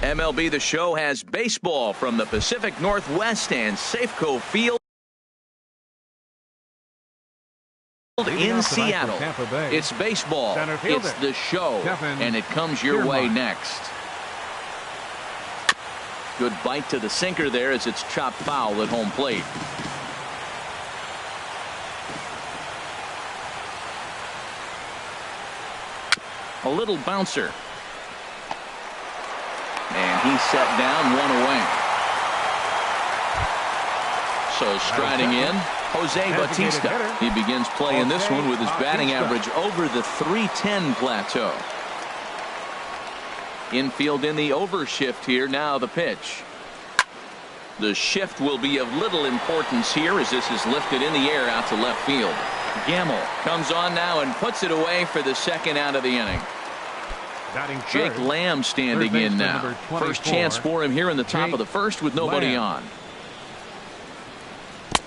MLB The Show has baseball from the Pacific Northwest and Safeco Field in Seattle. It's baseball. It's The Show. And it comes your way next. Good bite to the sinker there as it's chopped foul at home plate. A little bouncer. And he's set down, one away. So striding in, Jose Bautista. He begins playing this one with his batting average over the .310 plateau. Infield in the overshift here. Now the pitch. The shift will be of little importance here as this is lifted in the air out to left field. Gamble comes on now and puts it away for the second out of the inning. Jake Lamb standing in now. First chance for him here in the top of the first with nobody on.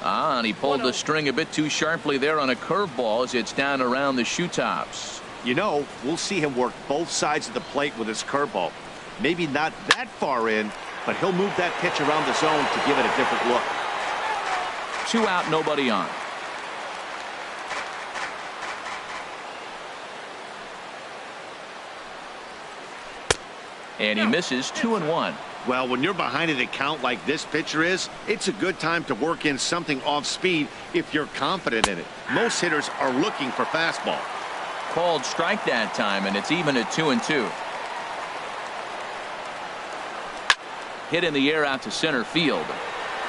And he pulled the string a bit too sharply there on a curveball as it's down around the shoe tops. You know, we'll see him work both sides of the plate with his curveball. Maybe not that far in, but he'll move that pitch around the zone to give it a different look. 2 out, nobody on. And he misses 2-1. Well, when you're behind an account like this pitcher is, it's a good time to work in something off speed if you're confident in it. Most hitters are looking for fastball. Called strike that time, and it's even at 2-2. Hit in the air out to center field.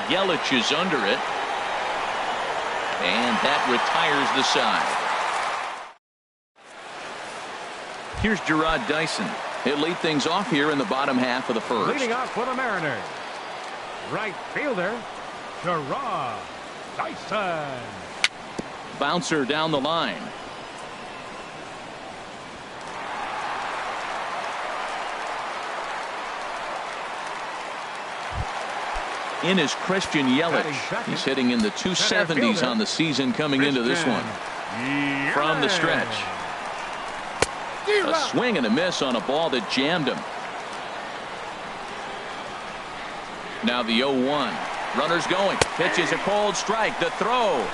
Yelich is under it. And that retires the side. Here's Gerard Dyson. He'll lead things off here in the bottom half of the first. Leading off for the Mariners, right fielder, Gerard Dyson. Bouncer down the line. In is Christian Yelich. He's hitting in the 270s on the season coming into this one. From the stretch. A swing and a miss on a ball that jammed him. Now the 0-1. Runners going. Pitch is a cold strike. The throw.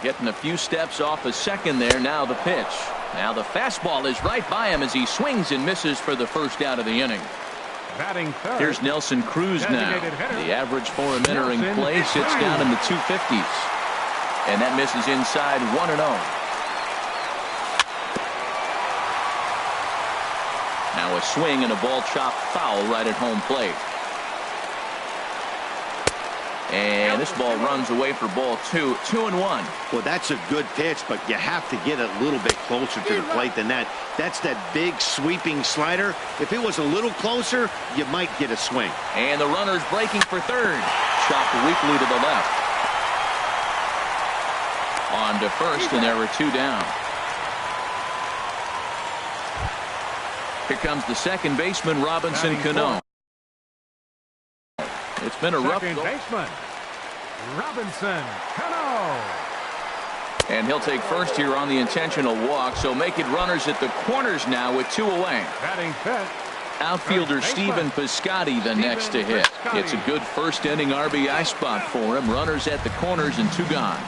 Getting a few steps off a second there. Now the pitch. Now the fastball is right by him as he swings and misses for the first out of the inning. Here's Nelson Cruz now. The average for him entering play sits down in the 250s. And that misses inside 1-0. Now a swing and a ball chopped foul right at home plate. And this ball runs away for ball 2. 2-1. Well, that's a good pitch, but you have to get a little bit closer to the plate than that. That's that big sweeping slider. If it was a little closer, you might get a swing. And the runner's breaking for third. Chopped weakly to the left. On to first, and there are 2 down. Here comes the second baseman, Robinson Cano. It's been a rough go. Baseman, Robinson Cano. And he'll take first here on the intentional walk, so make it runners at the corners now with 2 away. Batting fifth. Outfielder Stephen Piscotty the next to hit. It's a good first inning RBI spot for him. Runners at the corners and 2 gone.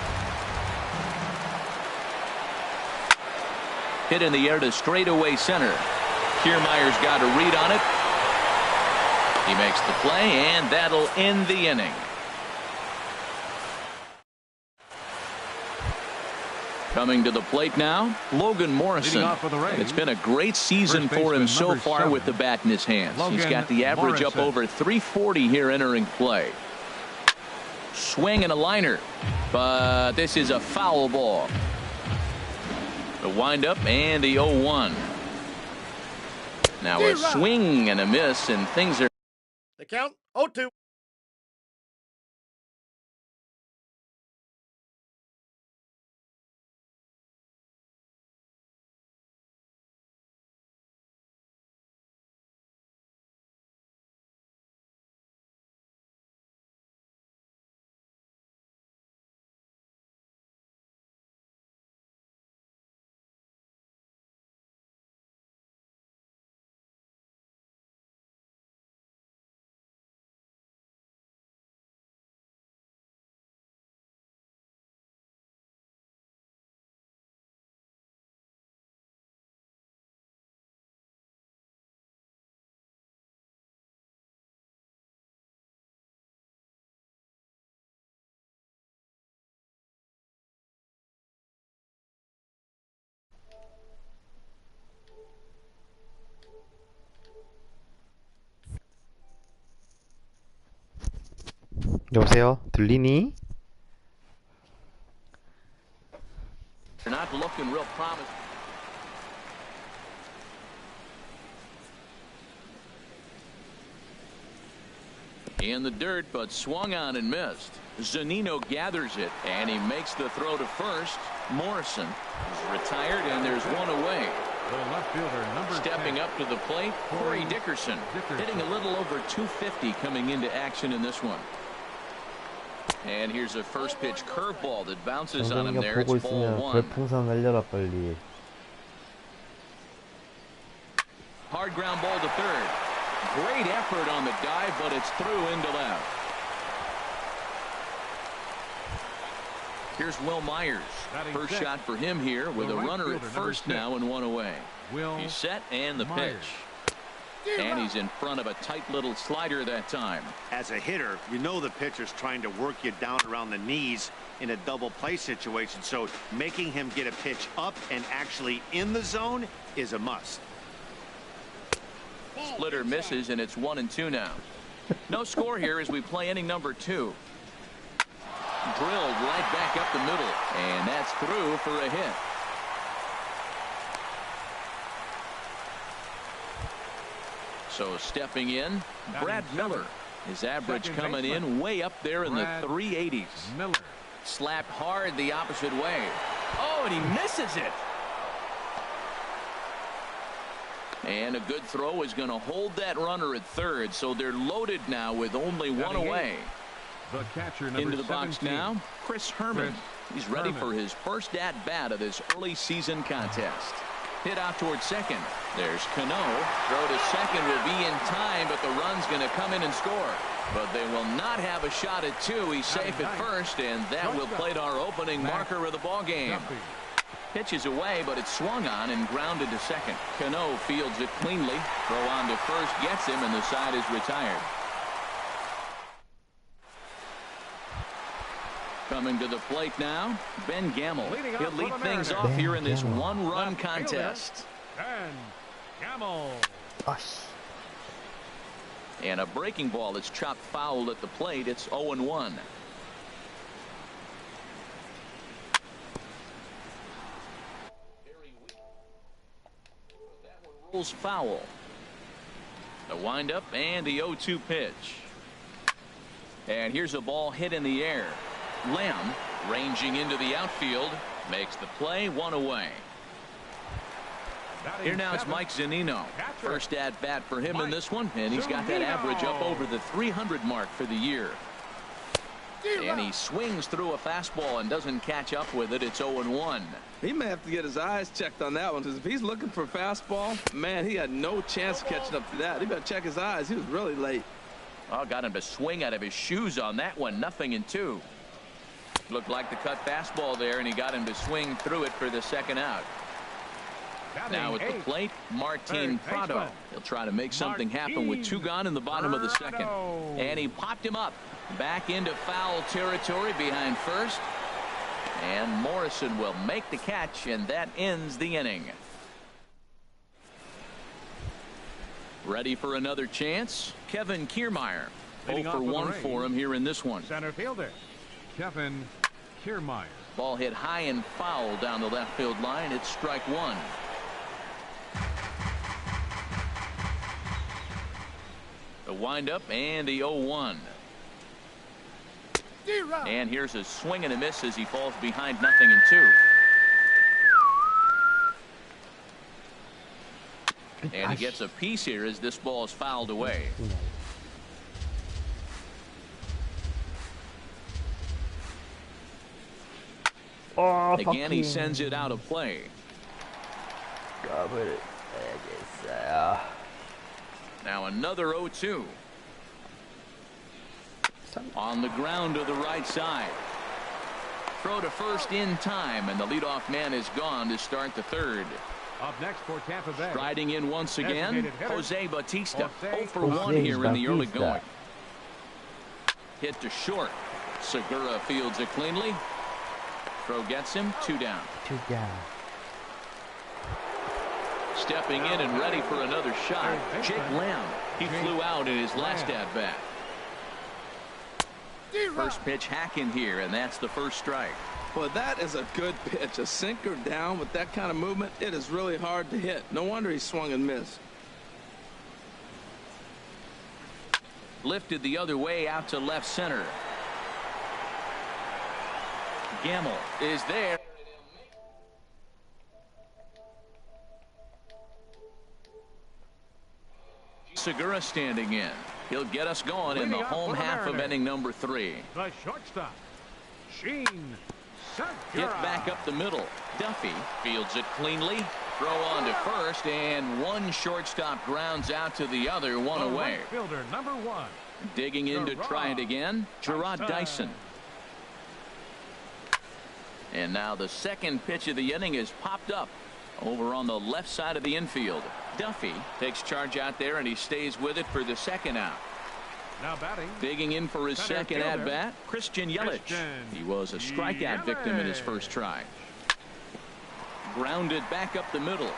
Hit in the air to straightaway center. Kiermaier's got a read on it. He makes the play, and that'll end the inning. Coming to the plate now, Logan Morrison. It's been a great season for him so far with the bat in his hands. He's got the average up over 340 here entering play. Swing and a liner, but this is a foul ball. The windup and the 0-1. Now a swing and a miss, and things are. The count 0-2. 여보세요? 들리니? They're not looking real promising. In the dirt, but swung on and missed. Zunino gathers it, and he makes the throw to first. Morrison is retired, and there's one away. The left fielder, number Stepping 10. up to the plate, Corey Dickerson, hitting a little over 250 coming into action in this one. And here's a first pitch curveball that bounces on him 정정이가 there. 보고 It's ball 있으면 one. 별풍선 날려라 빨리. Hard ground ball to third. Great effort on the dive, but it's through into left. Here's Will Myers. First shot for him here with a runner at first now and one away. He's set and the pitch. And he's in front of a tight little slider that time. As a hitter, you know the pitcher's trying to work you down around the knees in a double play situation, so making him get a pitch up and actually in the zone is a must. Splitter misses, and it's 1-2 now. No score here as we play inning number 2. Drilled right back up the middle, and that's through for a hit. So stepping in, Brad Miller. His average coming in way up there in the 380s. Miller. Slapped hard the opposite way. Oh, and he misses it. And a good throw is going to hold that runner at third, so they're loaded now with only one away. The catcher, number Into the 17. box now, Chris Herman. He's ready for his first at-bat of this early season contest. Hit out towards second. There's Cano. Throw to second will be in time, but the run's going to come in and score. But they will not have a shot at two. He's safe at first, and that will plate our opening marker of the ball game. Pitch is away, but it's swung on and grounded to second. Cano fields it cleanly. Throw on to first gets him, and the side is retired. Coming to the plate now, Ben Gamble. He'll lead things off here in this one-run contest. Ben Gamble. And a breaking ball that's chopped foul at the plate. It's 0-1. That one rolls foul. The windup and the 0-2 pitch. And here's a ball hit in the air. Lamb ranging into the outfield makes the play, one away. Here now it's Mike Zunino. First at bat for him in this one, and he's got that average up over the 300 mark for the year. And he swings through a fastball and doesn't catch up with it. It's 0-1. He may have to get his eyes checked on that one, because if he's looking for a fastball, man, he had no chance of catching up to that. He better check his eyes. He was really late. Oh, got him to swing out of his shoes on that one. 0-2. Looked like the cut fastball there, and he got him to swing through it for the second out. Now at the plate, Martin Prado. He'll try to make something happen with two gone in the bottom of the second. And he popped him up. Back into foul territory behind first. And Morrison will make the catch, and that ends the inning. Ready for another chance? Kevin Kiermaier. 0 for 1 for him here in this one. Center fielder Kevin Kiermaier. Ball hit high and foul down the left field line. It's strike one. The windup and the 0-1. And here's a swing and a miss as he falls behind 0-2. And he gets a piece here as this ball is fouled away. Again, he sends it out of play. Now another 0-2. On the ground to the right side. Throw to first in time, and the leadoff man is gone to start the third. Up next for Tampa Bay. Striding in once again, Jose Bautista. 0 for 1 here in the early going. Hit to short. Segura fields it cleanly. Throw gets him, 2 down. Stepping in and ready for another shot, Jake Lamb. He flew out in his last at bat. First pitch hacking here, and that's the first strike. Well, that is a good pitch. A sinker down with that kind of movement, it is really hard to hit. No wonder he swung and missed. Lifted the other way out to left center. Gamble is there. Segura standing in. He'll get us going in the home half of inning number 3. The shortstop, Sheen Segura. Hit back up the middle. Duffy fields it cleanly. Throw on to first, and one shortstop grounds out to the other, one away. Right fielder, number 1. Digging in to try it again, Gerard Dyson. And now the second pitch of the inning is popped up over on the left side of the infield. Duffy takes charge out there, and he stays with it for the second out. Now batting. Digging in for his second at-bat, Christian Yelich. He was a strikeout victim in his first try. Grounded back up the middle.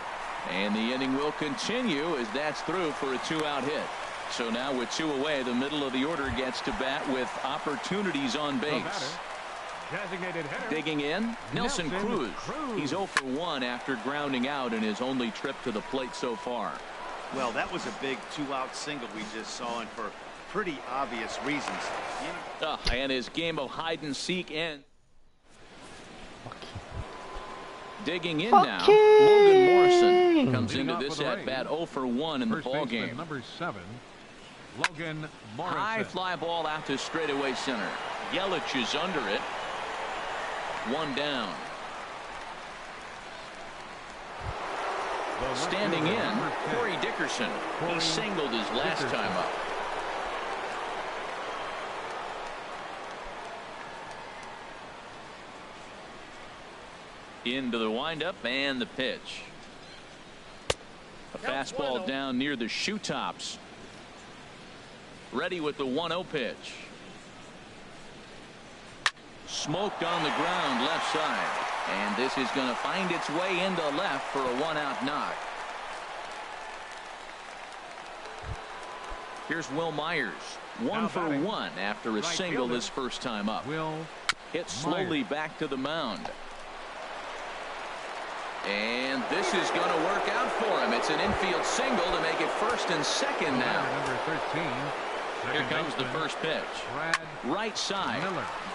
And the inning will continue as that's through for a 2-out hit. So now with 2 away, the middle of the order gets to bat with opportunities on base. Designated hitter. Digging in, Nelson Cruz. He's 0 for 1 after grounding out in his only trip to the plate so far. Well, that was a big 2-out single we just saw, and for pretty obvious reasons. And his game of hide and seek ends. Digging in now, Logan Morrison comes into this at bat 0 for 1 in the ball game. Number 7, Logan Morrison. High fly ball out to straightaway center. Yelich is under it. 1 down. Standing in, Corey Dickerson. He singled his last time up. Into the windup and the pitch. A fastball down near the shoe tops. Ready with the 1-0 pitch. Smoked on the ground left side. And this is going to find its way into left for a 1-out knock. Here's Will Myers. 1 for 1 after a single his first time up. Hit slowly back to the mound. And this is going to work out for him. It's an infield single to make it first and second now. Number 13. Here comes the first pitch. Right side.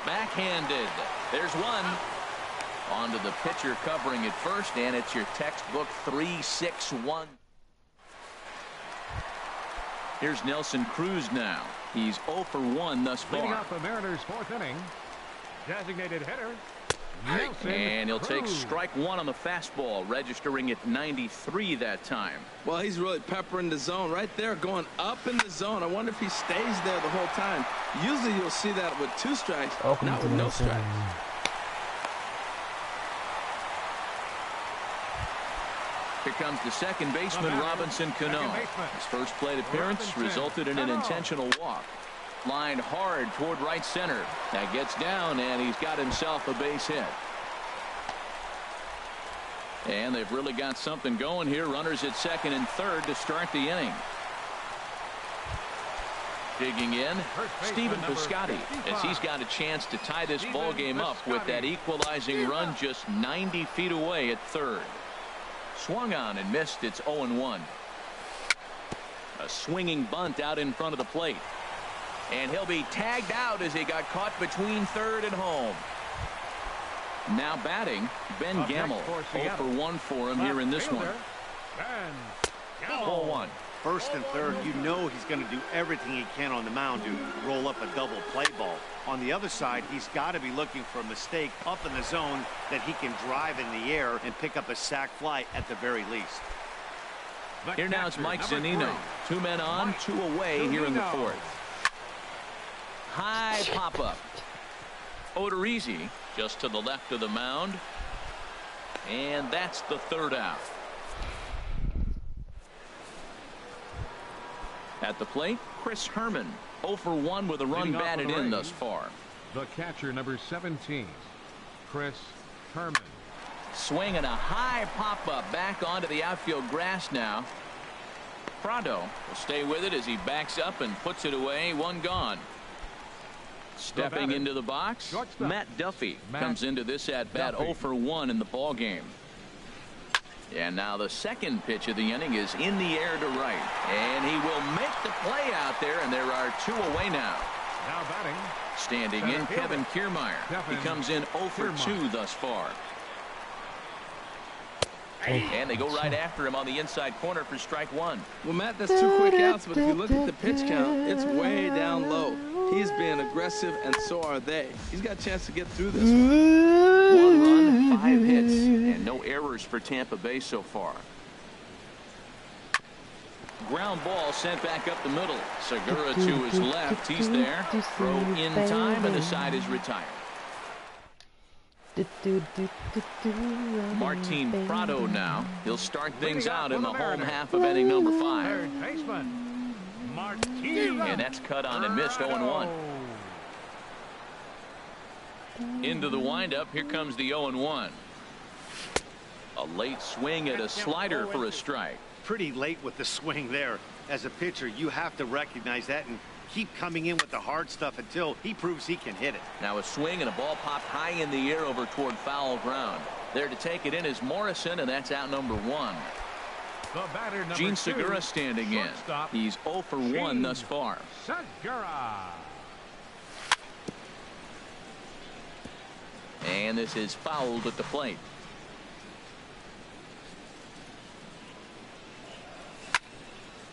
Backhanded. There's one. Onto the pitcher covering it first, and it's your textbook 3-6-1. Here's Nelson Cruz now. He's 0 for 1 thus far. Leading off the Mariners' 4th inning. Designated hitter. And he'll take strike 1 on the fastball, registering at 93 that time. Well, he's really peppering the zone right there, going up in the zone. I wonder if he stays there the whole time. Usually you'll see that with 2 strikes, not with no strikes. Here comes the second baseman, Robinson Cano. His first plate appearance resulted in an intentional walk. Lined hard toward right center. That gets down, and he's got himself a base hit. And they've really got something going here. Runners at second and third to start the inning. Digging in, Stephen Piscotty, as he's got a chance to tie this ball game up with that equalizing run just 90 feet away at third. Swung on and missed. It's 0-1. A swinging bunt out in front of the plate. And he'll be tagged out as he got caught between third and home. Now batting, Ben Gamble. 0 for 1 for him here in this one. 0-1. First and third, you know he's going to do everything he can on the mound to roll up a double play ball. On the other side, he's got to be looking for a mistake up in the zone that he can drive in the air and pick up a sac fly at the very least. Here now is Mike Zunino. 2 men on, 2 away here in the 4th. High pop-up. Odorizzi just to the left of the mound. And that's the 3rd out. At the plate, Chris Herman. 0 for 1 with a run batted in thus far. The catcher, number 17, Chris Herman. Swing and a high pop-up back onto the outfield grass now. Prado will stay with it as he backs up and puts it away. 1 gone. Stepping into the box, Matt Duffy comes into this at bat 0 for 1 in the ball game. And now the second pitch of the inning is in the air to right, and he will make the play out there, and there are 2 away now. Now batting. Standing in, Kevin Kiermaier. He comes in 0 for 2 thus far. And they go right after him on the inside corner for strike 1. Well, Matt, that's 2 quick outs, but if you look at the pitch count, it's way down low. He's being aggressive, and so are they. He's got a chance to get through this one. 1 run, 5 hits, and no errors for Tampa Bay so far. Ground ball sent back up the middle. Segura to his left. He's there. Throw in time, and the side is retired. Martin Prado now. He'll start things out in the home half of inning number 5. Third baseman, Martin. And that's cut on and missed 0-1. Into the windup. Here comes the 0-1. A late swing at a slider for a strike. Pretty late with the swing there. As a pitcher, you have to recognize that and keep coming in with the hard stuff until he proves he can hit it. Now a swing and a ball popped high in the air over toward foul ground. There to take it in is Morrison, and that's out number 1. Gene Segura standing in. He's 0 for 1 thus far. Segura. And this is fouled at the plate.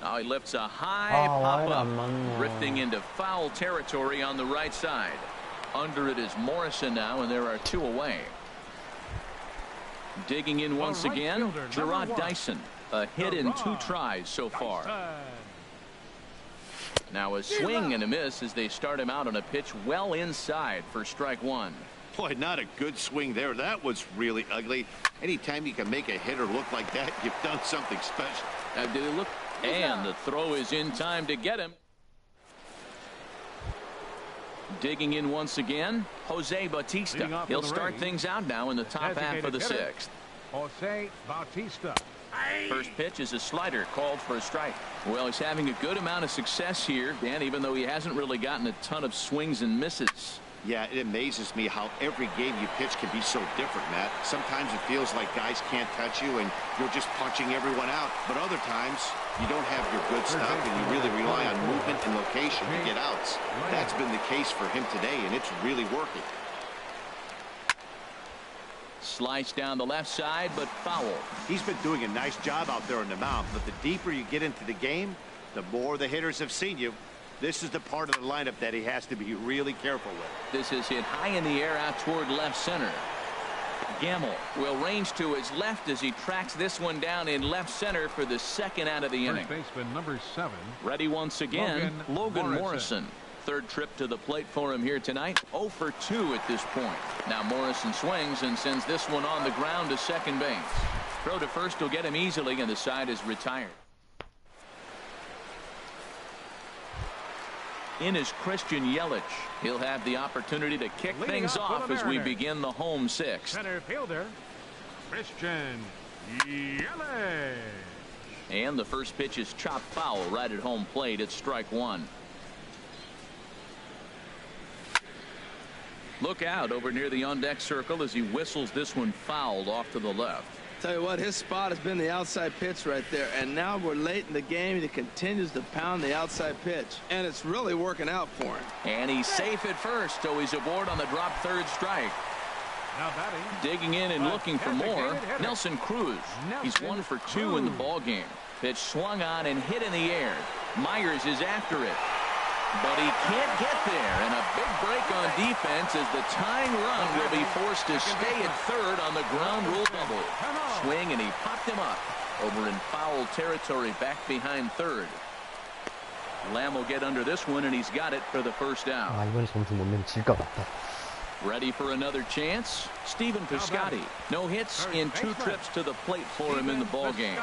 Now he lifts a high pop-up, drifting into foul territory on the right side. Under it is Morrison now, and there are 2 away. Digging in once again, Gerard Dyson. A hit in 2 tries so far. Now a swing and a miss as they start him out on a pitch well inside for strike 1. Boy, not a good swing there. That was really ugly. Anytime you can make a hitter look like that, you've done something special. Did it look? And the throw is in time to get him. Digging in once again, Jose Bautista. He'll start things out now in the top half of the 6th. Jose Bautista. First pitch is a slider called for a strike. Well, he's having a good amount of success here, Dan, even though he hasn't really gotten a ton of swings and misses. Yeah, it amazes me how every game you pitch can be so different, Matt. Sometimes it feels like guys can't touch you and you're just punching everyone out. But other times, you don't have your good stuff and you really rely on movement and location to get outs. That's been the case for him today, and it's really working. Slice down the left side, but foul. He's been doing a nice job out there on the mound, but the deeper you get into the game, the more the hitters have seen you. This is the part of the lineup that he has to be really careful with. This is hit high in the air out toward left center. Gamble will range to his left as he tracks this one down in left center for the 2nd out of the inning. First baseman number 7. Ready once again, Logan Morrison. Third trip to the plate for him here tonight. 0 for 2 at this point. Now Morrison swings and sends this one on the ground to second base. Throw to first will get him easily, and the side is retired. In is Christian Yelich. He'll have the opportunity to kick things off as we begin the home 6th. Center fielder, Christian Yelich. And the first pitch is chopped foul right at home plate. It's strike 1. Look out over near the on-deck circle as he whistles this one fouled off to the left. Tell you what, his spot has been the outside pitch right there, and now we're late in the game and he continues to pound the outside pitch, and it's really working out for him. And he's safe at first, so he's aboard on the drop third strike. Now batting. Digging in and looking for more, Nelson Cruz. He's 1 for 2 in the ball game. Pitch swung on and hit in the air. Myers is after it, but he can't get there, and a big break on defense as the tying run will be forced to stay at third on the ground rule double. Swing, and he popped him up over in foul territory back behind third. Lamb will get under this one, and he's got it for the first out. 이번에 점수 못 내면 질 것 같다. Ready for another chance? Stephen Piscotty. No hits in 2 trips to the plate for him in the ball game.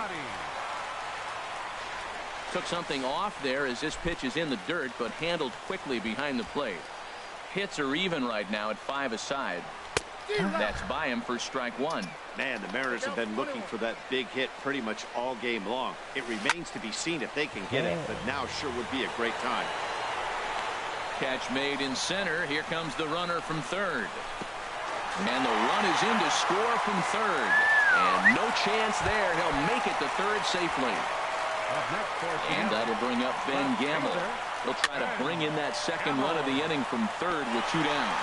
Took something off there as this pitch is in the dirt, but handled quickly behind the plate. Hits are even right now at 5 aside. That's by him for strike 1. Man, the Mariners have been looking for that big hit pretty much all game long. It remains to be seen if they can get it, but now sure would be a great time. Catch made in center. Here comes the runner from third. And the run is in to score from third. And no chance there. He'll make it to third safely. And that'll bring up Ben Gamble. He'll try to bring in that second run of the inning from third with 2 down.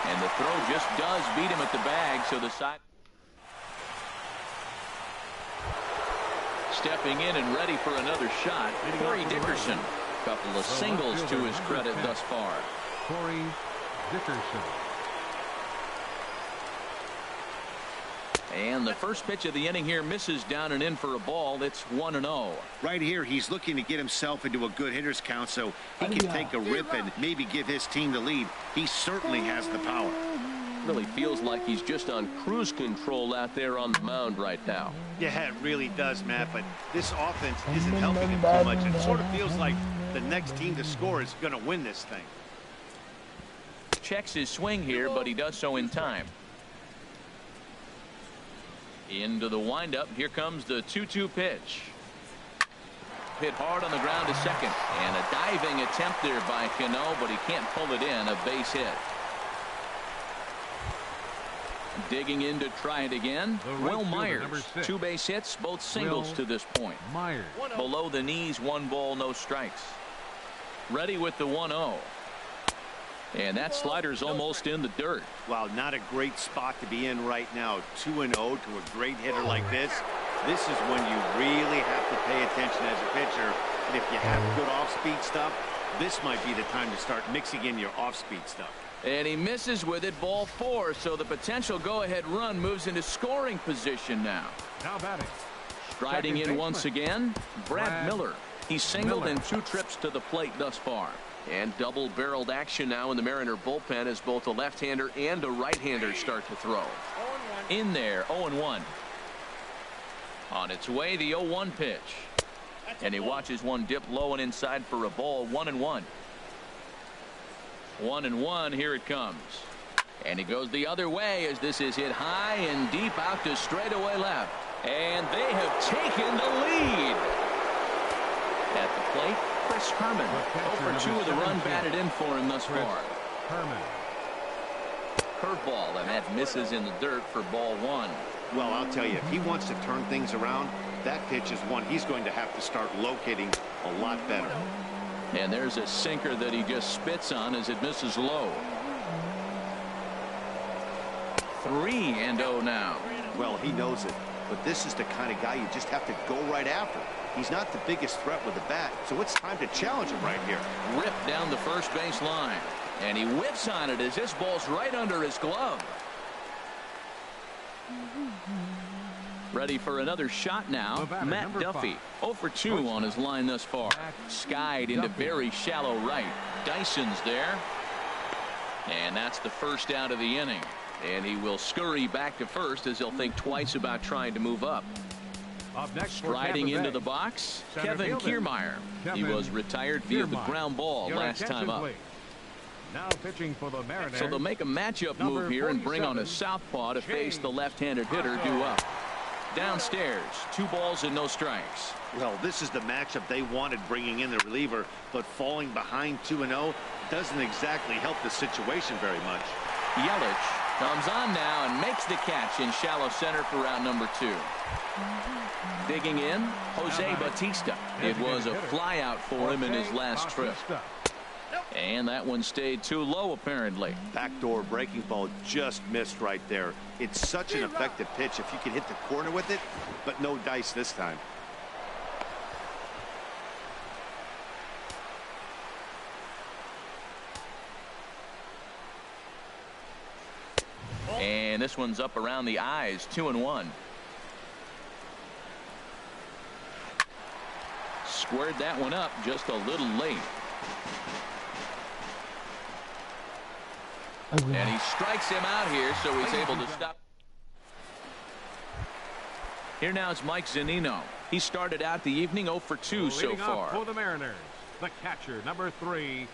And the throw just does beat him at the bag, so the side. Stepping in and ready for another shot, Corey Dickerson. Couple of singles to his credit thus far. Corey Dickerson. And the first pitch of the inning here misses down and in for a ball. It's 1-0. Right here, he's looking to get himself into a good hitter's count so he can take a rip and maybe give his team the lead. He certainly has the power. Really feels like he's just on cruise control out there on the mound right now. Yeah, it really does, Matt, but this offense isn't helping him too much. It sort of feels like the next team to score is going to win this thing. Checks his swing here, but he does so in time. Into the windup. Here comes the 2-2 pitch. Hit hard on the ground to second. And a diving attempt there by Cano, but he can't pull it in. A base hit. Digging in to try it again. Will Myers. 2 base hits, both singles to this point. Myers. Below the knees, 1 ball, no strikes. Ready with the 1-0. And that slider's almost in the dirt. Wow, not a great spot to be in right now. 2-0 to a great hitter like this. This is when you really have to pay attention as a pitcher. And if you have good off-speed stuff, this might be the time to start mixing in your off-speed stuff. And he misses with it, ball 4. So the potential go-ahead run moves into scoring position now. Now batting. Striding in once again, Brad Miller. He's singled in 2 trips to the plate thus far. And double-barreled action now in the Mariner bullpen as both a left-hander and a right-hander start to throw. In there, 0-1. On its way, the 0-1 pitch. And he watches one dip low and inside for a ball. 1-1. 1-1. Here it comes. And he goes the other way as this is hit high and deep out to straightaway left. And they have taken the lead. At the plate, Chris Herman. 0 for 2 of the run batted in for him thus far. Herman. Curveball, and that misses in the dirt for ball 1. Well, I'll tell you, if he wants to turn things around, that pitch is one he's going to have to start locating a lot better. And there's a sinker that he just spits on as it misses low. 3-0 now. Well, he knows it, but this is the kind of guy you just have to go right after. He's not the biggest threat with the bat, so it's time to challenge him right here. Ripped down the first base line. And he whips on it as this ball's right under his glove. Ready for another shot now. Matt Duffy. 0 for 2 on his line thus far. Skied into very shallow right. Dyson's there. And that's the first out of the inning. And he will scurry back to first as he'll think twice about trying to move up. Striding into the box, Kevin Kiermaier. He was retired via the ground ball last time up. Now pitching for the Mariners. So they'll make a matchup move here and bring on a southpaw to face the left-handed hitter due up. Downstairs, 2 balls and no strikes. Well, this is the matchup they wanted, bringing in the reliever, but falling behind 2-0 doesn't exactly help the situation very much. Yelich comes on now and makes the catch in shallow center for round number 2. Digging in, Jose Bautista. It was a flyout for him in his last trip. And that one stayed too low, apparently. Backdoor breaking ball just missed right there. It's such an effective pitch if you can hit the corner with it, but no dice this time. And this one's up around the eyes, 2-1. Squared that one up just a little late. And he strikes him out here, so he's able to stop. Here now is Mike Zunino. He started out the evening 0 for 2 so far. For the Mariners, the catcher, number 3,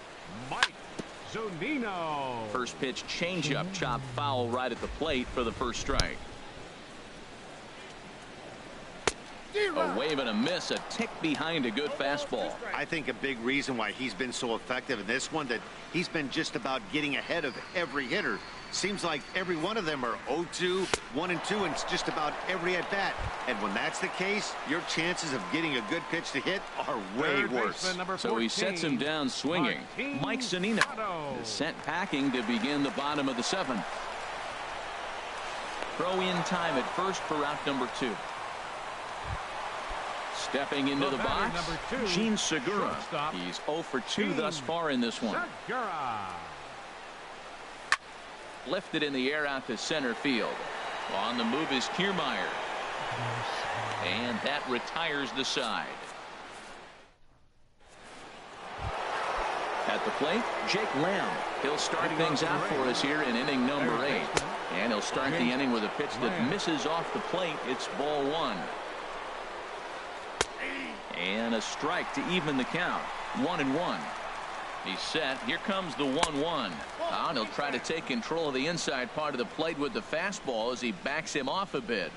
Mike Zunino. First pitch changeup, chopped foul right at the plate for the first strike. A wave and a miss, a tick behind a good fastball. I think a big reason why he's been so effective in this one, that he's been just about getting ahead of every hitter. Seems like every one of them are 0-2, 1-2, and it's just about every at-bat. And when that's the case, your chances of getting a good pitch to hit are way worse. So he sets him down swinging. Mike Zunino is sent packing to begin the bottom of the 7th. Throw in time at first for out number 2. Stepping into the box, Gene Segura. He's 0 for 2 thus far in this one. Lifted in the air out to center field. On the move is Kiermaier. And that retires the side. At the plate, Jake Lamb. He'll start things out for us here in inning number 8. And he'll start the inning with a pitch that misses off the plate. It's ball 1. And a strike to even the count. 1-1. He's set. Here comes the 1-1. And he'll try to take control of the inside part of the plate with the fastball as he backs him off a bit.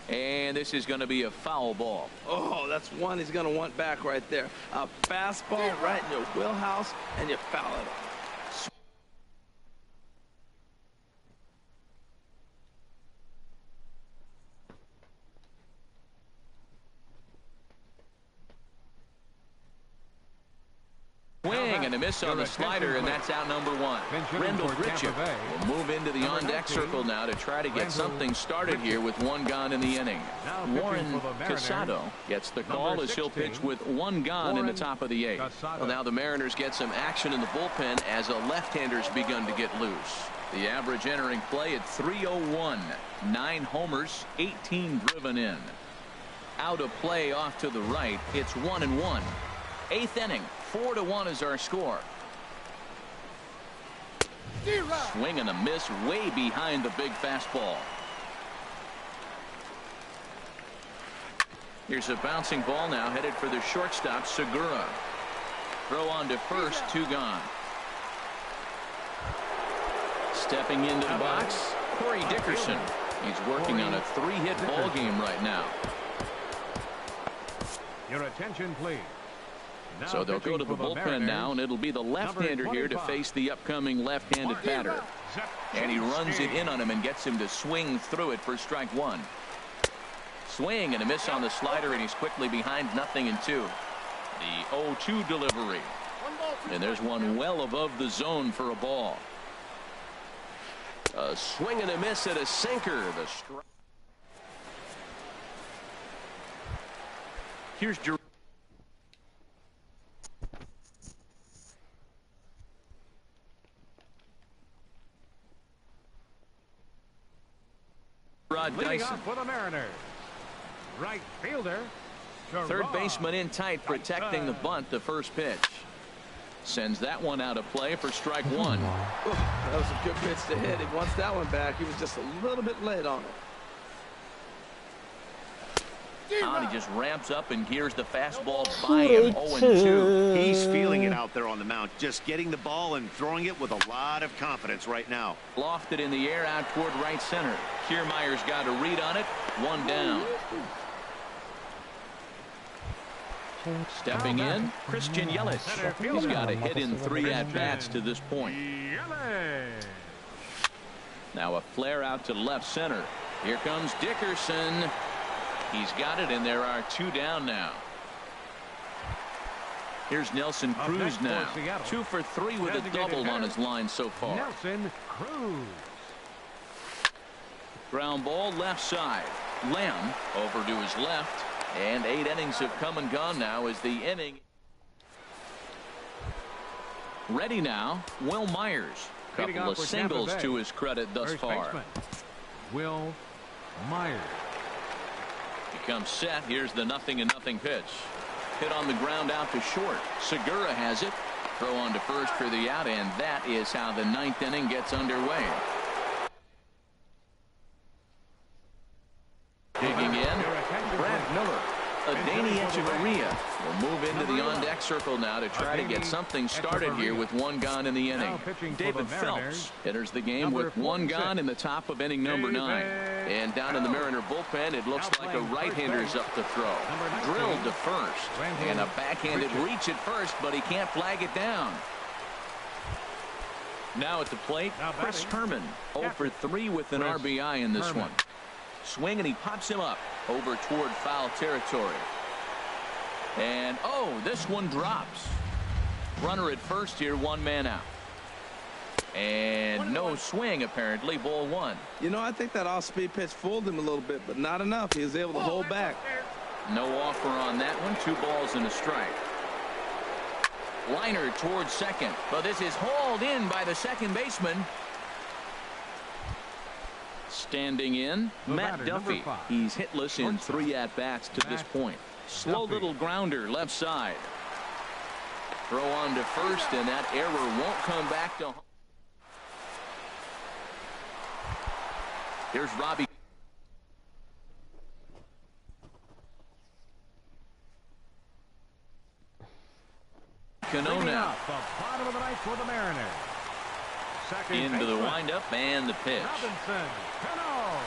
And this is going to be a foul ball. Oh, that's one he's going to want back right there. A fastball right in your wheelhouse, and you foul it. Swing and a miss on the slider, and that's out number 1. Rendell Gritchuk will move into the on-deck circle now to try to get something started here with 1 gone in the inning. Warren Casado gets the call as he'll pitch with 1 gone in the top of the 8th. Well, now the Mariners get some action in the bullpen as a left-hander's begun to get loose. The average entering play at 301. 9 homers, 18 driven in. Out of play off to the right. It's 1-1. 8th inning. 4-1 is our score. Swing and a miss way behind the big fastball. Here's a bouncing ball now headed for the shortstop, Segura. Throw on to first, 2 gone. Stepping into the box, Corey Dickerson. He's working on a 3-hit ball game right now. Your attention, please. So they'll go to the bullpen now, and it'll be the left-hander here to face the upcoming left-handed batter. And he runs it in on him and gets him to swing through it for strike 1. Swing and a miss on the slider, and he's quickly behind 0-2. The 0-2 delivery. And there's one well above the zone for a ball. A swing and a miss at a sinker. The strike. Here's Jerome. Dyson. For the Mariners, right fielder, Third baseman in tight, protecting the bunt. The first pitch sends that one out of play for strike 1. That was a good pitch to hit. He wants that one back. He was just a little bit late on it. And he just ramps up and gears the fastball by him. 0-2. He's feeling it out there on the mound, just getting the ball and throwing it with a lot of confidence right now. Lofted in the air out toward right center. Kiermaier's got a read on it. 1 down. Stepping in, Christian Yelich. He's got a hit in 3 at-bats to this point. Now a flare out to left center. Here comes Dickerson. He's got it, and there are 2 down now. Here's Nelson Cruz now. 2 for 3 with a double on his line so far. Nelson Cruz. Ground ball left side. Lamb over to his left. And 8 innings have come and gone now as the inning. Ready now, Will Myers. Couple of singles to his credit thus far. Will Myers. He comes set. Here's the 0-0 pitch. Hit on the ground out to short. Segura has it. Throw on to first for the out, and that is how the 9th inning gets underway. Digging in, Brad Miller. Danny Echeverria will move into the on-deck circle now to try to get something started here with one gone in the inning. David Phelps enters the game with one gone in the top of inning number 9. And down in the Mariner bullpen, it looks like a right-hander's up to throw. Drilled to first. And a backhanded reach at first, but he can't flag it down. Now at the plate, Chris Herman, 0 for 3 with an RBI in this one. Swing, and he pops him up over toward foul territory. And, oh, this one drops. Runner at first here, one man out. And no swing, apparently, ball 1. You know, I think that off-speed pitch fooled him a little bit, but not enough. He was able to hold back. No offer on that one. 2 balls and a strike. Liner towards second, but this is hauled in by the second baseman. Standing in, Matt Duffy. He's hitless in 3 at-bats to this point. Slow little grounder left side. Throw on to first, and that error won't come back to home. Here's Robbie. Cano now. The bottom of the ninth for the Mariners. Second Into the windup and the pitch. Robinson. Cano.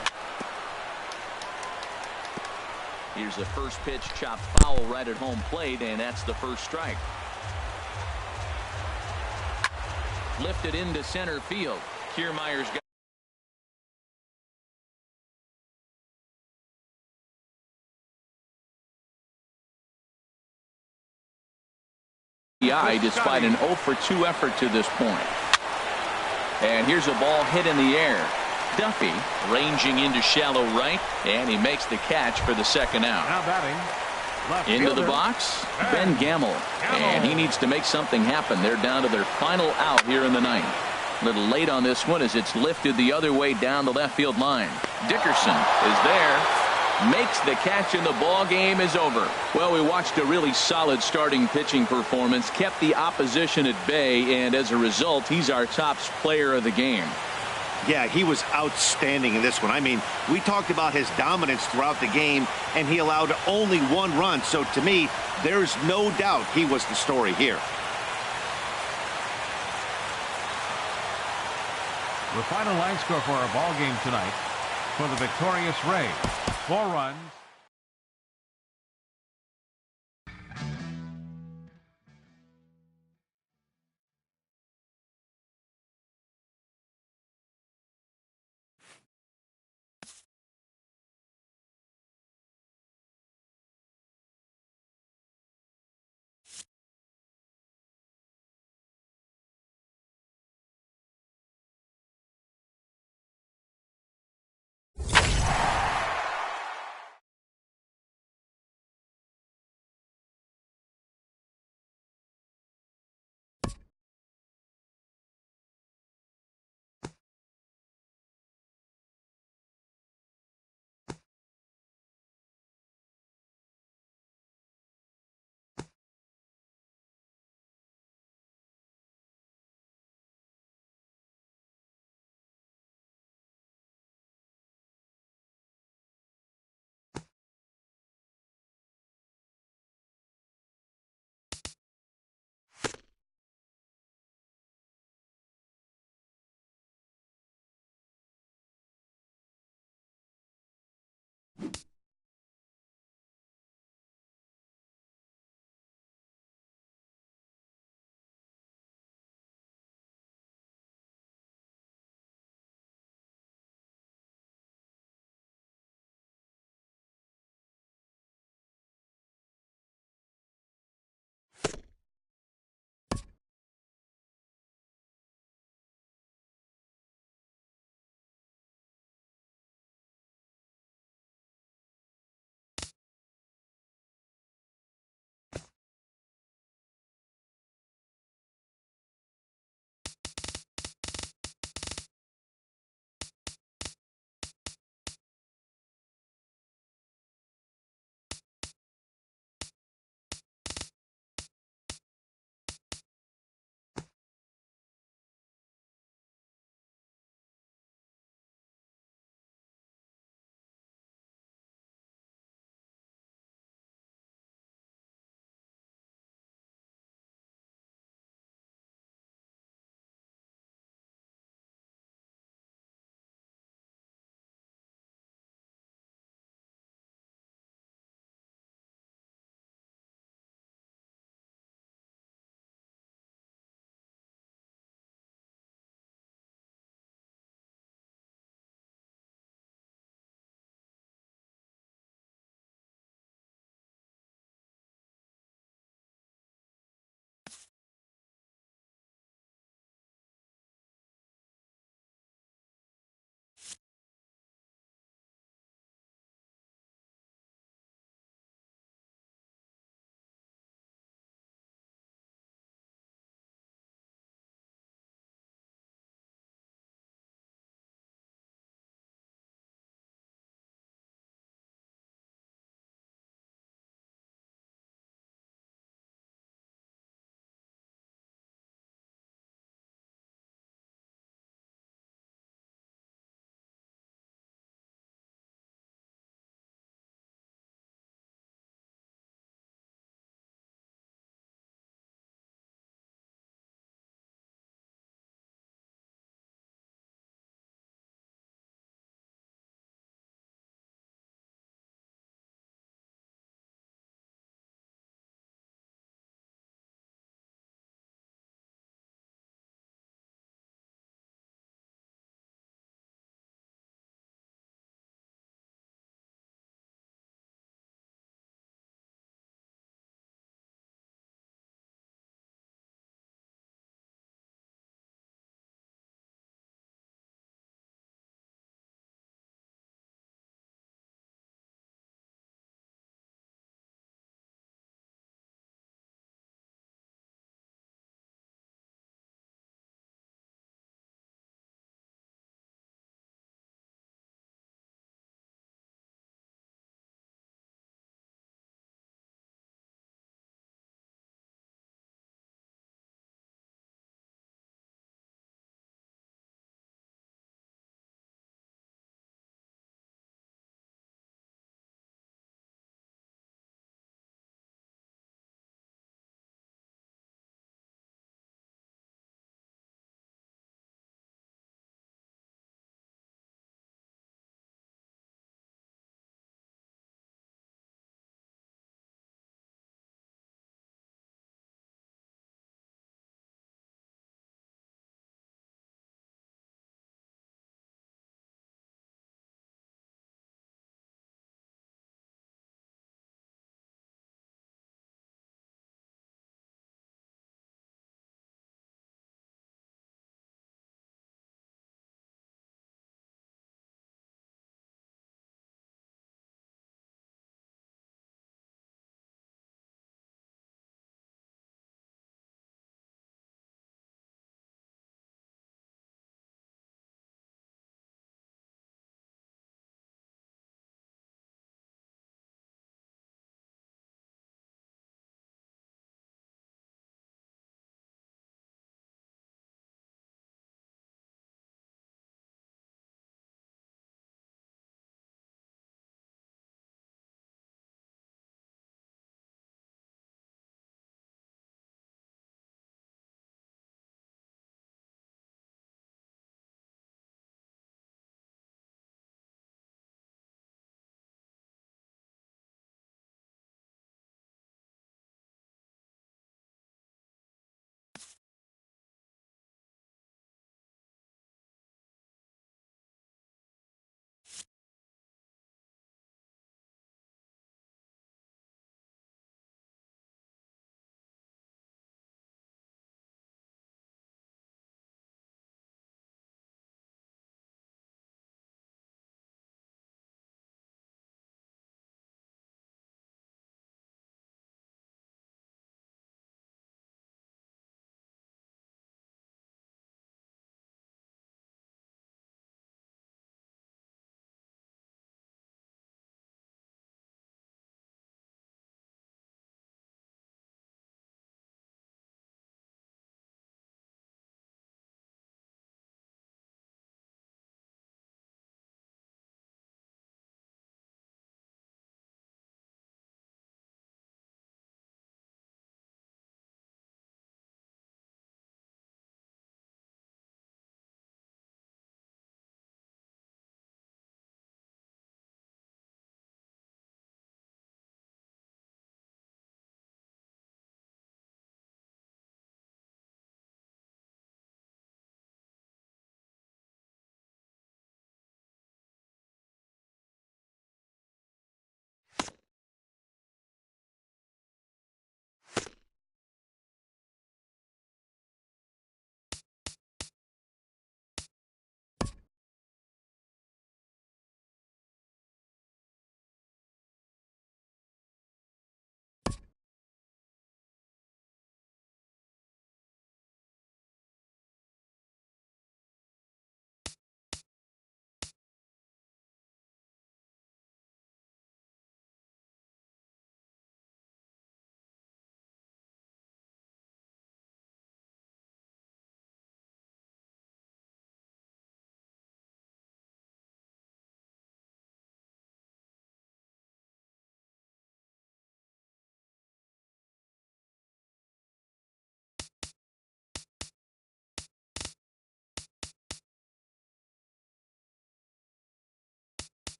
Here's the first pitch, chopped foul right at home plate, and that's the first strike. Lifted into center field. Kiermaier's got despite an 0 for 2 effort to this point. And here's a ball hit in the air. Duffy ranging into shallow right, and he makes the catch for the second out. Now batting. Left Into fielder. the box, Ben Gamel. And he needs to make something happen. They're down to their final out here in the 9th. A little late on this one as it's lifted the other way down the left field line. Dickerson is there. Makes the catch, and the ball game is over. Well, we watched a really solid starting pitching performance, kept the opposition at bay, and as a result, he's our top player of the game. Yeah, he was outstanding in this one. I mean, we talked about his dominance throughout the game, and he allowed only 1 run. So to me, there's no doubt he was the story here. The final line score for our ball game tonight for the victorious Rays. 4 runs,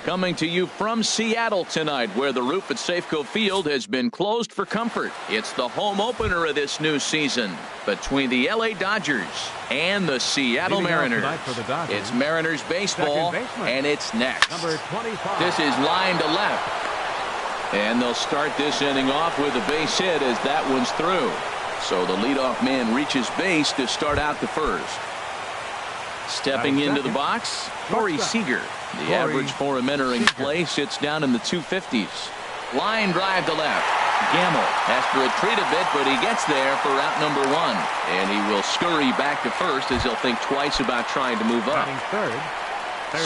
Coming to you from Seattle tonight, where the roof at Safeco Field has been closed for comfort. It's the home opener of this new season between the LA Dodgers and the Seattle Mariners. It's Mariners baseball, and it's next. Number 25. This is line to left. And they'll start this inning off with a base hit as that one's through. So the leadoff man reaches base to start out the first. Stepping into the box, Corey Seager. The average for him entering play sits down in the 250s. Line drive to left. Gamble has to retreat a bit, but he gets there for out number one. And he will scurry back to first as he'll think twice about trying to move up.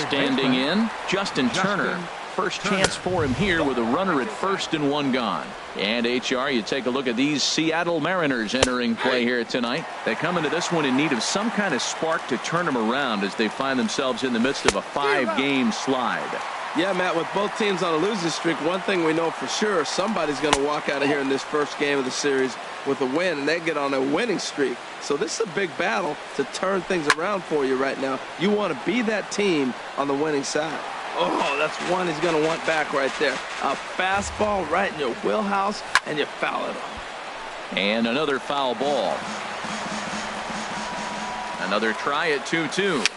Standing in, Justin Turner. First chance for him here with a runner at first and one gone. And HR, you take a look at these Seattle Mariners entering play here tonight. They come into this one in need of some kind of spark to turn them around as they find themselves in the midst of a 5-game slide. Yeah, Matt, with both teams on a losing streak, one thing we know for sure, somebody's going to walk out of here in this first game of the series with a win, and they get on a winning streak. So this is a big battle to turn things around for you right now. You want to be that team on the winning side. Oh, that's one he's going to want back right there. A fastball right in your wheelhouse, and you foul it off. And another foul ball. Another try at 2-2.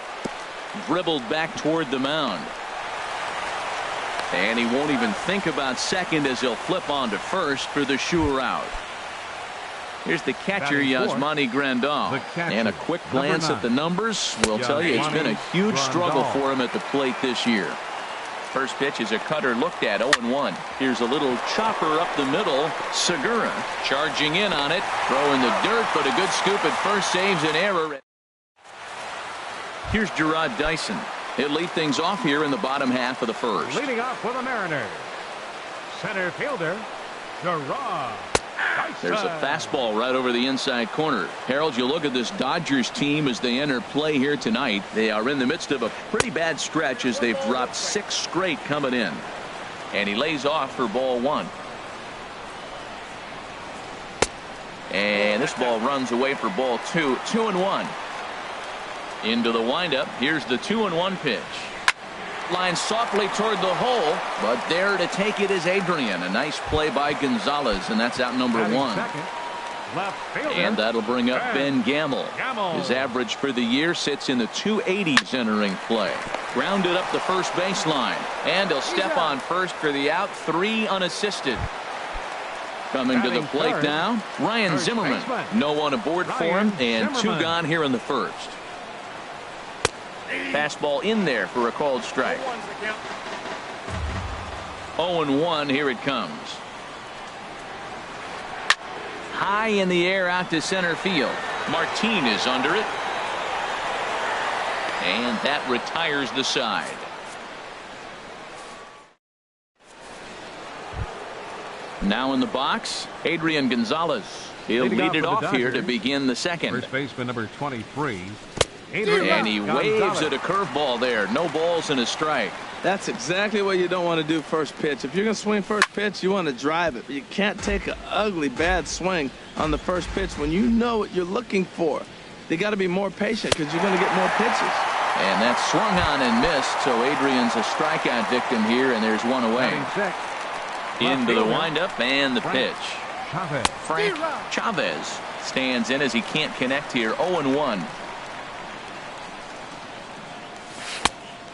Dribbled back toward the mound. And he won't even think about second as he'll flip on to first for the sure out. Here's the catcher, Yasmani Grandal. And a quick glance at the numbers will tell you it's been a huge struggle for him at the plate this year. First pitch is a cutter looked at, 0-1. Here's a little chopper up the middle. Segura charging in on it, throwing the dirt, but a good scoop at first, saves an error. Here's Gerard Dyson. He'll lead things off here in the bottom half of the first. Leading off for the Mariners, center fielder, Gerard Dyson. There's a fastball right over the inside corner. Harold, you look at this Dodgers team as they enter play here tonight. They are in the midst of a pretty bad stretch as they've dropped 6 straight coming in. And he lays off for ball 1. And this ball runs away for ball 2. 2-1. Into the windup. Here's the 2-1 pitch. Line softly toward the hole, but there to take it is Adrian. A nice play by Gonzalez, and that's out number 1. And that'll bring up Ben Gamel. His average for the year sits in the 280s entering play. Grounded up the first baseline, and he'll step on first for the out. 3 unassisted. Coming to the plate now, Ryan Zimmerman. No one aboard for him, and 2 gone here in the first. Fastball in there for a called strike. 0-1, here it comes. High in the air out to center field. Martin is under it. And that retires the side. Now in the box, Adrian Gonzalez. He'll lead it off here to begin the second. First baseman number 23. And he waves at a curveball there. No balls and a strike. That's exactly what you don't want to do first pitch. If you're going to swing first pitch, you want to drive it. But you can't take an ugly, bad swing on the first pitch when you know what you're looking for. They got to be more patient because you're going to get more pitches. And that swung on and missed, so Adrian's a strikeout victim here, and there's 1 away. Into the windup and the pitch. Frank Chavez stands in as he can't connect here. 0-1.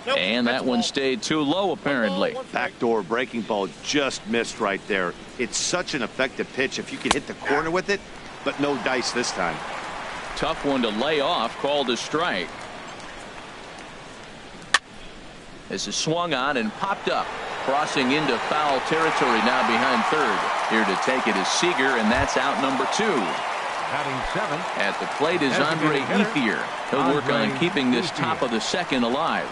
Nope, and that one stayed too low, apparently. Backdoor breaking ball just missed right there. It's such an effective pitch if you can hit the corner with it, but no dice this time. Tough one to lay off, called a strike. This is swung on and popped up, crossing into foul territory now behind third. Here to take it is Seager, and that's out number 2. At the plate is Andre Ethier. He'll work on keeping this top of the second alive.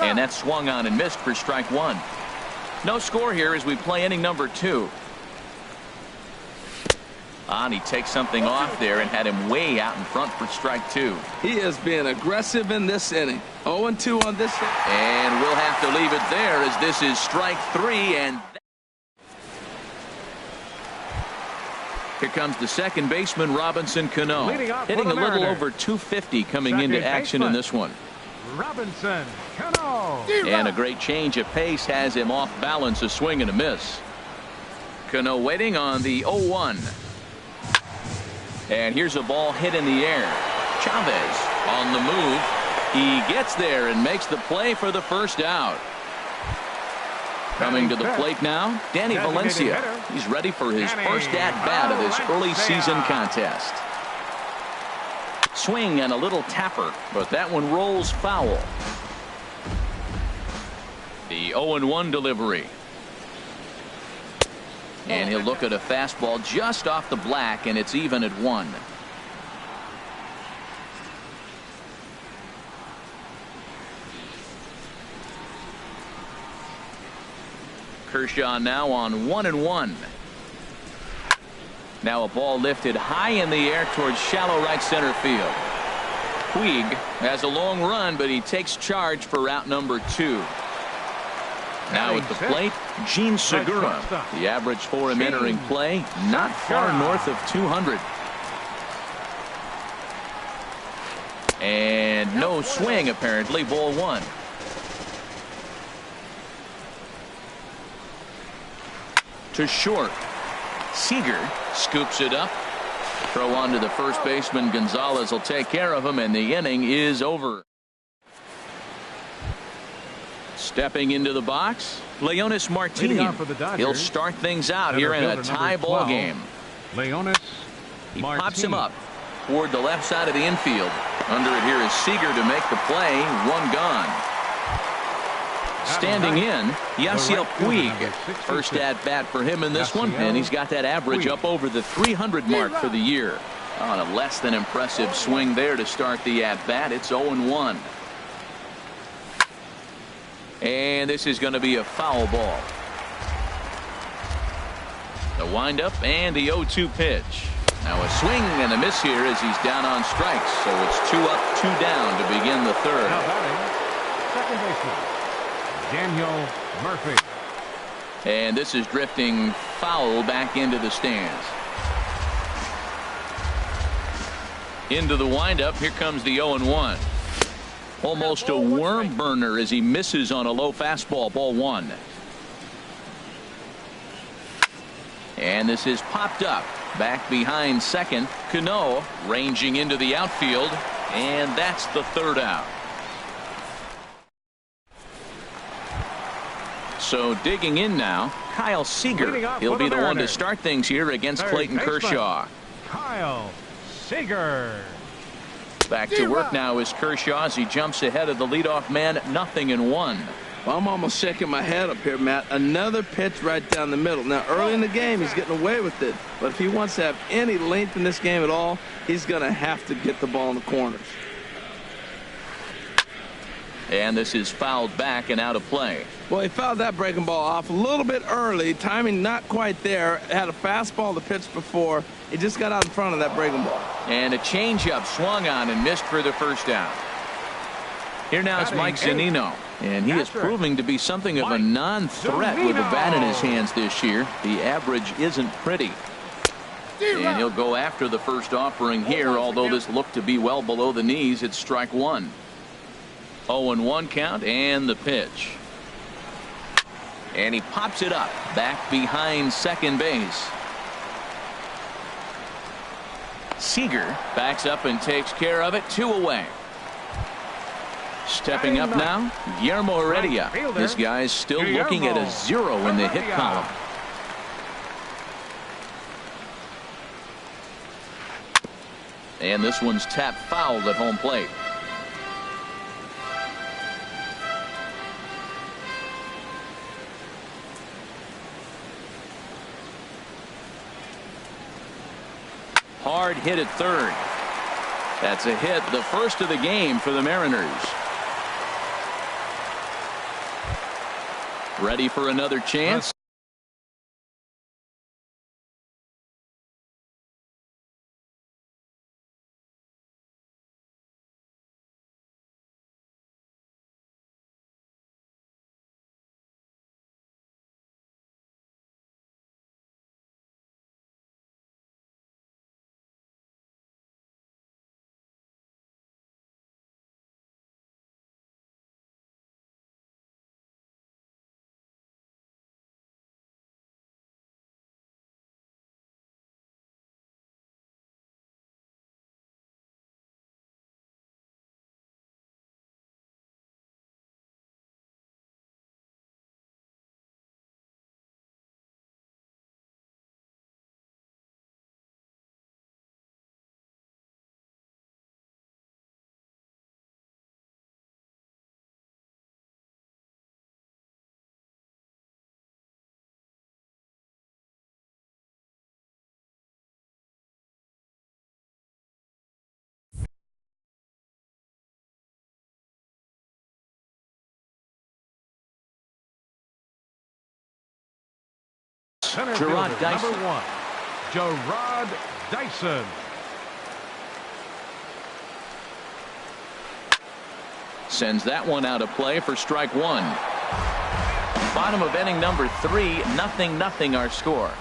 And that swung on and missed for strike 1. No score here as we play inning number 2. And he takes something off there and had him way out in front for strike 2. He is being aggressive in this inning. 0-2 on this inning. And we'll have to leave it there as this is strike 3. And here comes the second baseman, Robinson Cano, hitting a little over 250 coming into action in this one. Robinson Cano. And a great change of pace has him off balance, a swing and a miss. Cano waiting on the 0-1. And here's a ball hit in the air. Chavez on the move. He gets there and makes the play for the first out. Coming to the plate now, Danny Valencia. He's ready for his first at-bat of this early season contest. Swing and a little tapper, but that one rolls foul. The 0-1 delivery. And he'll look at a fastball just off the black, and it's even at 1. Kershaw now on 1-1. Now a ball lifted high in the air towards shallow right center field. Puig has a long run, but he takes charge for out number 2. Now at the plate, Gene Segura. The average for him entering play, not far north of 200. And no swing, apparently. Ball 1. To short. Seager scoops it up. Throw on to the first baseman. Gonzalez will take care of him, and the inning is over. Stepping into the box, Leonis Martin. He'll start things out here in a tie ball game. Leonis He Martin. pops him up toward the left side of the infield. Under it here is Seager to make the play. One gone. Standing in, Yasiel Puig. First at bat for him in this one, and he's got that average up over the 300 mark for the year. On a less than impressive swing there to start the at bat. It's 0-1. And this is going to be a foul ball. The windup and the 0-2 pitch. Now a swing and a miss here as he's down on strikes. So it's 2 up, 2 down to begin the third. Now batting, second baseman, Daniel Murphy. And this is drifting foul back into the stands. Into the windup. Here comes the 0-1. Almost a worm burner as he misses on a low fastball. Ball 1. And this is popped up. Back behind second. Cano ranging into the outfield. And that's the third out. So digging in now, Kyle Seager. He'll be the one to start things here against Clayton Kershaw. Kyle Seager. Back to work now is Kershaw as he jumps ahead of the leadoff man. 0-1. Well, I'm almost shaking my head up here, Matt. Another pitch right down the middle. Now, early in the game, he's getting away with it. But if he wants to have any length in this game at all, he's going to have to get the ball in the corners. And this is fouled back and out of play. Well, he fouled that breaking ball off a little bit early. Timing not quite there. Had a fastball the pitch before. He just got out in front of that breaking ball. And a changeup swung on and missed for the first down. Here now is Mike Zunino. And he is proving to be something of a non-threat with the bat in his hands this year. The average isn't pretty. And he'll go after the first offering here, although this looked to be well below the knees. It's strike 1. 0-1 count and the pitch. And he pops it up back behind second base. Seager backs up and takes care of it. 2 away. Stepping up now, Guillermo Heredia. This guy's still looking at a 0 in the hit column. And this one's tapped foul at home plate. Hard hit at third. That's a hit, the first of the game for the Mariners. Ready for another chance? Gerard Dyson. Number 1, Gerard Dyson. Sends that one out of play for strike 1. Bottom of inning number 3, 0-0 our score.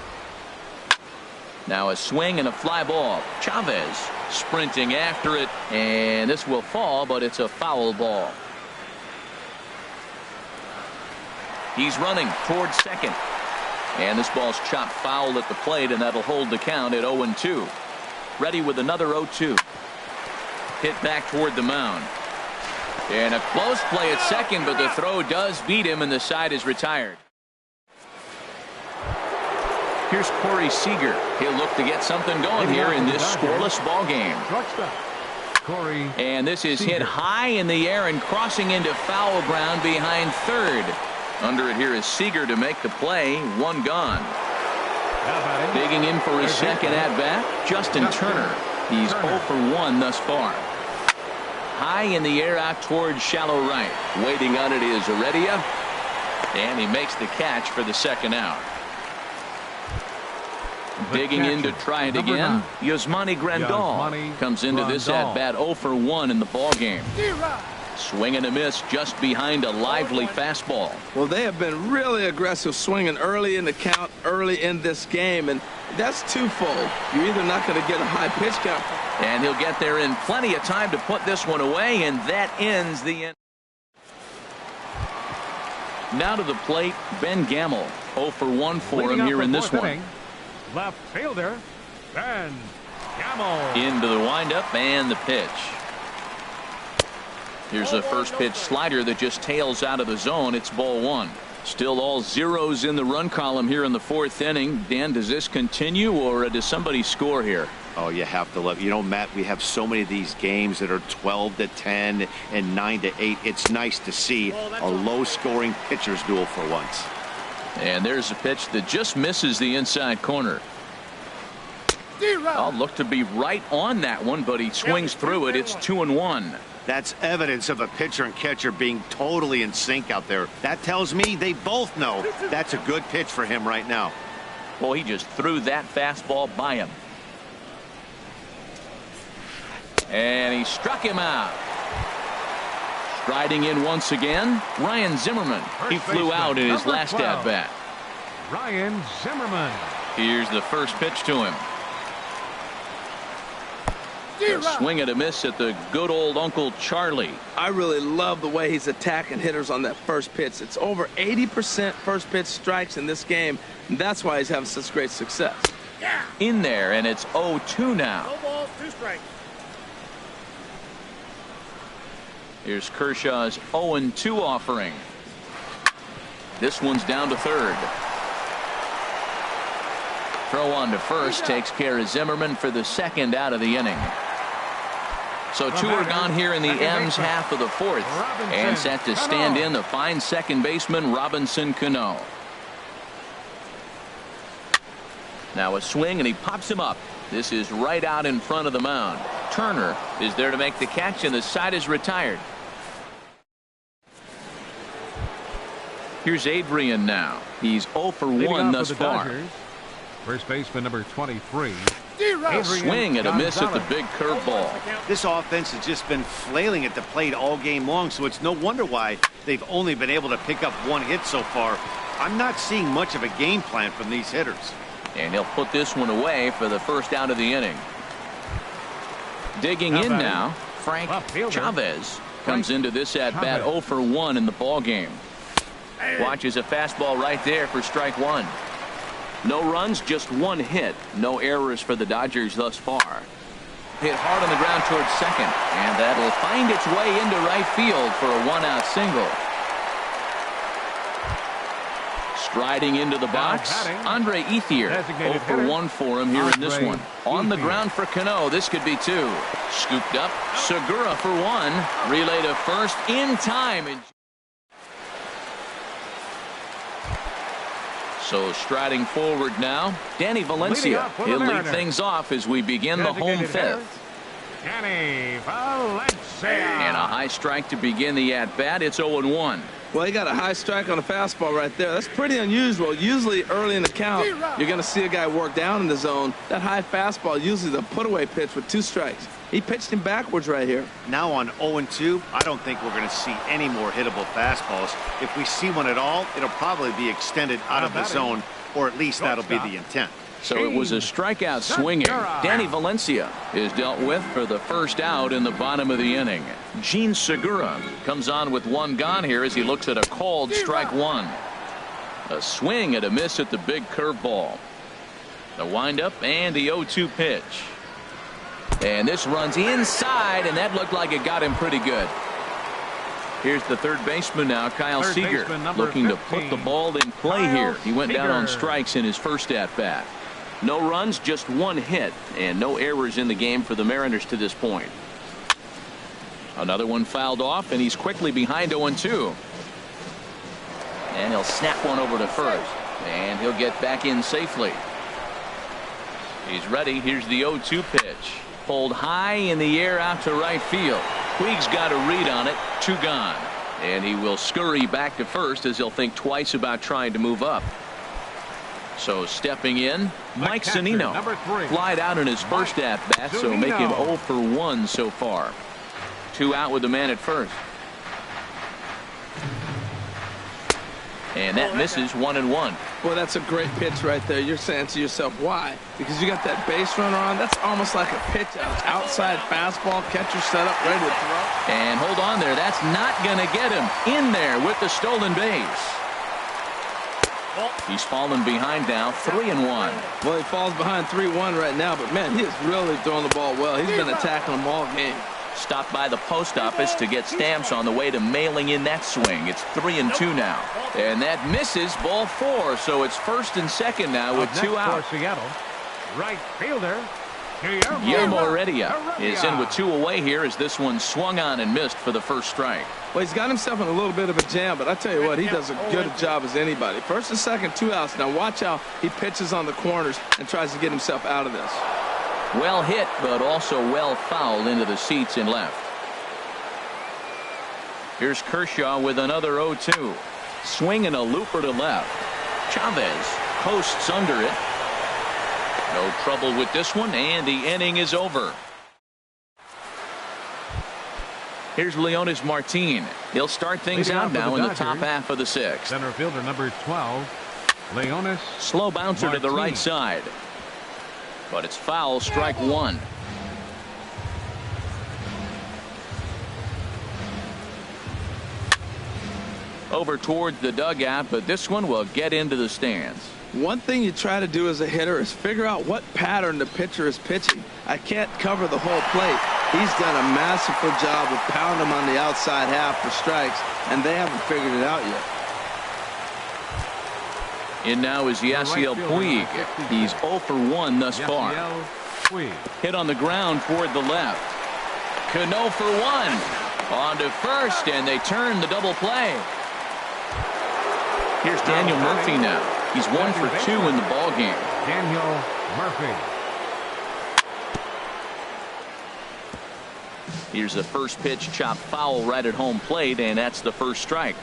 Now a swing and a fly ball. Chavez sprinting after it, and this will fall, but it's a foul ball. He's running towards second. And this ball's chopped foul at the plate, and that'll hold the count at 0-2. Ready with another 0-2. Hit back toward the mound. And a close play at second, but the throw does beat him, and the side is retired. Here's Corey Seager. He'll look to get something going here in this scoreless ball game. And this is hit high in the air and crossing into foul ground behind third. Under it here is Seager to make the play. One gone. Digging in for his second at-bat, Justin Turner. He's 0 for 1 thus far. High in the air out towards shallow right. Waiting on it is Heredia. And he makes the catch for the second out. Digging in to try it again. Yasmani Grandal comes into this at-bat 0 for 1 in the ball game. Swing and a miss just behind a lively fastball. Well, they have been really aggressive swinging early in the count, early in this game, and that's twofold. You're either not going to get a high pitch count. And he'll get there in plenty of time to put this one away, and that ends the inning. Now to the plate, Ben Gamble. 0 for 1 for him here in this one. Left fielder, Ben Gamble. Into the windup and the pitch. Here's a first pitch slider that just tails out of the zone. It's ball one. Still all zeros in the run column here in the fourth inning. Dan, does this continue, or does somebody score here? Oh, you have to love. You know, Matt, we have so many of these games that are 12-10 and 9-8. It's nice to see a low-scoring pitcher's duel for once. And there's a pitch that just misses the inside corner. I'll look to be right on that one, but he swings through it. It's 2-1. That's evidence of a pitcher and catcher being totally in sync out there. That tells me they both know that's a good pitch for him right now. Well, he just threw that fastball by him. And he struck him out. Striding in once again, Ryan Zimmerman. He flew out in his last at-bat. Ryan Zimmerman. Here's the first pitch to him. A swing and a miss at the good old Uncle Charlie. I really love the way he's attacking hitters on that first pitch. It's over 80% first pitch strikes in this game, and that's why he's having such great success. In there, and it's 0-2 now. No balls, 2 strikes. Here's Kershaw's 0-2 offering. This one's down to third. Throw on to first takes care of Zimmerman for the second out of the inning. So 2 are gone here in the M's half of the fourth. And set to stand in the fine second baseman Robinson Cano. Now a swing and he pops him up. This is right out in front of the mound. Turner is there to make the catch, and the side is retired. Here's Adrian now. He's 0 for 1 thus far. First baseman number 23. A swing and a miss at the big curveball. This offense has just been flailing at the plate all game long, so it's no wonder why they've only been able to pick up 1 hit so far. I'm not seeing much of a game plan from these hitters. And he'll put this one away for the first out of the inning. Digging in now, Frank Chavez comes into this at-bat 0 for 1 in the ball game. Watches a fastball right there for strike one. No runs, just 1 hit. No errors for the Dodgers thus far. Hit hard on the ground towards second, and that'll find its way into right field for a 1-out single. Striding into the box, Andre Ethier. 0 for 1 for him here in this one. On the ground for Cano. This could be 2. Scooped up. Segura for 1. Relay to first in time. So striding forward now, Danny Valencia. He'll lead things off as we begin the home fifth. Danny Valencia. And a high strike to begin the at-bat. It's 0-1. Well, he got a high strike on a fastball right there. That's pretty unusual. Usually early in the count, you're going to see a guy work down in the zone. That high fastball, usually the put-away pitch with 2 strikes. He pitched him backwards right here. Now on 0-2, I don't think we're going to see any more hittable fastballs. If we see one at all, it'll probably be extended out of the zone, or at least that'll be the intent. So it was a strikeout swinging. Danny Valencia is dealt with for the first out in the bottom of the inning. Gene Segura comes on with 1 gone here as he looks at a called strike 1. A swing and a miss at the big curveball. The windup and the 0-2 pitch. And this runs inside, and that looked like it got him pretty good. Here's the third baseman now, Kyle Third Seager, baseman, number looking to 15, put the ball in play Kyle here. He went down on Seager. strikes in his first at-bat. No runs, just one hit, and no errors in the game for the Mariners to this point. Another one fouled off, and he's quickly behind 0-2. And he'll snap one over to first, and he'll get back in safely. He's ready. Here's the 0-2 pitch. Pulled high in the air out to right field. Puig's got a read on it. 2 gone. And he will scurry back to first as he'll think twice about trying to move up. So stepping in, Mike catcher, Zunino. number 3. Flied out in his first at-bat, so make him 0 for 1 so far. 2 out with the man at first. And that misses 1-1. Well, that's a great pitch right there. You're saying to yourself, why? Because you got that base runner on. That's almost like a pitch out. Outside fastball, catcher set up, ready to throw. And hold on there. That's not going to get him in there with the stolen base. He's fallen behind now, 3-1. Well, he falls behind 3-1 right now, but man, he is really throwing the ball well. He's been attacking them all game. Stopped by the post office to get stamps on the way to mailing in that swing. It's 3-2 now. And that misses, ball 4. So it's first and second now with 2 out. For Seattle, right fielder, Guillermo Heredia is in with 2 away here as this one swung on and missed for the first strike. Well, he's got himself in a little bit of a jam, but I tell you what, he does a good job as anybody. First and second, 2 outs. Now watch how he pitches on the corners and tries to get himself out of this. Well hit, but also well fouled into the seats in left. Here's Kershaw with another 0-2. Swinging a looper to left. Chavez posts under it. No trouble with this one, and the inning is over. Here's Leonis Martin. He'll start things out now in the top half of the 6th. Center fielder number 12, Leonis. Slow bouncer to the right side. But it's foul, strike 1. Over towards the dugout, but this one will get into the stands. One thing you try to do as a hitter is figure out what pattern the pitcher is pitching. I can't cover the whole plate. He's done a masterful job of pounding him on the outside half for strikes, and they haven't figured it out yet. In now is Yasiel Puig. He's 0 for 1 thus far. Hit on the ground toward the left. Cano for 1. On to first, and they turn the double play. Here's Daniel Murphy now. He's 1 for 2 in the ball game. Daniel Murphy. Here's the first pitch, chopped foul right at home plate, and that's the first strike.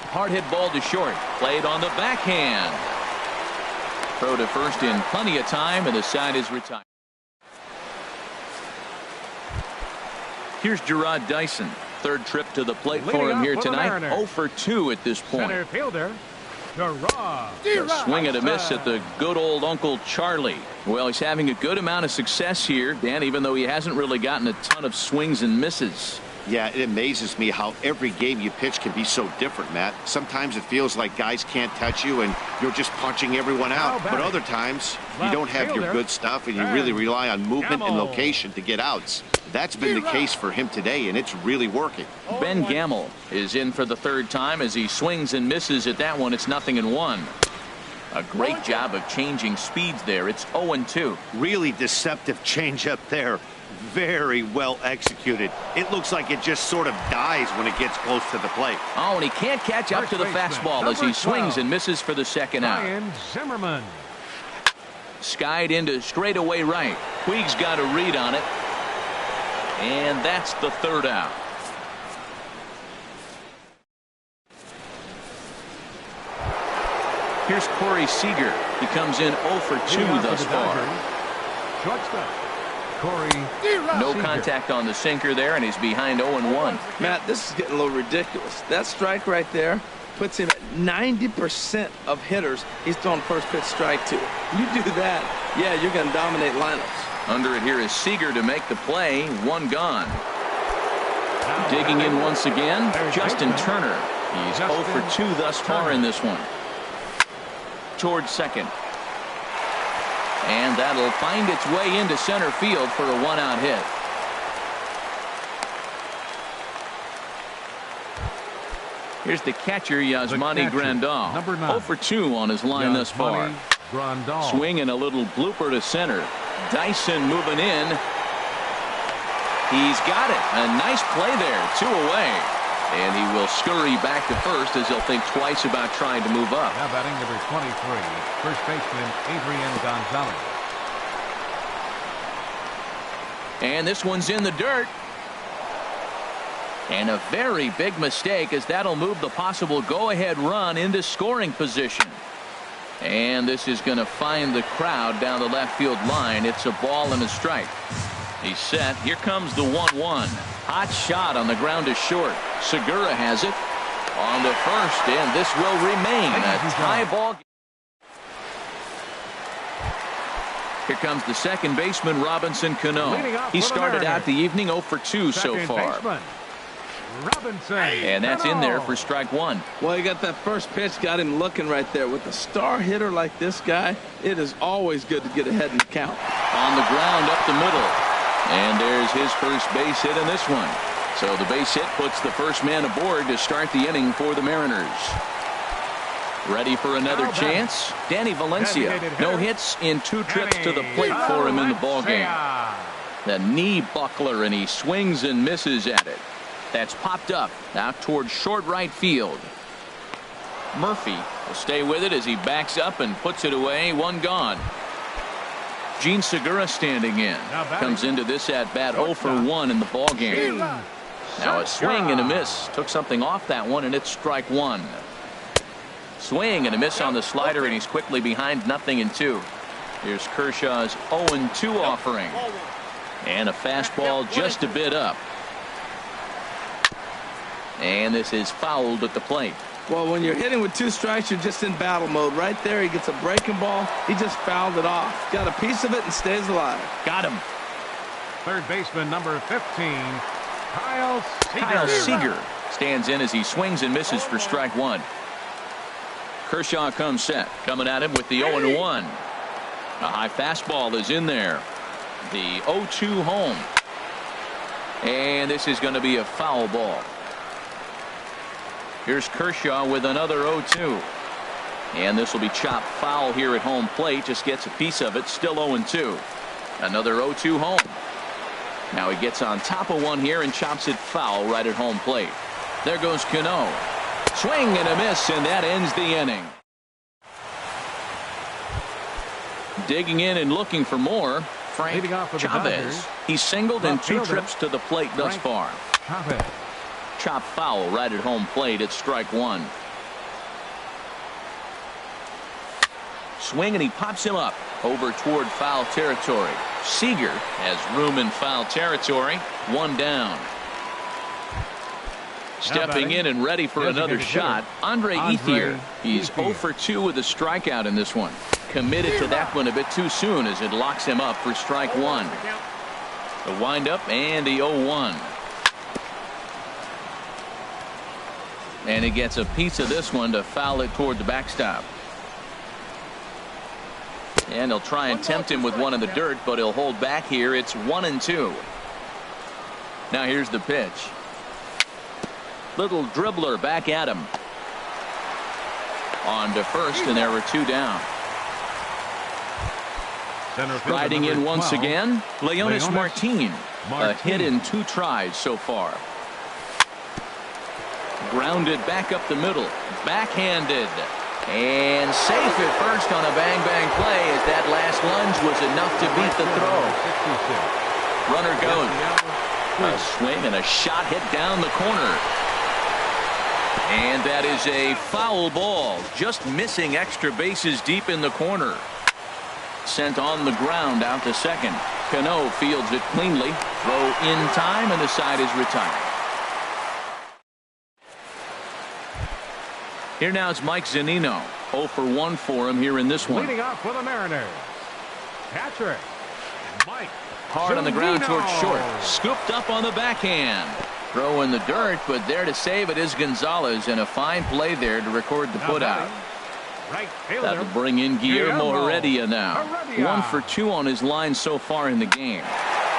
Hard hit ball to short. Played on the backhand. Throw to first in plenty of time, and the side is retired. Here's Gerard Dyson. Third trip to the plate for him here tonight. 0 for 2 at this point. Center fielder, Gerard. A swing and a miss at the good old Uncle Charlie. Well, he's having a good amount of success here, Dan, even though he hasn't really gotten a ton of swings and misses. Yeah, it amazes me how every game you pitch can be so different, Matt. Sometimes it feels like guys can't touch you and you're just punching everyone out. But other times you don't have your good stuff and you really rely on movement and location to get outs. That's been the case for him today, and it's really working. Ben Gamel is in for the 3rd time as he swings and misses at that one. It's 0-1. A great job of changing speeds there. It's 0-2. Really deceptive changeup there. Very well executed. It looks like it just sort of dies when it gets close to the plate. Oh, and he can't catch up to the fastball as he swings and misses for the 2nd out. Ryan Zimmerman. Skied into straightaway right. Puig's got a read on it. And that's the 3rd out. Here's Corey Seager. He comes in 0 for 2 thus far. Shortstop, Corey. No contact on the sinker there, and he's behind 0-1. Matt, this is getting a little ridiculous. That strike right there puts him at 90% of hitters he's throwing first pitch strike to. You do that, yeah, you're going to dominate lineups. Under it here is Seager to make the play. 1 gone. Digging in once again, Justin Turner. He's 0 for 2 thus far in this one. Towards second. And that'll find its way into center field for a 1-out hit. Here's the catcher, Yasmani Grandal. number 9. 0 for 2 on his line thus far. Grandal. Swing and a little blooper to center. Dyson moving in. He's got it. A nice play there. 2 away. And he will scurry back to first as he'll think twice about trying to move up. Now batting number 23, first baseman Adrian Gonzalez. And this one's in the dirt. And a very big mistake, as that'll move the possible go-ahead run into scoring position. And this is going to find the crowd down the left field line. It's a ball and a strike. He's set. Here comes the 1-1. Hot shot on the ground to short. Segura has it on the first, and this will remain a tie ball. Here comes the second baseman, Robinson Cano. He started out the evening 0 for 2 so far. Robinson. And that's in there for strike 1. Well, he got that first pitch, got him looking right there. With a star hitter like this guy, it is always good to get ahead in the count. On the ground up the middle. And there's his first base hit in this one. So the base hit puts the first man aboard to start the inning for the Mariners. Ready for another chance? Danny Valencia. No hits in 2 trips to the plate for him in the ballgame. The knee buckler, and he swings and misses at it. That's popped up out towards short right field. Murphy will stay with it as he backs up and puts it away. 1 gone. Gene Segura standing in. Comes into this at bat 0 for 1 in the ball game. Now a swing and a miss. Took something off that one, and it's strike 1. Swing and a miss on the slider, and he's quickly behind 0-2. Here's Kershaw's 0-2 offering. And a fastball just a bit up. And this is fouled at the plate. Well, when you're hitting with 2 strikes, you're just in battle mode. Right there, he gets a breaking ball. He just fouled it off. Got a piece of it and stays alive. Got him. Third baseman number 15, Kyle Seager. Kyle Seager stands in as he swings and misses for strike 1. Kershaw comes set. Coming at him with the 0-1. A high fastball is in there. The 0-2 home. And this is going to be a foul ball. Here's Kershaw with another 0-2. And this will be chopped foul here at home plate. Just gets a piece of it. Still 0-2. Another 0-2 home. Now he gets on top of one here and chops it foul right at home plate. There goes Cano. Swing and a miss, and that ends the inning. Digging in and looking for more, Frank Chavez. He's singled in 2 trips to the plate thus far. Chop foul right at home plate. It's strike 1. Swing, and he pops him up over toward foul territory. Seager has room in foul territory. 1 down. Stepping in and ready for another shot, Andre Ethier. He's 0 for 2 with a strikeout in this one. Committed to that one a bit too soon as it locks him up for strike 1. The windup and the 0-1. And he gets a piece of this one to foul it toward the backstop. And he'll try and tempt him with one in the dirt, but he'll hold back here. It's 1-2. Now here's the pitch. Little dribbler back at him. On to first, and there were 2 down. Riding in once again, Leonis Martin. A hit in 2 tries so far. Grounded back up the middle. Backhanded. And safe at first on a bang-bang play as that last lunge was enough to beat the throw. Runner goes. A swing and a shot hit down the corner. And that is a foul ball. Just missing extra bases deep in the corner. Sent on the ground out to second. Cano fields it cleanly. Throw in time, and the side is retired. Here now it's Mike Zunino. 0 for 1 for him here in this one. Leading off for the Mariners, Patrick Mike. Hard on the ground towards short. Scooped up on the backhand. Throw in the dirt, but there to save it is Gonzalez, and a fine play there to record the putout. Right That'll bring in Guillermo Heredia now. 1 for 2 on his line so far in the game.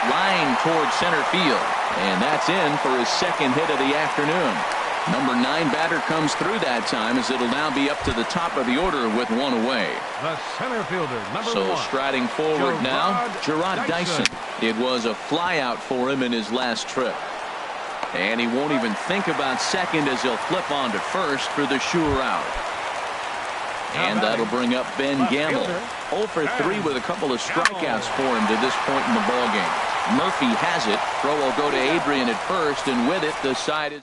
Line towards center field, and that's in for his second hit of the afternoon. Number 9 batter comes through that time, as it'll now be up to the top of the order with one away. The center fielder, number So 1. striding forward now, Gerard Gerard Dyson. It was a fly out for him in his last trip. And he won't even think about second, as he'll flip on to first for the sure out. And that'll bring up Ben Gamble. 0 for 3 with a couple of strikeouts for him to this point in the ballgame. Murphy has it. Throw will go to Adrian at first, and with it, the side is.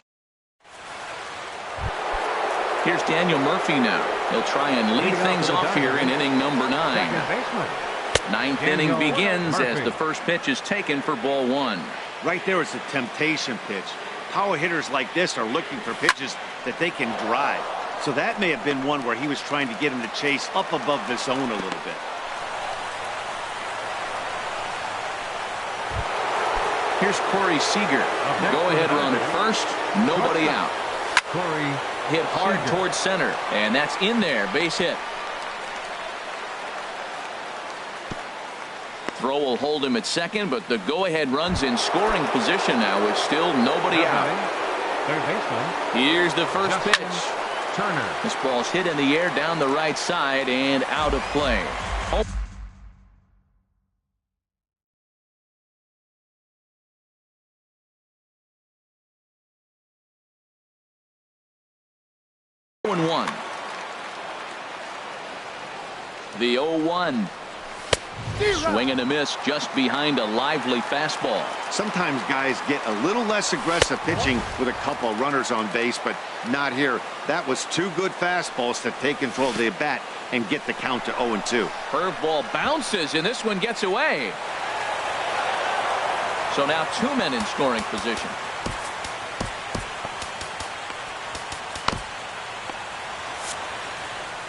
Here's Daniel Murphy now. He'll try and lead things off here in inning number 9. Ninth inning begins as the first pitch is taken for ball 1. Right there is a temptation pitch. Power hitters like this are looking for pitches that they can drive. So that may have been one where he was trying to get him to chase up above the zone a little bit. Here's Corey Seager. Go-ahead run at first. Nobody out. Corey Hit hard towards center, and that's in there. Base hit. Throw will hold him at second, but the go-ahead run's in scoring position now with still nobody out. Third baseman. Here's the first pitch. Turner. This ball's hit in the air down the right side and out of play. 0-1. The 0-1. Swing and a miss just behind a lively fastball. Sometimes guys get a little less aggressive pitching with a couple of runners on base, but not here. That was 2 good fastballs to take control of the bat and get the count to 0-2. Curveball bounces, and this one gets away. So now 2 men in scoring position.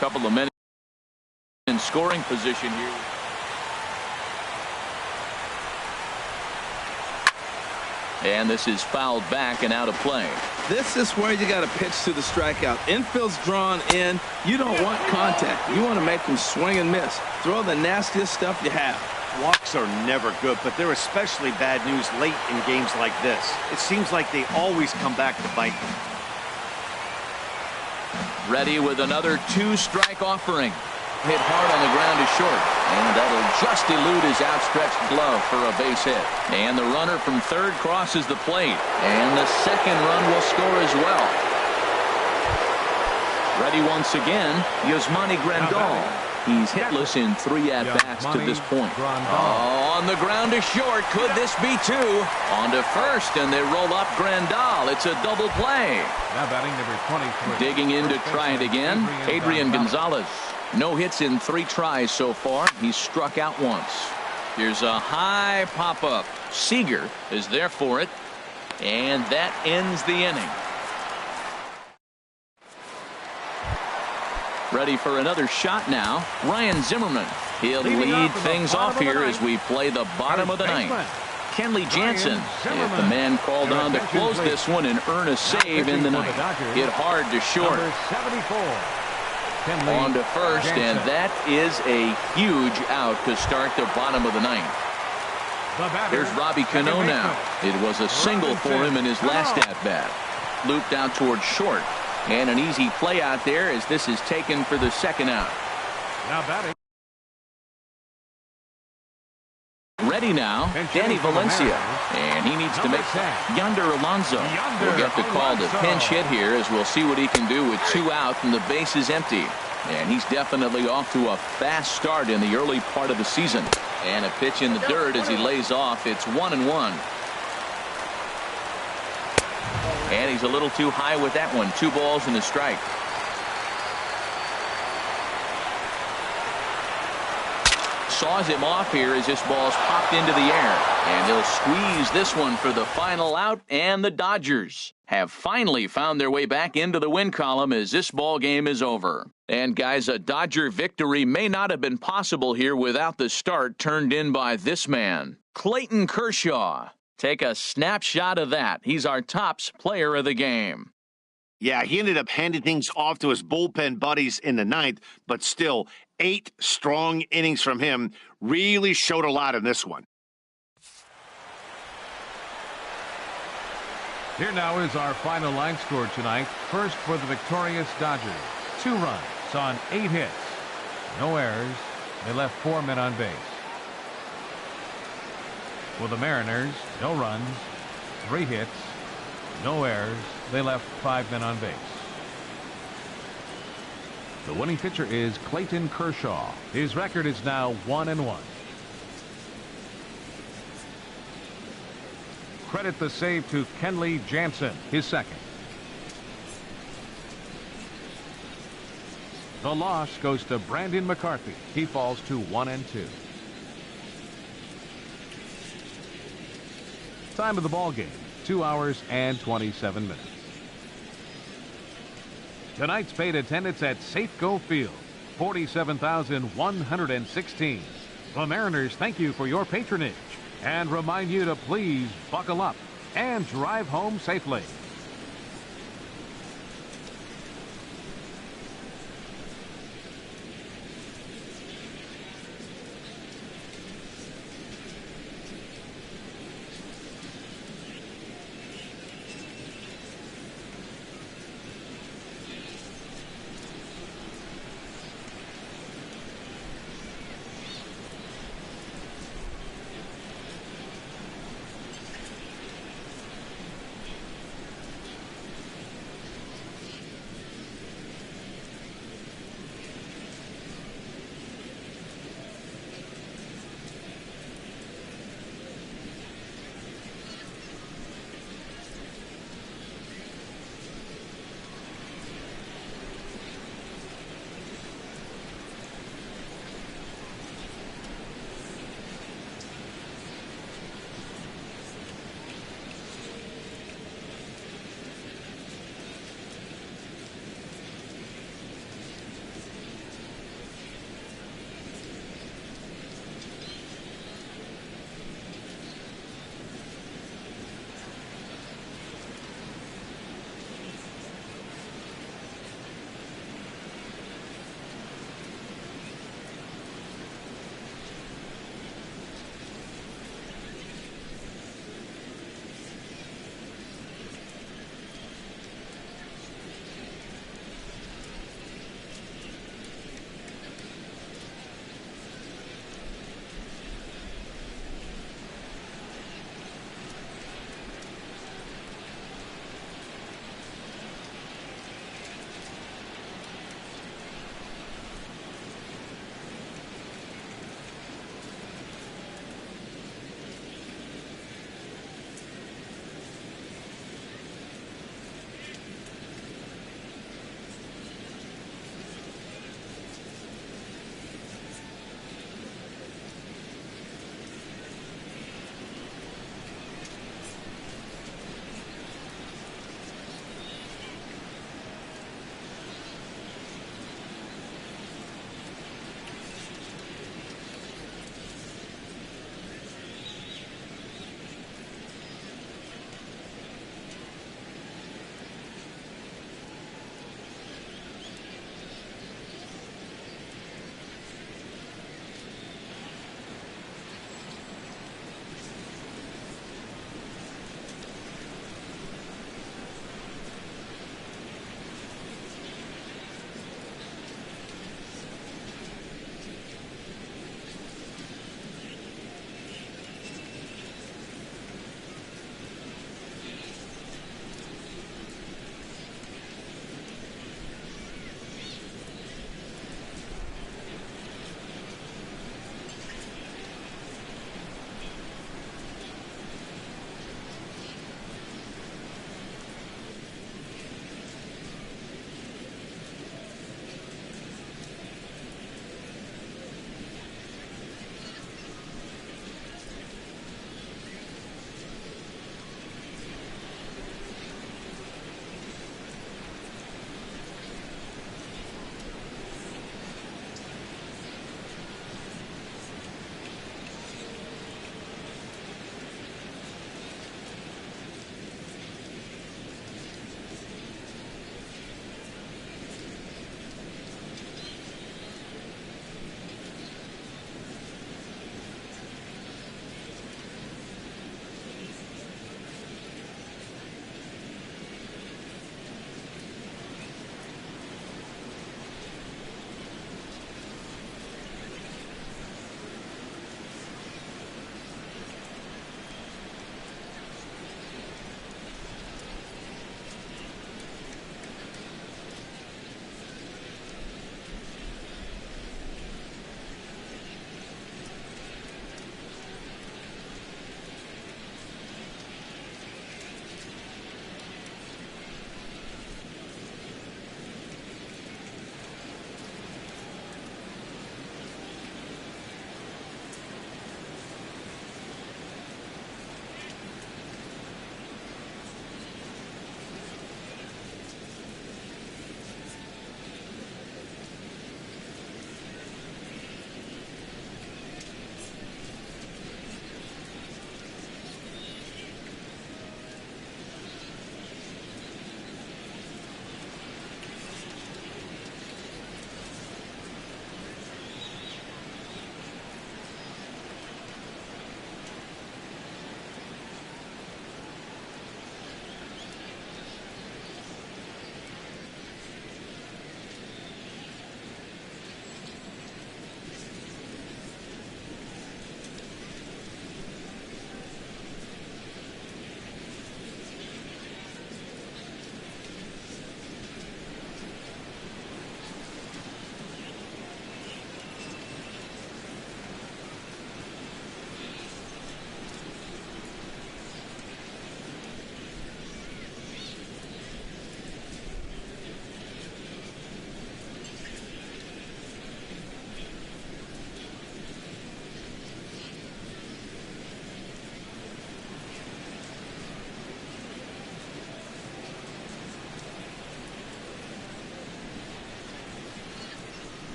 Couple of men in scoring position here. And this is fouled back and out of play. This is where you got to pitch to the strikeout. Infield's drawn in. You don't want contact. You want to make them swing and miss. Throw the nastiest stuff you have. Walks are never good, but they're especially bad news late in games like this. It seems like they always come back to bite them. Ready with another 2-strike offering. Hit hard on the ground to short, and that'll just elude his outstretched glove for a base hit. And the runner from third crosses the plate, and the second run will score as well. Ready once again, Yasmani Grandal. He's hitless in 3 at-bats to this point. On the ground to short. Could this be 2? On to first, and they roll up Grandal. It's a double play. Now batting number 23. Digging in to try it again, Adrian Gonzalez. No hits in 3 tries so far. He's struck out once. Here's a high pop-up. Seager is there for it, and that ends the inning. Ready for another shot now, Ryan Zimmerman. He'll lead things off here as we play the bottom of the 9th. Kenley Jansen, if the man called on to close this one and earn a save in the 9th. Hit hard to short. On to first, and that is a huge out to start the bottom of the 9th. Here's Robbie Cano now. It was a single for him in his last at-bat. Looped out towards short, and an easy play out there as this is taken for the second out. Now batting. Ready now, Danny Valencia, and he needs to make Yonder Alonso. We'll get the call to pinch hit here as we'll see what he can do with 2 out and the base is empty. And he's definitely off to a fast start in the early part of the season. And a pitch in the dirt as he lays off. It's 1-1. And he's a little too high with that one. 2 balls and a strike. Saws him off here as this ball's popped into the air. And he'll squeeze this one for the final out, and the Dodgers have finally found their way back into the win column as this ball game is over. And guys, a Dodger victory may not have been possible here without the start turned in by this man, Clayton Kershaw. Take a snapshot of that. He's our tops player of the game. Yeah, he ended up handing things off to his bullpen buddies in the 9th, but still 8 strong innings from him. Really showed a lot in this one. Here now is our final line score tonight. First for the victorious Dodgers. 2 runs on 8 hits. No errors. They left 4 men on base. For the Mariners, no runs, 3 hits, no errors. They left 5 men on base. The winning pitcher is Clayton Kershaw. His record is now 1-1. Credit the save to Kenley Jansen, his second. The loss goes to Brandon McCarthy. He falls to 1-2. Time of the ball game, 2 hours and 27 minutes. Tonight's paid attendance at Safeco Field, 47,116. The Mariners thank you for your patronage and remind you to please buckle up and drive home safely.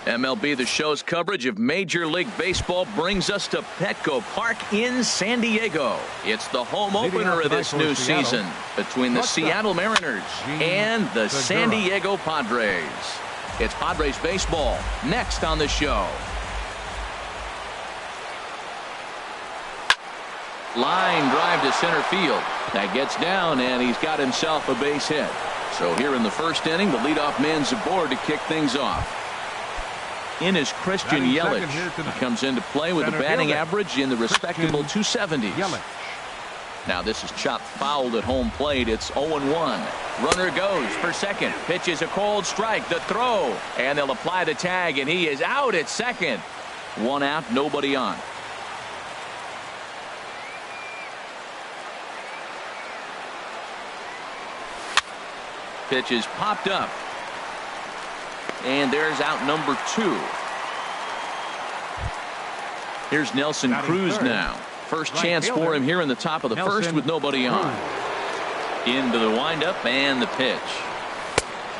MLB The Show's coverage of Major League Baseball brings us to Petco Park in San Diego. It's the home opener of this new season between the Seattle Mariners and the San Diego Padres. It's Padres baseball next on the show. Line drive to center field. That gets down, and he's got himself a base hit. So here in the first inning, the leadoff man's aboard to kick things off. In is Christian Yelich. He comes into play with a batting average in the respectable 270s. Now this is chopped fouled at home plate. It's 0-1. Runner goes for second. Pitches a cold strike. The throw. And they'll apply the tag, and he is out at second. One out, nobody on. Pitch is popped up. And there's out number 2. Here's Nelson Cruz now. First chance for him here in the top of the first with nobody on. Into the windup and the pitch.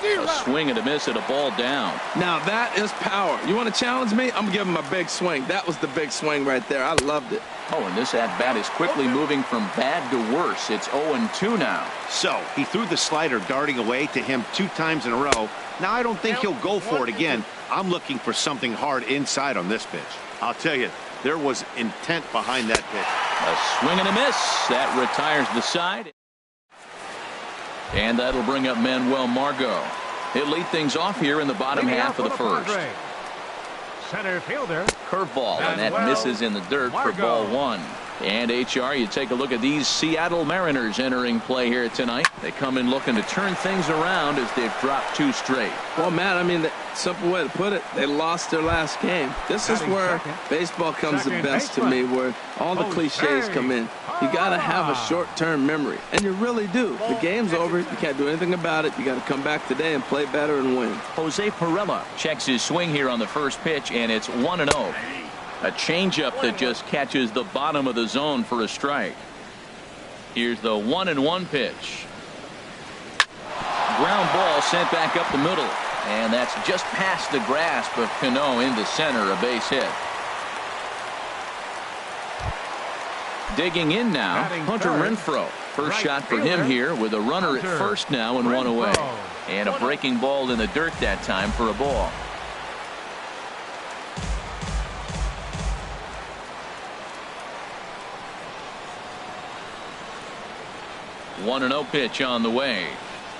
A swing and a miss at a ball down. Now that is power. You want to challenge me? I'm going to give him a big swing. That was the big swing right there. I loved it. Oh, and this at-bat is quickly moving from bad to worse. It's 0-2 now. So he threw the slider darting away to him 2 times in a row. Now I don't think he'll go for it again. I'm looking for something hard inside on this pitch. I'll tell you, there was intent behind that pitch. A swing and a miss. That retires the side. And that'll bring up Manuel Margot. He'll lead things off here in the bottom half of the first. Center fielder. Curveball, and that misses in the dirt for ball 1. And HR, you take a look at these Seattle Mariners entering play here tonight. They come in looking to turn things around as they've dropped 2 straight. Well, Matt, I mean, the simple way to put it, they lost their last game. This is where baseball comes the best to me, where all the cliches come in. You got to have a short-term memory, and you really do. The game's over. You can't do anything about it. You got to come back today and play better and win. Jose Pirela checks his swing here on the first pitch, and it's 1-0. A changeup that just catches the bottom of the zone for a strike. Here's the 1-1 pitch. Ground ball sent back up the middle, and that's just past the grasp of Cano into center, a base hit. Digging in now, Hunter Renfroe. First shot for him here with a runner at first now and 1 away. And a breaking ball in the dirt that time for a ball. One 1-0 pitch on the way.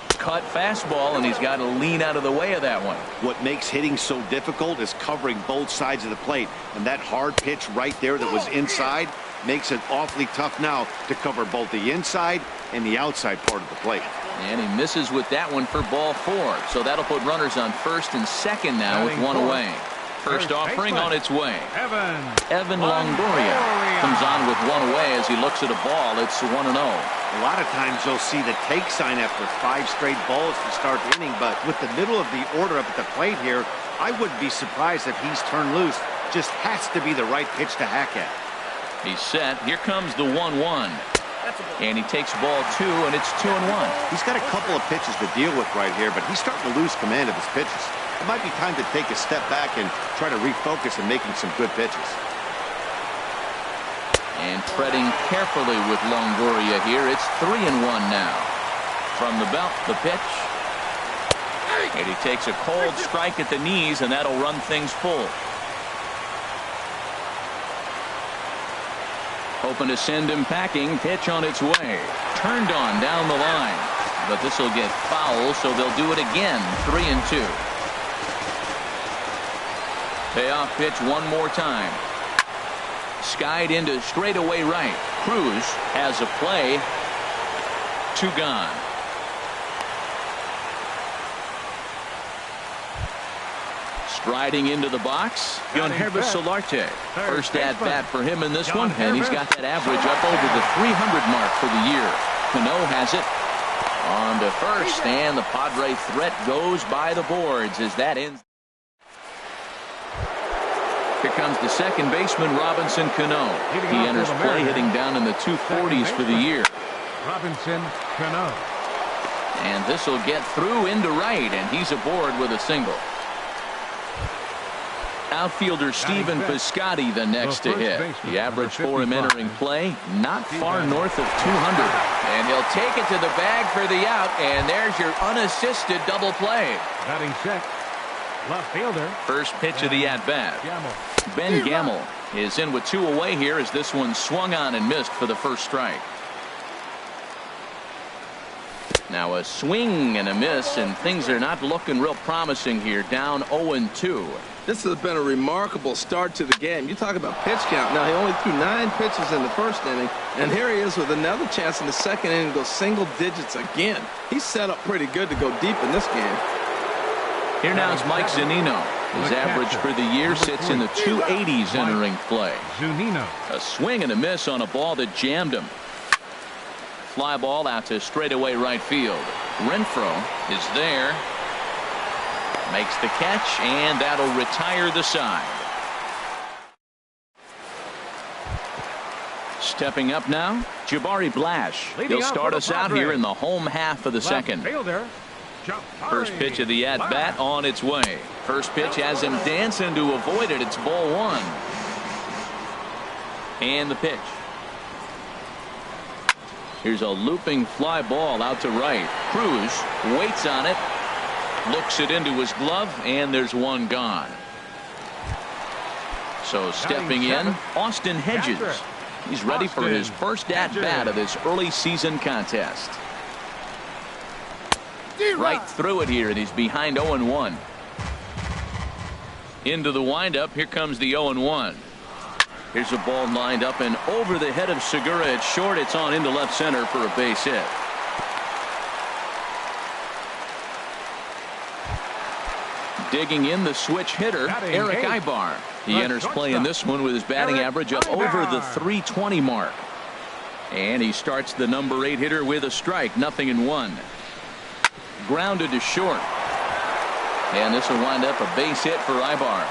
Cut fastball, and he's got to lean out of the way of that one. What makes hitting so difficult is covering both sides of the plate, and that hard pitch right there that was inside makes it awfully tough now to cover both the inside and the outside part of the plate. And he misses with that one for ball 4, so that'll put runners on first and second now with 1 away. First offering on its way. Evan Longoria comes on with 1 away as he looks at a ball. It's 1-0. A lot of times you'll see the take sign after 5 straight balls to start the inning, but with the middle of the order up at the plate here, I wouldn't be surprised if he's turned loose. Just has to be the right pitch to hack at. He's set. Here comes the 1-1. And he takes ball 2, and it's 2-1. He's got a couple of pitches to deal with right here, but he's starting to lose command of his pitches. It might be time to take a step back and try to refocus and making some good pitches. And treading carefully with Longoria here. It's 3-1 now. From the belt, the pitch. And he takes a cold strike at the knees, and that'll run things full. Hoping to send him packing. Pitch on its way. Turned on down the line. But this will get foul, so they'll do it again. 3-2. Payoff pitch one more time. Skied into straightaway right. Cruz has a play. 2 gone. Striding into the box, Yonhervis Solarte. First at bat for him in this one, and he's got that average up over the 300 mark for the year. Cano has it on to first, and the Padre threat goes by the boards as that ends. Here comes the second baseman, Robinson Cano. He enters play hitting down in the 240s for the year. Robinson Cano. And this will get through into right, and he's aboard with a single. Outfielder Stephen Piscotty the next to hit. The average for him entering play, not far north of 200. And he'll take it to the bag for the out, and there's your unassisted double play. Batting check. Left fielder. First pitch of the at-bat. Ben Gamel is in with 2 away here as this one swung on and missed for the first strike. Now a swing and a miss, and things are not looking real promising here. Down 0-2. This has been a remarkable start to the game. You talk about pitch count. Now, he only threw 9 pitches in the first inning, and here he is with another chance in the second inning to go single digits again. He's set up pretty good to go deep in this game. Here now is Mike Zunino. His average for the year sits in the 280s entering play. Zunino. A swing and a miss on a ball that jammed him. Fly ball out to straightaway right field. Renfroe is there. Makes the catch, and that'll retire the side. Stepping up now, Jabari Blash. He'll start us out here in the home half of the second. First pitch of the at-bat on its way. First pitch has him dancing to avoid it. It's ball 1. And the pitch. Here's a looping fly ball out to right. Cruz waits on it. Looks it into his glove, and there's one gone. So stepping in, Austin Hedges. He's ready for his first at-bat of this early season contest. Right through it here, and he's behind 0-1. Into the windup, here comes the 0-1. Here's a ball lined up and over the head of Segura at short. It's on into left center for a base hit. Digging in the switch hitter, Eric Ibar. He enters play in this one with his batting average up over the 320 mark. And he starts the number 8 hitter with a strike, 0-1. Grounded to short. And this will wind up a base hit for Ibar.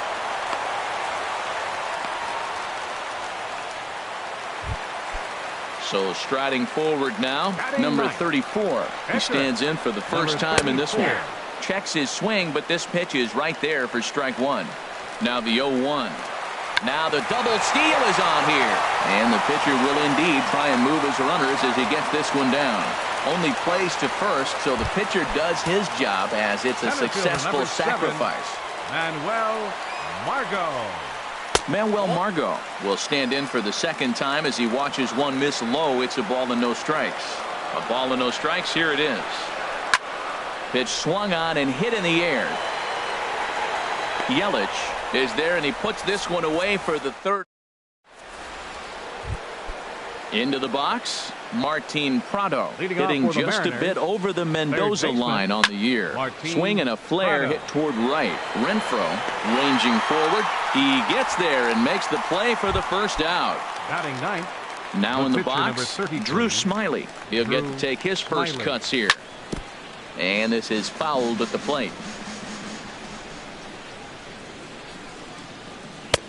So striding forward now, number 34. He stands in for the first time in this one. Checks his swing, but this pitch is right there for strike 1. Now the 0-1. Now the double steal is on here. And the pitcher will indeed try and move his runners as he gets this one down. Only plays to first, so the pitcher does his job as it's a successful sacrifice. Manuel Margot will stand in for the second time as he watches one miss low. It's a ball and no strikes. A ball and no strikes. Here it is. Pitch swung on and hit in the air. Yelich is there, and he puts this one away for the third. Into the box, Martin Prado hitting just a bit over the Mendoza line on the year. Swing and a flare hit toward right. Renfroe ranging forward. He gets there and makes the play for the first out. Batting ninth. Now in the box, Drew Smiley. He'll get to take his first cuts here. And this is fouled at the plate.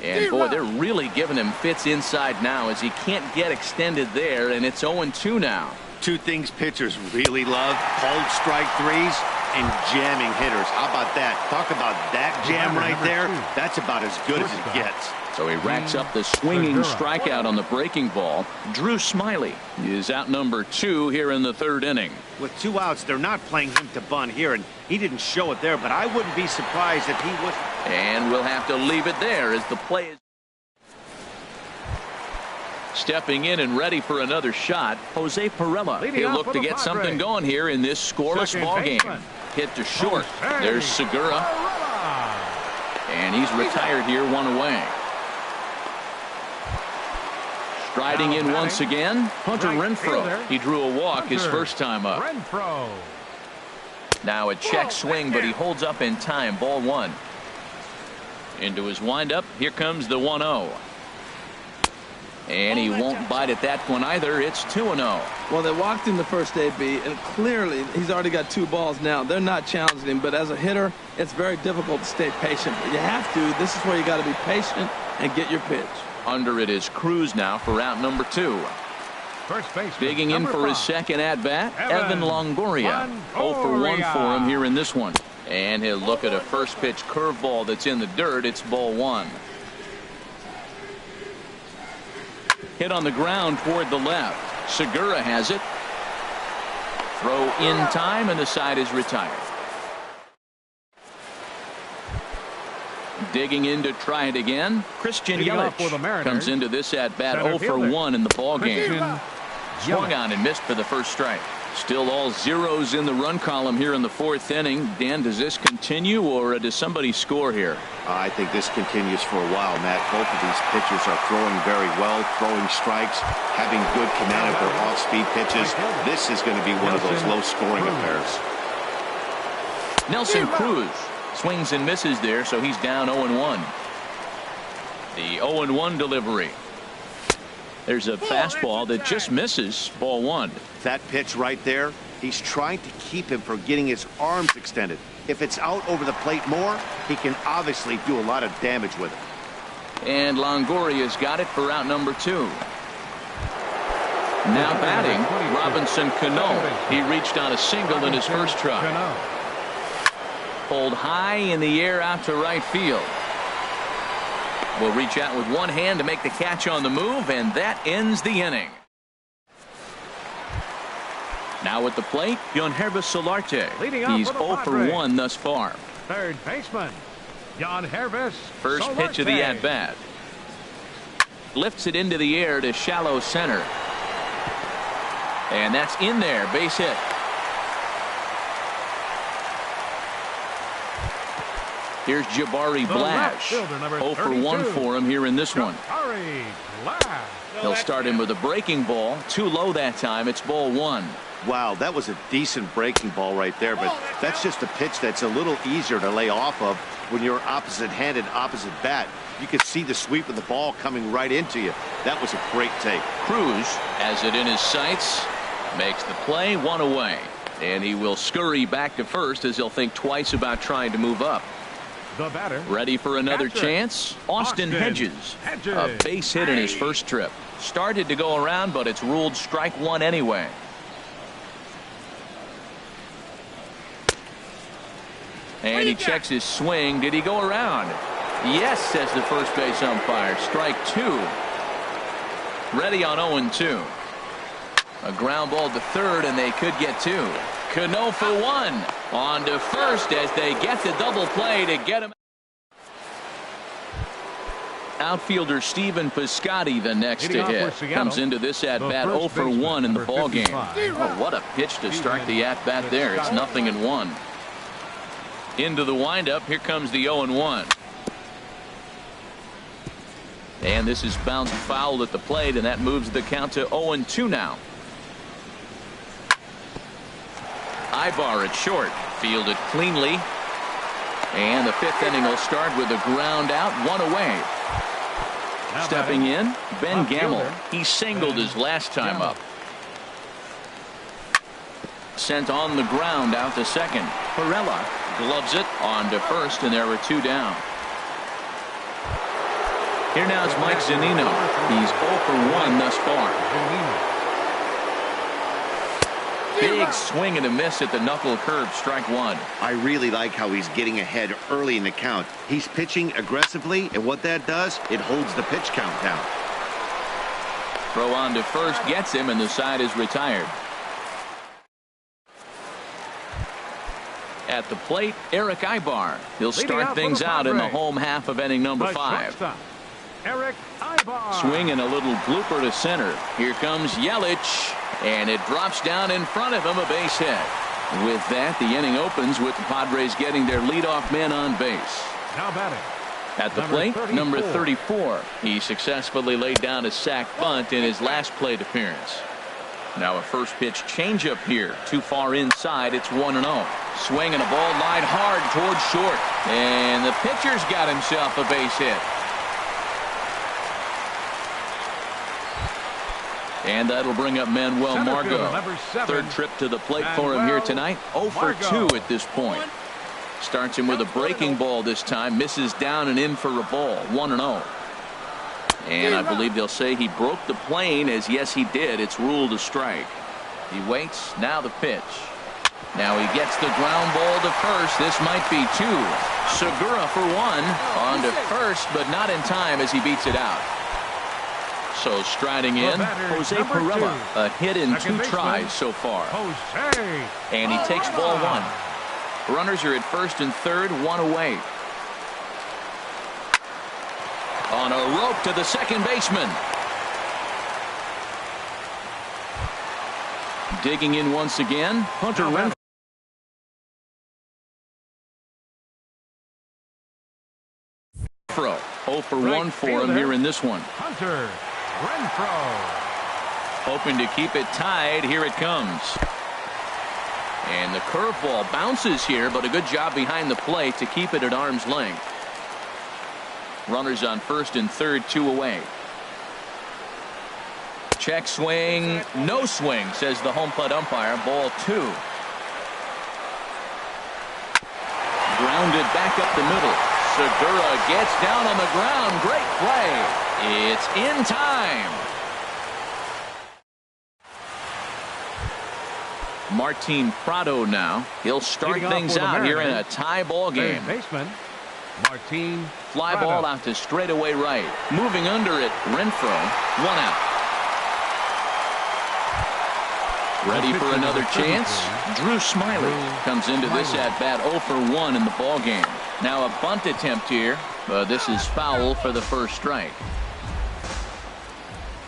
And boy, they're really giving him fits inside now as he can't get extended there, and it's 0-2 now. 2 things pitchers really love: cold strike threes and jamming hitters. How about that? Talk about that jam right there. That's about as good as it gets. So he racks up the swinging strikeout on the breaking ball. Drew Smiley is out number 2 here in the third inning. With 2 outs, they're not playing him to bunt here, and he didn't show it there, but I wouldn't be surprised if he would. And we'll have to leave it there as the play is stepping in and ready for another shot. Jose Pirela. He'll look to get something going here in this scoreless ball game. Hit to short. There's Segura. And he's retired here, 1 away. Striding in once again, Hunter Renfroe. He drew a walk his first time up. Now a check swing, but he holds up in time. Ball 1. Into his windup. Here comes the 1-0. And he won't bite at that one either. It's 2-0. Well, they walked in the first AB, and clearly he's already got 2 balls now. They're not challenging him, but as a hitter, it's very difficult to stay patient. But you have to. This is where you got to be patient and get your pitch. Under it is Cruz now for out number 2. First base. Digging in for his second at-bat, Evan Longoria. 0 for 1 for him here in this one. And he'll look at a first pitch curveball that's in the dirt. It's ball one. Hit on the ground toward the left. Segura has it. Throw in time, and the side is retired. Digging in to try it again. Christian Yelich comes into this at bat 0 for 1 in the ball game. Swung on and missed for the first strike. Still all zeros in the run column here in the fourth inning. Dan, does this continue, or does somebody score here? I think this continues for a while, Matt. Both of these pitchers are throwing very well, throwing strikes, having good command of their off-speed pitches. This is going to be one of those low-scoring affairs. Nelson Cruz swings and misses there, so he's down 0-1. The 0-1 delivery. There's a fastball that just misses, ball one. That pitch right there, he's trying to keep him from getting his arms extended. If it's out over the plate more, he can obviously do a lot of damage with it. And Longoria's got it for out number 2. Now batting, Robinson Cano. He reached on a single in his first try. Pulled high in the air out to right field. Will reach out with one hand to make the catch on the move, and that ends the inning. Now at the plate, Yangervis Solarte. He's 0 for 1 thus far. Third baseman, Yangervis First Solarte. pitch of the at-bat. Lifts it into the air to shallow center. And that's in there, base hit. Here's Jabari Blash. 0 for 1 for him here in this one. He'll start him with a breaking ball. Too low that time. It's ball one. Wow, that was a decent breaking ball right there, but that's just a pitch that's a little easier to lay off of when you're opposite-handed, opposite bat. You could see the sweep of the ball coming right into you. That was a great take. Cruz has it in his sights. Makes the play, one away. And he will scurry back to first as he'll think twice about trying to move up. The batter. Ready for another chance? Austin Hedges. A base hit in his first trip. Started to go around, but it's ruled strike one anyway. And he checks his swing. Did he go around? Yes, says the first base umpire. Strike two. Ready on 0-2. A ground ball to third, and they could get two. Cano for one. On to first as they get the double play to get him. Outfielder Steven Piscotty, the next to hit, comes into this at-bat 0 for 1 in the ballgame. Oh, what a pitch to start the at-bat there. It's 0-1. Into the windup. Here comes the 0-1. And this is bounced foul at the plate, and that moves the count to 0-2 now. Ibar at short, fielded cleanly, and the fifth inning will start with a ground out, one away. Stepping in, Ben Gamel. He singled his last time up. Sent on the ground out to second. Perella gloves it on to first, and there are two down. Here now is Mike Zunino. He's 0 for 1 thus far. Big swing and a miss at the knuckle curve, strike one. I really like how he's getting ahead early in the count. He's pitching aggressively, and what that does, it holds the pitch count down. Throw on to first gets him, and the side is retired. At the plate, Eric Ibar. He'll start things out in the home half of inning number 5. Eric Ibar. Swing and a little blooper to center. Here comes Yelich. And it drops down in front of him, a base hit. With that, the inning opens with the Padres getting their leadoff man on base. Now batting. At the plate, number 34. He successfully laid down a sac bunt in his last plate appearance. Now a first pitch changeup here. Too far inside, it's 1-0. Swing and a ball lined hard towards short. And the pitcher's got himself a base hit. And that'll bring up Manuel Margot. Third trip to the plate for him here tonight. 0 for 2 at this point. Starts him with a breaking ball this time. Misses down and in for a ball. 1-0. And I believe they'll say he broke the plane, as yes he did. It's ruled a strike. He waits. Now the pitch. Now he gets the ground ball to first. This might be two. Segura for one. On to first, but not in time as he beats it out. So striding in, Jose Perella. A hit in two tries so far. And he takes ball one. Runners are at first and third, one away. On a rope to the second baseman. Digging in once again, Hunter Renfroe. 0 for 1 for him here in this one. Hunter Renfroe. Hoping to keep it tied. Here it comes. And the curveball bounces here, but a good job behind the plate to keep it at arm's length. Runners on first and third, two away. Check swing, no swing, says the home plate umpire. Ball two. Grounded back up the middle. Segura gets down on the ground. Great play. It's in time. Martin Prado now. He'll start things out here in a tie ball game. Baseman Martin Fly ball out to straightaway right. Moving under it, Renfroe. One out. Ready for another chance. Drew Smiley comes into this at bat 0 for 1 in the ball game. Now a bunt attempt here, but this is foul for the first strike.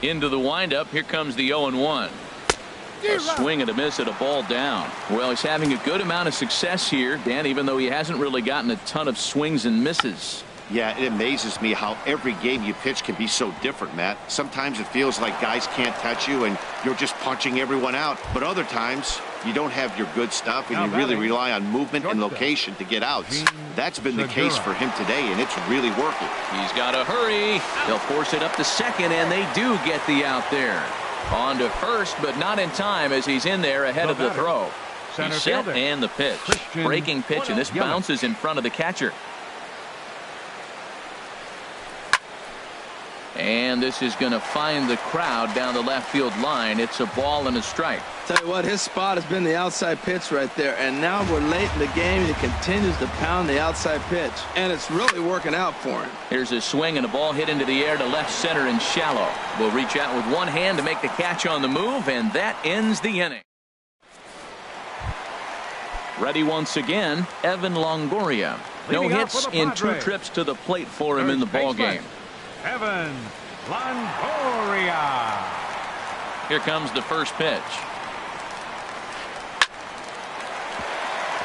Into the windup. Here comes the 0-1. A swing and a miss at a ball down. Well, he's having a good amount of success here, Dan, even though he hasn't really gotten a ton of swings and misses. Yeah, it amazes me how every game you pitch can be so different, Matt. Sometimes it feels like guys can't touch you and you're just punching everyone out. But other times you don't have your good stuff and you really rely on movement and location to get outs. That's been the case for him today, and it's really working. He's got to hurry. They'll force it up to second, and they do get the out there. On to first, but not in time as he's in there ahead of the throw. He's set and the pitch. Breaking pitch, and this bounces in front of the catcher. And this is going to find the crowd down the left field line. It's a ball and a strike. Tell you what, his spot has been the outside pitch right there, and now we're late in the game. He continues to pound the outside pitch, and it's really working out for him. Here's a swing and a ball hit into the air to left center and shallow. Will reach out with one hand to make the catch on the move, and that ends the inning. Ready once again, Evan Longoria. No hits in 2 trips to the plate for him in the ball game. Evan Longoria. Here comes the first pitch.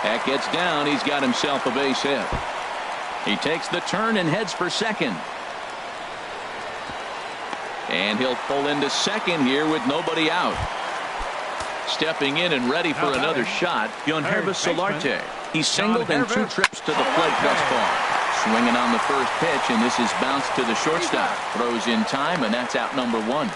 That gets down. He's got himself a base hit. He takes the turn and heads for second. And he'll pull into second here with nobody out. Stepping in and ready for another shot, Yonhervis Solarte. He's singled in 2 trips to the plate thus far. Swinging on the first pitch, and this is bounced to the shortstop. Throws in time, and that's out number 1.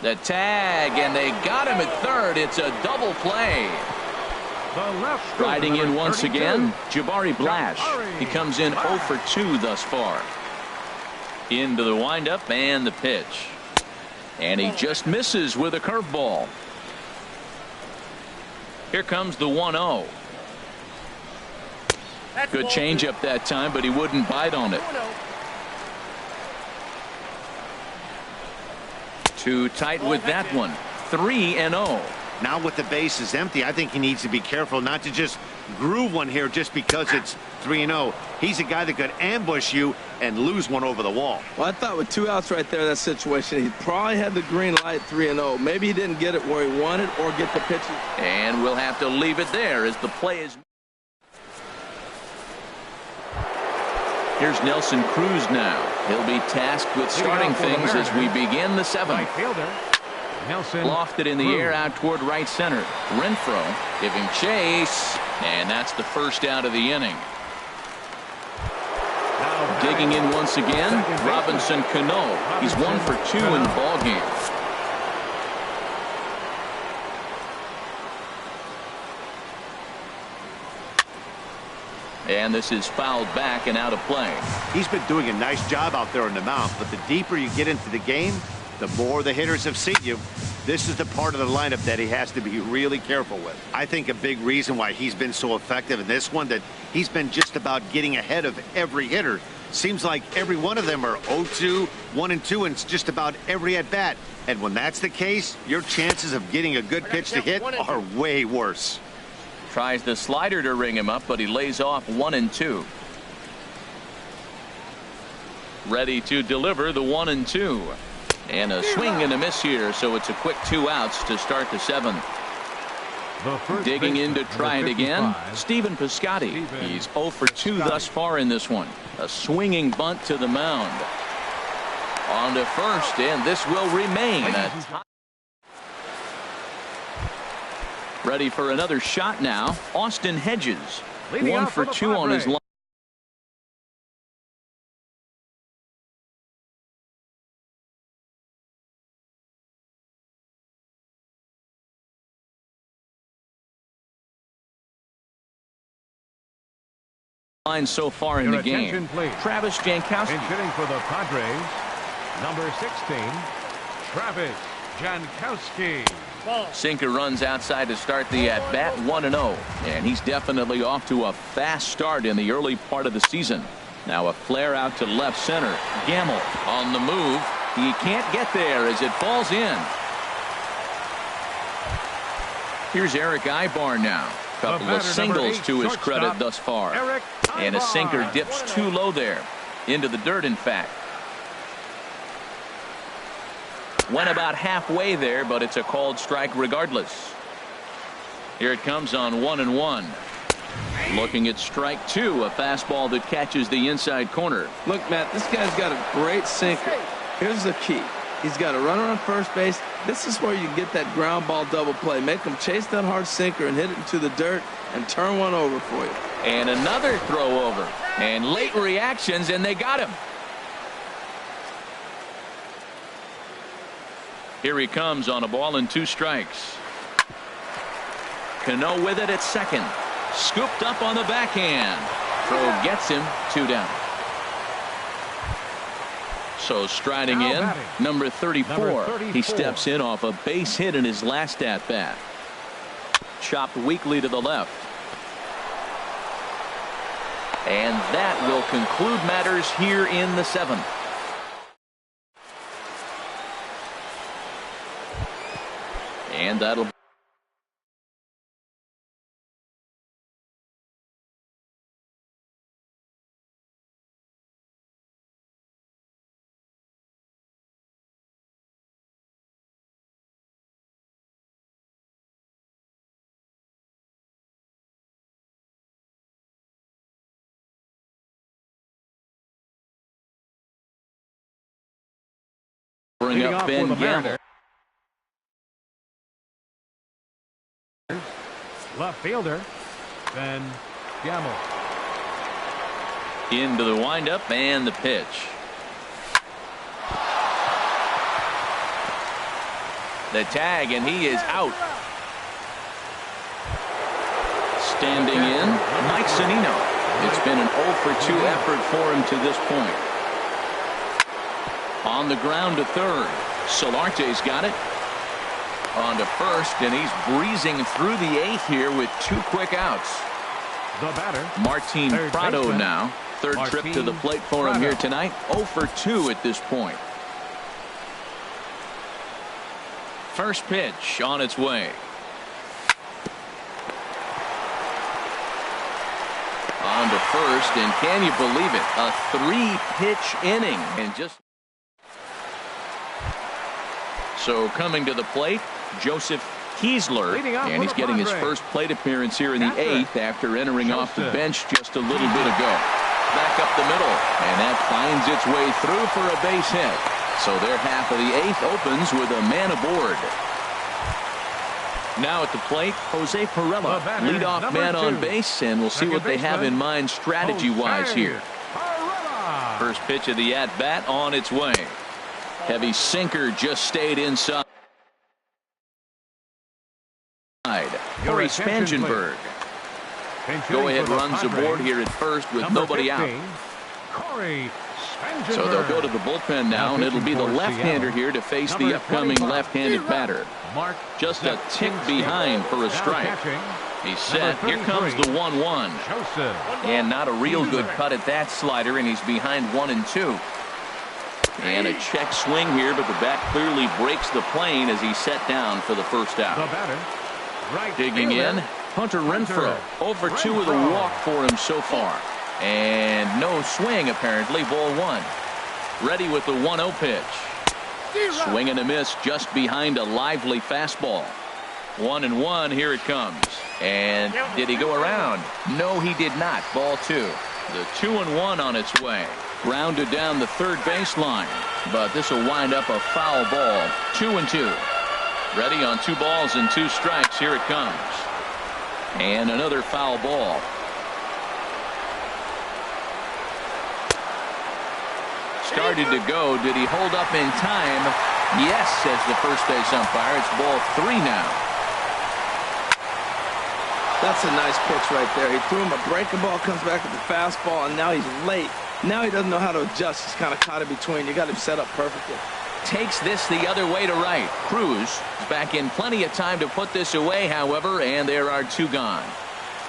The tag, and they got him at third. It's a double play. Riding in once again, Jabari Blash. He comes in 0 for 2 thus far. Into the windup and the pitch. And he just misses with a curveball. Here comes the 1-0. Good changeup that time, but he wouldn't bite on it. Too tight with that one. 3-0. Now with the bases empty, I think he needs to be careful not to just groove one here just because it's 3-0. He's a guy that could ambush you and lose one over the wall. Well, I thought with 2 outs right there in that situation, he probably had the green light 3-0. Maybe he didn't get it where he wanted or get the pitches. And we'll have to leave it there as the play is. Here's Nelson Cruz now. He'll be tasked with starting things as we begin the 7th. Lofted in the air out toward right center. Renfroe giving chase, and that's the first out of the inning. Digging in once again, Robinson Cano. He's 1 for 2 in the ball game. And this is fouled back and out of play. He's been doing a nice job out there on the mound, but the deeper you get into the game, the more the hitters have seen you. This is the part of the lineup that he has to be really careful with. I think a big reason why he's been so effective in this one, that he's been just about getting ahead of every hitter. Seems like every one of them are 0-2, 1-2, and it's just about every at-bat. And when that's the case, your chances of getting a good pitch to hit are way worse. Tries the slider to ring him up, but he lays off 1-2. Ready to deliver the 1-2. And a swing and a miss here, so it's a quick 2 outs to start the 7th. Digging in to try it again, Stephen Piscotty. He's 0 for 2 thus far in this one. A swinging bunt to the mound. On to first, and this will remain. Ready for another shot now, Austin Hedges. 1 for 2 on his line. So far in the game. Travis Jankowski. Hitting for the Padres, number 16, Travis Jankowski. Sinker runs outside to start the at-bat, 1-0. And he's definitely off to a fast start in the early part of the season. Now a flare out to left center. Gamble on the move. He can't get there as it falls in. Here's Eric Ibar now. Couple of singles to his credit thus far. And a sinker dips too low there. Into the dirt, in fact. Went about halfway there, but it's a called strike regardless. Here it comes on 1-1. Looking at strike 2, a fastball that catches the inside corner. Look, Matt, this guy's got a great sinker. Here's the key. He's got a runner on first base. This is where you get that ground ball double play. Make him chase that hard sinker and hit it into the dirt and turn one over for you. And another throw over. And late reactions, and they got him. Here he comes on a ball and 2 strikes. Cano with it at second. Scooped up on the backhand. Throw gets him, 2 down. So striding in, number 34. He steps in off a base hit in his last at-bat. Chopped weakly to the left. And that will conclude matters here in the 7th. And that'll bring up Ben Gamble. Left fielder, Ben Gamble. Into the windup and the pitch. The tag, and he is out. Standing in, Mike Zunino. It's been an 0 for 2 effort for him to this point. On the ground to third. Solarte's got it. On to first, and he's breezing through the 8th here with 2 quick outs. The batter, Martin Prado now. Third trip to the plate for him here tonight. 0 for 2 at this point. First pitch on its way. On to first, and can you believe it? A 3-pitch inning. And just so coming to the plate, Joseph Kiesler, and he's getting his first plate appearance here in the 8th after entering off the bench just a little bit ago. Back up the middle, and that finds its way through for a base hit. So their half of the 8th opens with a man aboard. Now at the plate, Jose Pirela, leadoff man on base, and we'll see what they have in mind strategy-wise here. First pitch of the at-bat on its way. Heavy sinker just stayed inside. Corey Spangenberg. Go-ahead runs aboard here at first with nobody out. So they'll go to the bullpen now, and it'll be the left-hander here to face the upcoming left-handed batter. Just a tick behind for a strike. He's set. Here comes the 1-1. And not a real good cut at that slider, and he's behind 1-2. And a check swing here, but the bat clearly breaks the plane as he's set down for the first out. Digging in, Hunter Renfroe. 0-for-2 with a walk for him so far. And no swing, apparently. Ball 1. Ready with the 1-0 pitch. Swing and a miss just behind a lively fastball. 1-1. Here it comes. And did he go around? No, he did not. Ball 2. The 2-1 on its way. Grounded down the third baseline. But this will wind up a foul ball. 2-2. Ready on 2 balls and 2 strikes. Here it comes. And another foul ball. Started to go. Did he hold up in time? Yes, says the first base umpire. It's ball 3 now. That's a nice pitch right there. He threw him a breaking ball, comes back with the fastball, and now he's late. Now he doesn't know how to adjust. He's kind of caught in between. You got him set up perfectly. Takes this the other way to right. Cruz is back in plenty of time to put this away, however, and there are 2 gone.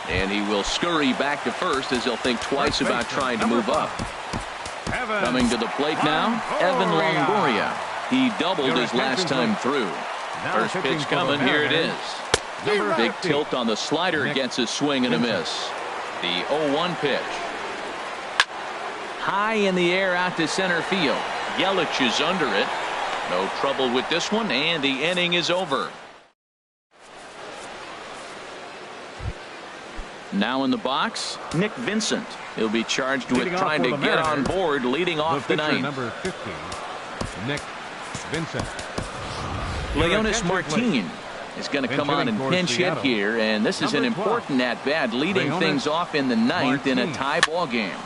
And he will scurry back to first as he'll think twice about trying to move up. Coming to the plate now, Evan Longoria. He doubled his last time through. First pitch coming. Here it is. Big tilt on the slider, gets a swing and a miss. The 0-1 pitch. High in the air out to center field. Yelich is under it. No trouble with this one, and the inning is over. Now in the box, Nick Vincent. He'll be charged with trying to get on board, leading off the ninth. Number 50, Nick Vincent. Leonis Martin is going to come on and pinch hit here, and this is an important at-bat, leading things off in the ninth in a tie ball game.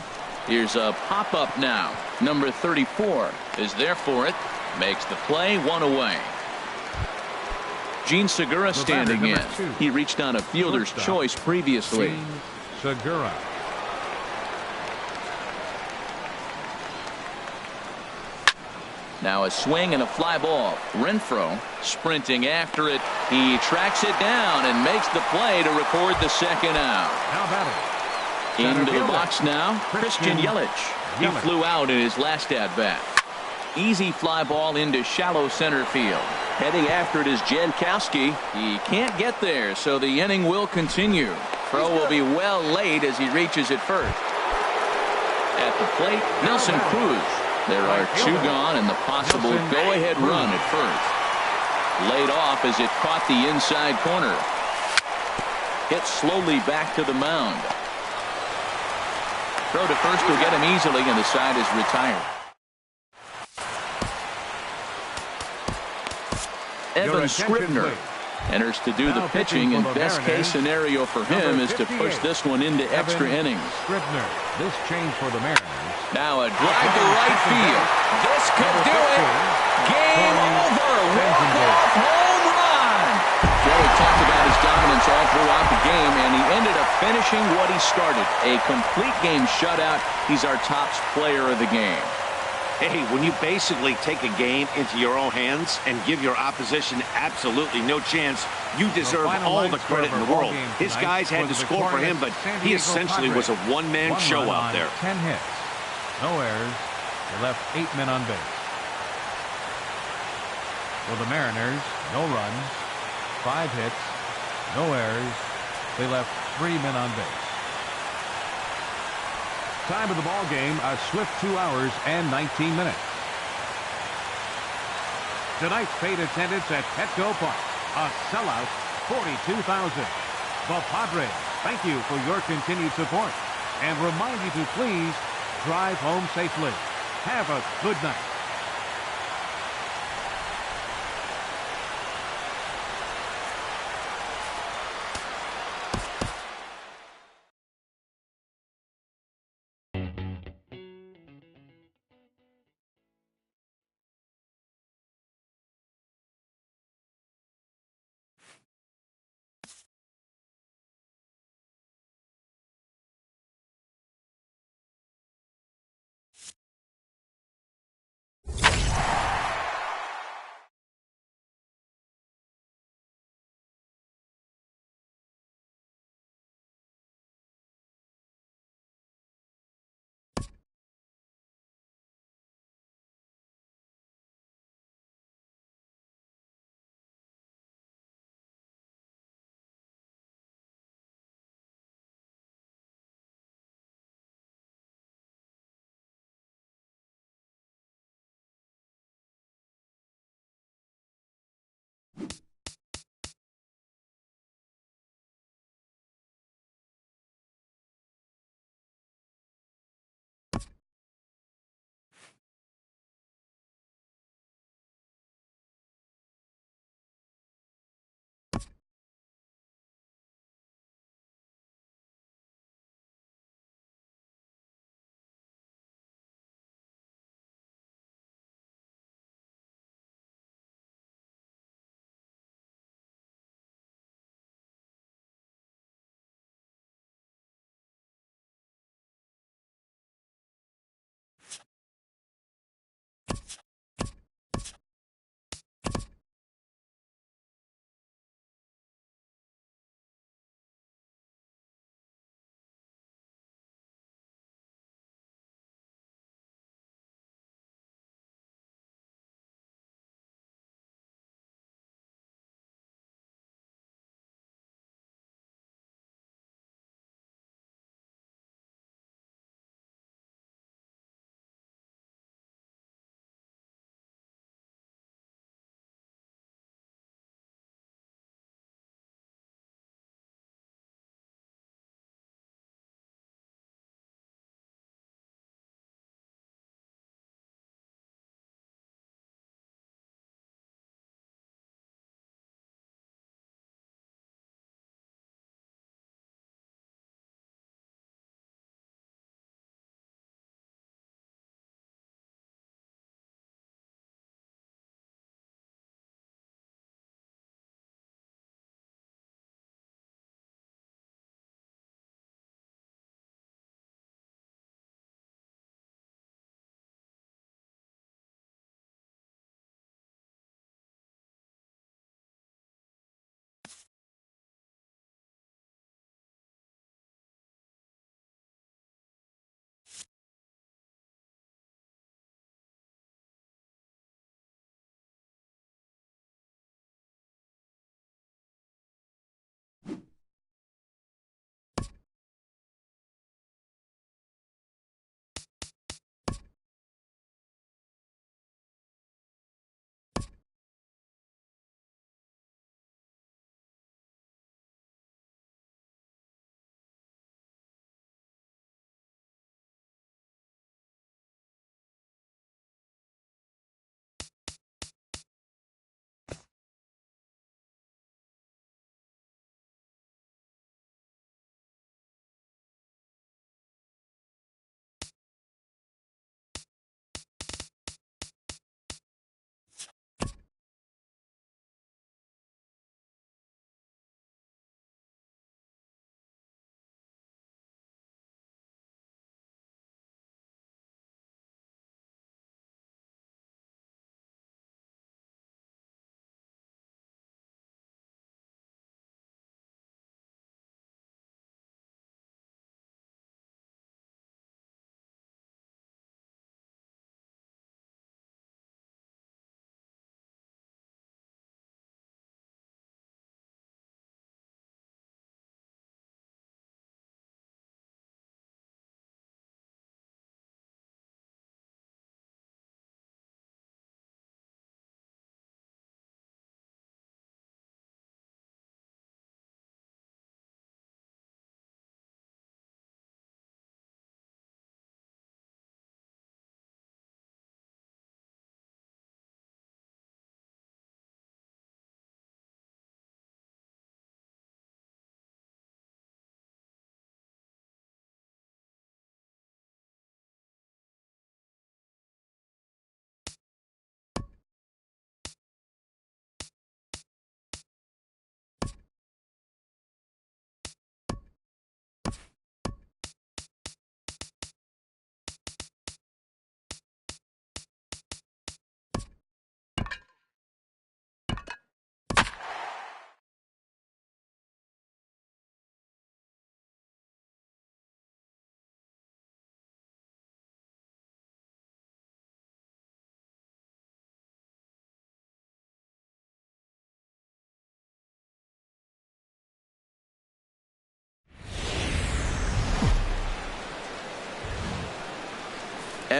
Here's a pop-up now. Number 34 is there for it. Makes the play, 1 away. Gene Segura standing in. He reached on a fielder's choice previously. Gene Segura. Now a swing and a fly ball. Renfroe sprinting after it. He tracks it down and makes the play to record the second out. How about it? Into the box now, Christian Yelich. He flew out in his last at-bat. Easy fly ball into shallow center field. Heading after it is Jankowski. He can't get there, so the inning will continue. Throw will be well late as he reaches it first. At the plate, Nelson Cruz. There are 2 gone and the possible go-ahead run at first. Laid off as it caught the inside corner. Hit slowly back to the mound. Throw to first will get him easily, and the side is retired. Evan Scribner enters to do the pitching, and best case scenario for him is to push this one into extra innings. Scribner. This change for the Mariners. Now a drive to right field. This could do it. Game over. Walk-off home run. Jerry talked about his dominance all throughout the game, and he ended up finishing what he started. A complete game shutout. He's our top player of the game. Hey, when you basically take a game into your own hands and give your opposition absolutely no chance, you deserve all the credit in the world. His guys had to score for him, but he essentially was a one-man show out there. 10 hits, no errors. They left 8 men on base. For the Mariners, no runs, 5 hits, no errors. They left 3 men on base. Time of the ball game, a swift 2 hours and 19 minutes. Tonight's paid attendance at Petco Park, a sellout 42,000. The Padres thank you for your continued support and remind you to please drive home safely. Have a good night.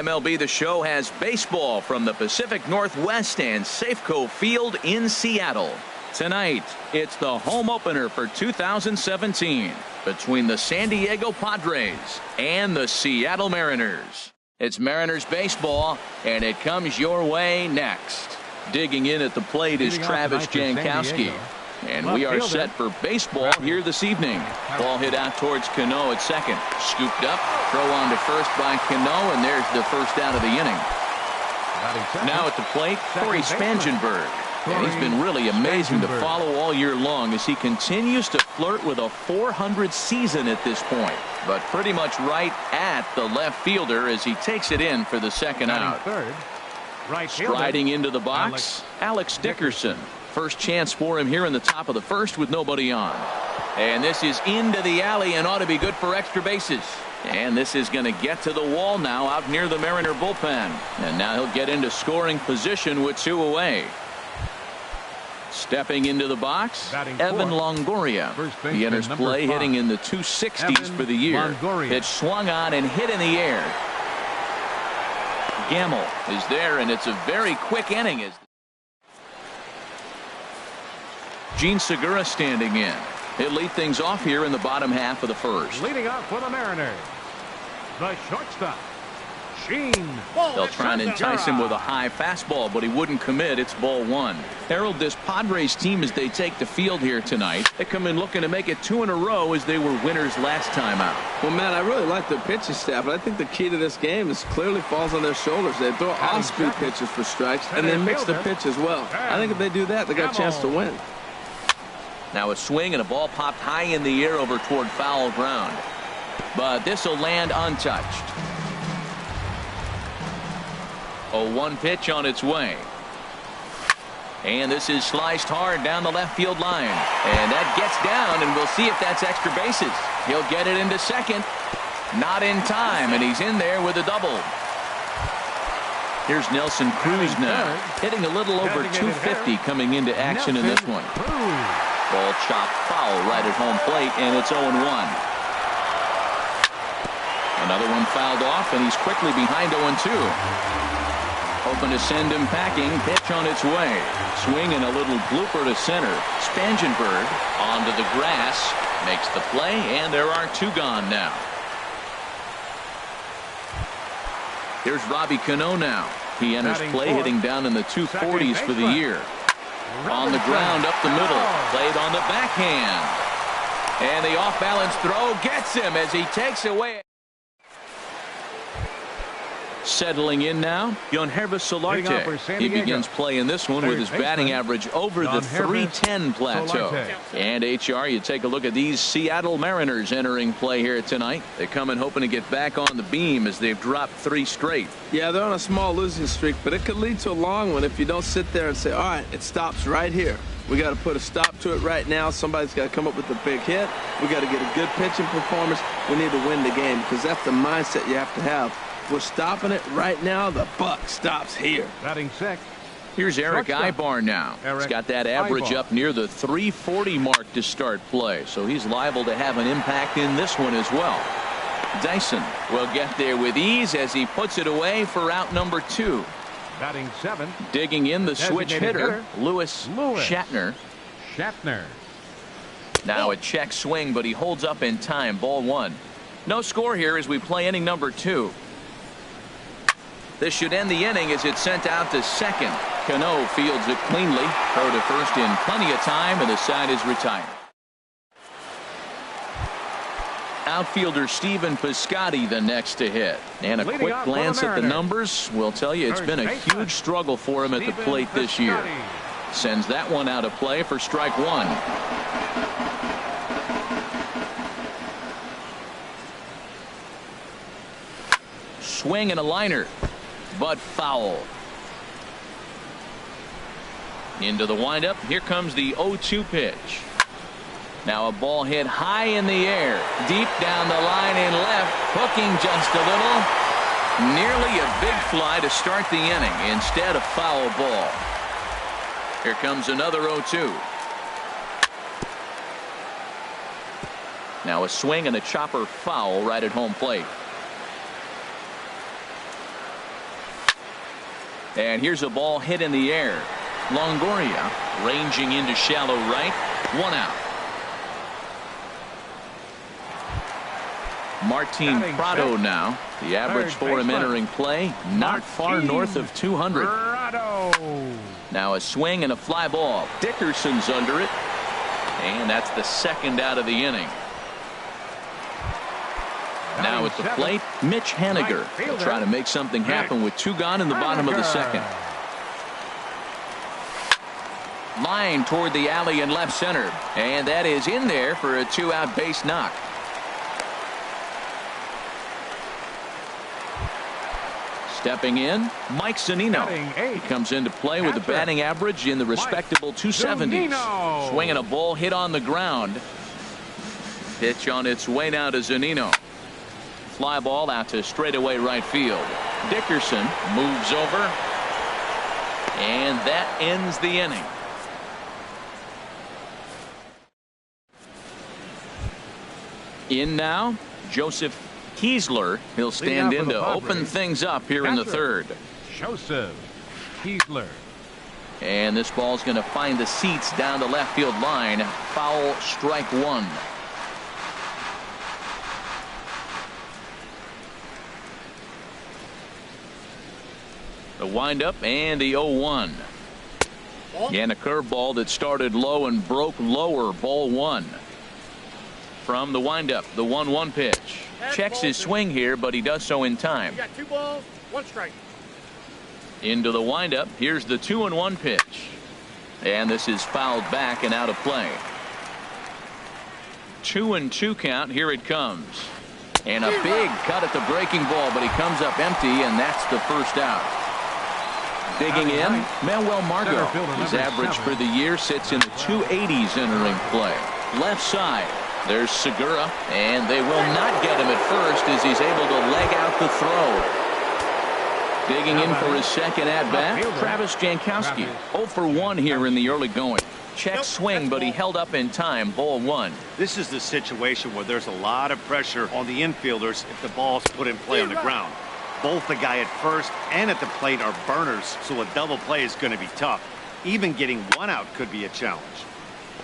MLB The Show has baseball from the Pacific Northwest and Safeco Field in Seattle. Tonight, it's the home opener for 2017 between the San Diego Padres and the Seattle Mariners. It's Mariners baseball, and it comes your way next. Digging in at the plate is Travis Jankowski. And we are set for baseball here this evening. Ball hit out towards Cano at second. Scooped up, throw on to first by Cano, and there's the first out of the inning. Now at the plate, Corey Spangenberg. And he's been really amazing to follow all year long as he continues to flirt with a .400 season at this point. But pretty much right at the left fielder as he takes it in for the second out. Striding into the box, Alex Dickerson. First chance for him here in the top of the first with nobody on. And this is into the alley and ought to be good for extra bases. And this is going to get to the wall now out near the Mariner bullpen. And now he'll get into scoring position with 2 away. Stepping into the box, Evan Longoria. He enters play hitting in the 260s for the year. Pitch swung on and hit in the air. Gamble is there, and it's a very quick inning. Gene Segura standing in. He'll lead things off here in the bottom half of the first. Leading off for the Mariners, the shortstop, Gene. They'll try and entice him with a high fastball, but he wouldn't commit. It's ball 1. Harold, this Padres team, as they take the field here tonight, they come in looking to make it 2 in a row as they were winners last time out. Well, Matt, I really like their pitching staff, but I think the key to this game is clearly falls on their shoulders. They throw off-speed pitches for strikes, and they mix the pitch as well. I think if they do that, they got a chance to win. Now a swing and a ball popped high in the air over toward foul ground. But this will land untouched. 0-1 pitch on its way. And this is sliced hard down the left field line. And that gets down, and we'll see if that's extra bases. He'll get it into second. Not in time, and he's in there with a double. Here's Nelson Cruz now, hitting a little over 250 coming into action in this one. Ball chopped foul right at home plate, and it's 0-1. Another one fouled off, and he's quickly behind 0-2. Hoping to send him packing. Pitch on its way. Swing and a little blooper to center. Spangenberg onto the grass. Makes the play, and there are 2 gone now. Here's Robbie Cano now. He enters play hitting down in the 240s for the year. On the ground up the middle. Played on the backhand. And the off-balance throw gets him as he takes away. Settling in now, Yonhervis Solarte. He begins play in this one with his batting average over the .310 plateau. And HR, you take a look at these Seattle Mariners entering play here tonight. They come in hoping to get back on the beam as they've dropped 3 straight. Yeah, they're on a small losing streak, but it could lead to a long one if you don't sit there and say, all right, it stops right here. We got to put a stop to it right now. Somebody's got to come up with a big hit. We got to get a good pitching performance. We need to win the game because that's the mindset you have to have. We're stopping it right now. The buck stops here. Batting 6. Here's Eric Ibar now. He's got that average up near the 340 mark to start play, so he's liable to have an impact in this one as well. Dyson will get there with ease as he puts it away for out number 2. Batting 7. Digging in the switch hitter, Lewis Shatner. Now a check swing, but he holds up in time. Ball 1. No score here as we play inning number 2. This should end the inning as it's sent out to second. Cano fields it cleanly. Throw to first in plenty of time, and the side is retired. Outfielder Stephen Piscotty the next to hit. And a quick glance at the numbers will tell you it's been a huge struggle for him at the plate this year. Sends that one out of play for strike 1. Swing and a liner, but foul. Into the windup. Here comes the 0-2 pitch. Now a ball hit high in the air, deep down the line in left, hooking just a little. Nearly a big fly to start the inning instead of foul ball. Here comes another 0-2. Now a swing and a chopper foul right at home plate. And here's a ball hit in the air. Longoria ranging into shallow right. 1 out. Martin Prado now. The average for him entering play, not far north of 200. Now a swing and a fly ball. Dickerson's under it. And that's the second out of the inning. Now at the plate, Mitch Haniger will try to make something happen with 2 gone in the bottom of the second. Line toward the alley in left center. And that is in there for a 2-out base knock. Stepping in, Mike Zunino. He comes into play with a batting average in the respectable 270s. Swinging a ball hit on the ground. Pitch on its way now to Zunino. Fly ball out to straightaway right field. Dickerson moves over. And that ends the inning. In now, Joseph Kiesler. He'll stand in to open things up here in the third. Joseph Kiesler. And this ball's going to find the seats down the left field line. Foul, strike 1. The windup and the 0-1. And a curveball that started low and broke lower. Ball 1. From the windup, the 1-1 pitch. Checks his swing here, but he does so in time. You got 2 balls, 1 strike. Into the windup. Here's the 2-1 pitch. And this is fouled back and out of play. 2-2 count. Here it comes. And a big cut at the breaking ball, but he comes up empty, and that's the first out. Digging in, Manuel Margot. His average for the year sits in the 280s entering play. Left side. There's Segura, and they will not get him at first as he's able to leg out the throw. Digging in for his second at-bat, Travis Jankowski. 0 for 1 here in the early going. Check swing, but he held up in time. Ball 1. This is the situation where there's a lot of pressure on the infielders if the ball's put in play on the ground. Both the guy at first and at the plate are burners, so a double play is going to be tough. Even getting 1 out could be a challenge.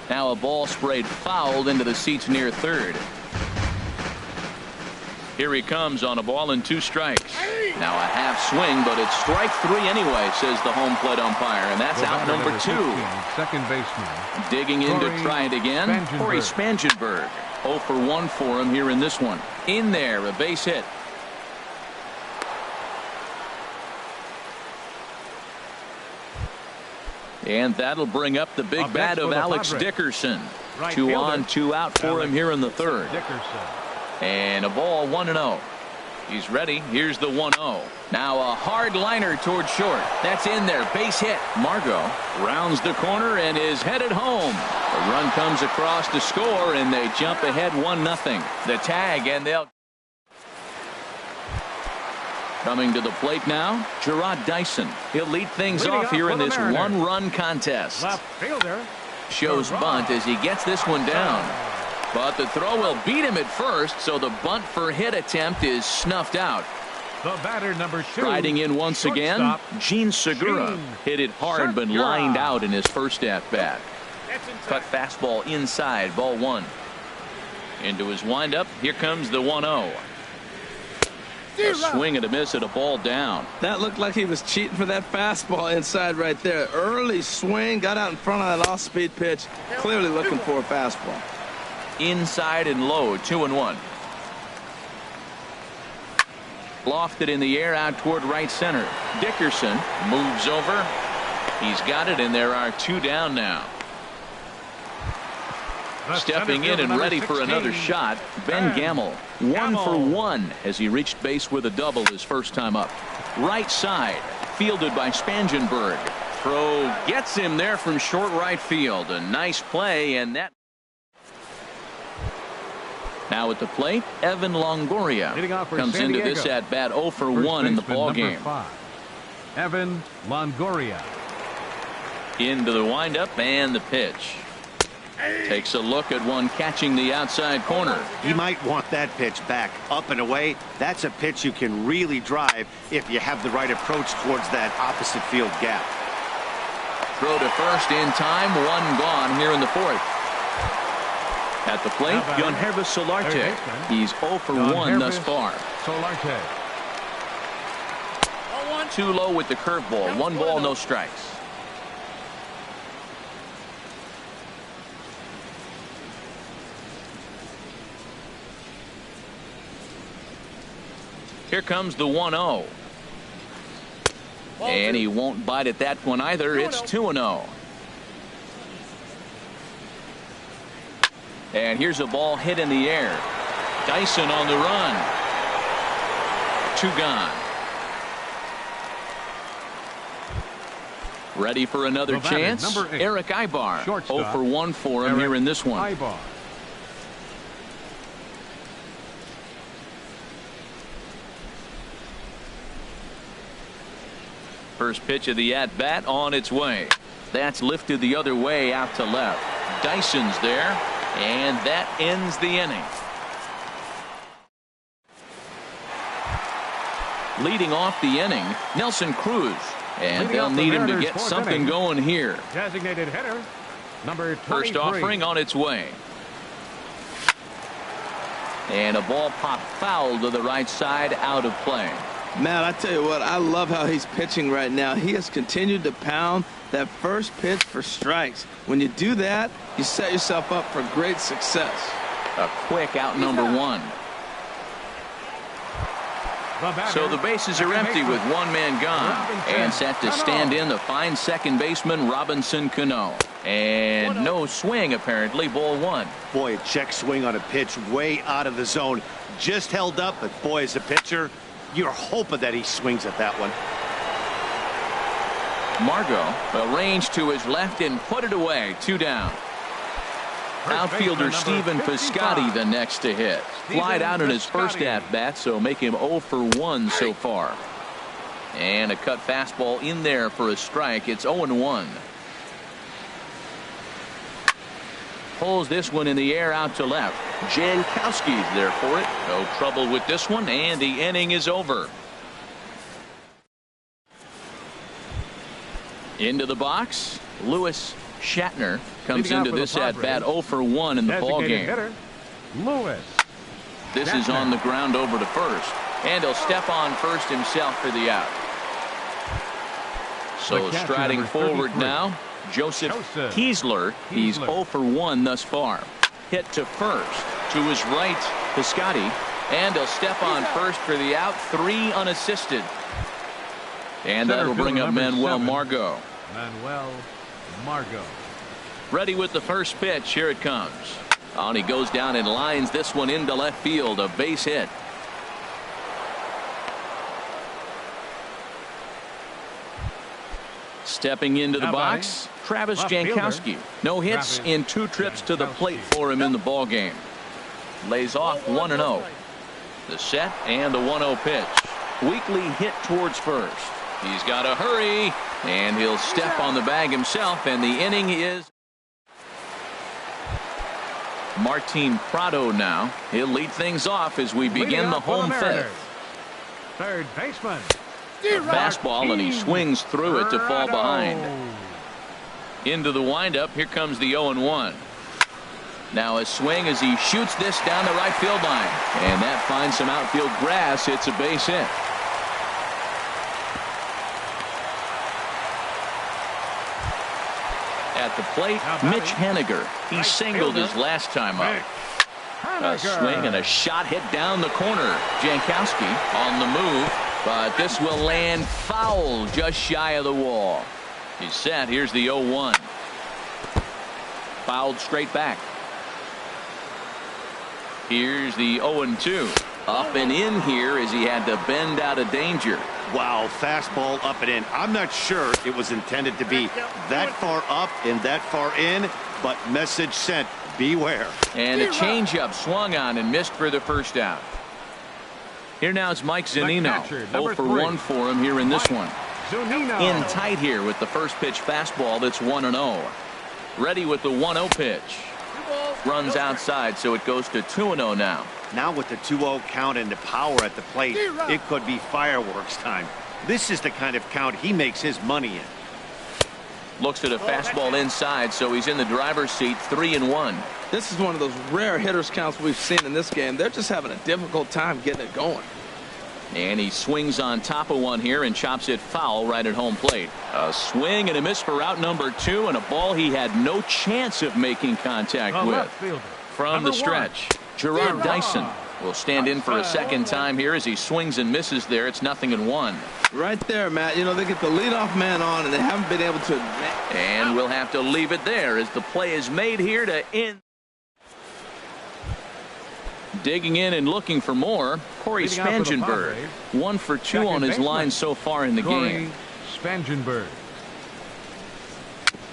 Now a ball sprayed fouled into the seats near third. Here he comes on a ball and 2 strikes. Now a half swing, but it's strike 3 anyway, says the home plate umpire, and that's out number 2. Second baseman. Digging in to try it again. Corey Spangenberg. 0 for 1 for him here in this one. In there, a base hit. And that'll bring up the big bat of Alex Dickerson. 2 on, 2 out for him here in the third. And a ball 1-0. He's ready. Here's the 1-0. Now a hard liner toward short. That's in there. Base hit. Margot rounds the corner and is headed home. The run comes across to score, and they jump ahead 1-0. The tag, and they'll. Coming to the plate now, Gerard Dyson. He'll lead things off here in this 1-run contest. Left fielder shows bunt as he gets this one down. But the throw will beat him at first, so the bunt for hit attempt is snuffed out. The batter number 2. Riding in once again, Gene Segura. Hit it hard but lined out in his first at-bat. Cut fastball inside, ball 1. Into his windup, here comes the 1-0. A swing and a miss at a ball down. That looked like he was cheating for that fastball inside right there. Early swing, got out in front of that off-speed pitch. Clearly looking for a fastball. Inside and low, 2-1. Lofted in the air out toward right center. Dickerson moves over. He's got it, and there are 2 down now. Stepping in and ready for another shot, Ben Gamel. 1 for 1 as he reached base with a double his first time up. Right side, fielded by Spangenberg. Throw gets him there from short right field. A nice play, and that. Now at the plate, Evan Longoria comes into this at bat 0 for 1 in the ball game. Evan Longoria. Into the windup and the pitch. Takes a look at one catching the outside corner. He might want that pitch back, up and away. That's a pitch you can really drive if you have the right approach towards that opposite field gap. Throw to first in time, one gone here in the fourth. At the plate, Yonhervis Solarte. He's 0 for 1 thus far. Solarte. Too low with the curveball. 1 ball, no strikes. Here comes the 1-0. And he won't bite at that one either. It's 2-0. And here's a ball hit in the air. Dyson on the run. 2 gone. Ready for another chance? Eric Ibar. 0 for 1 for him here in this one. Ibar. First pitch of the at-bat on its way. That's lifted the other way out to left. Dyson's there, and that ends the inning. Leading off the inning, Nelson Cruz. And they'll need him to get something going here. Designated hitter, number 23. First offering on its way. And a ball popped foul to the right side, out of play. Matt, I tell you what, I love how he's pitching right now. He has continued to pound that first pitch for strikes. When you do that, you set yourself up for great success. A quick out number 1. So the bases are empty with 1 man gone. And set to stand in the fine second baseman Robinson Cano. And no swing apparently, ball 1. Boy, a check swing on a pitch way out of the zone. Just held up, but boy, as a pitcher, you're hoping that he swings at that one. Margot arranged to his left and put it away. 2 down. Outfielder Stephen Piscotty the next to hit. Flied out in his first at-bat, so make him 0 for 1 so far. And a cut fastball in there for a strike. It's 0-1. Pulls this one in the air out to left. Jankowski's there for it. No trouble with this one, and the inning is over. Into the box, Lewis Shatner comes into this at-bat 0 for 1 in the ballgame. Lewis. This is on the ground over to first. And he'll step on first himself for the out. So striding forward now, Joseph Kiesler. He's 0 for 1 thus far. Hit to first. To his right, Piscotty. And he'll step on first for the out. 3 unassisted. And that'll bring up Manuel Margot. Manuel Margot. Ready with the first pitch. Here it comes. On he goes down and lines this one into left field. A base hit. Stepping into the box, Travis Jankowski. No hits in 2 trips to the plate for him in the ball game. Lays off 1-0. The set and the 1-0 pitch. Weakly hit towards first. He's got to hurry, and he'll step on the bag himself, and the inning is Martin Prado now. He'll lead things off as we begin the home 5th. Third baseman. A fastball, and he swings through it to fall behind. Into the windup. Here comes the 0-1. Now a swing as he shoots this down the right field line, and that finds some outfield grass. It's a base hit. At the plate, Mitch Haniger. He singled his last time up. A swing and a shot hit down the corner. Jankowski on the move, but this will land foul just shy of the wall. He's set. Here's the 0-1. Fouled straight back. Here's the 0-2. Up and in here as he had to bend out of danger. Wow, fastball up and in. I'm not sure it was intended to be that far up and that far in, but message sent. Beware. And a changeup swung on and missed for the first out. Here now is Mike Zunino. 0 for 1 for him here in this one. In tight here with the first pitch fastball that's 1-0. Ready with the 1-0 pitch. Runs outside, so it goes to 2-0 now. Now with the 2-0 count and the power at the plate, it could be fireworks time. This is the kind of count he makes his money in. Looks at a fastball inside, so he's in the driver's seat, 3-1. This is one of those rare hitters counts we've seen in this game. They're just having a difficult time getting it going. And he swings on top of one here and chops it foul right at home plate. A swing and a miss for out number 2, and a ball he had no chance of making contact with. From the stretch, Gerard Dyson will stand in for a second time here as he swings and misses there. It's 0-1. Right there, Matt. You know, they get the leadoff man on, and they haven't been able to advance. And we'll have to leave it there as the play is made here to end. Digging in and looking for more, Corey Spangenberg. 1 for 2 on his line so far in the game. Spangenberg.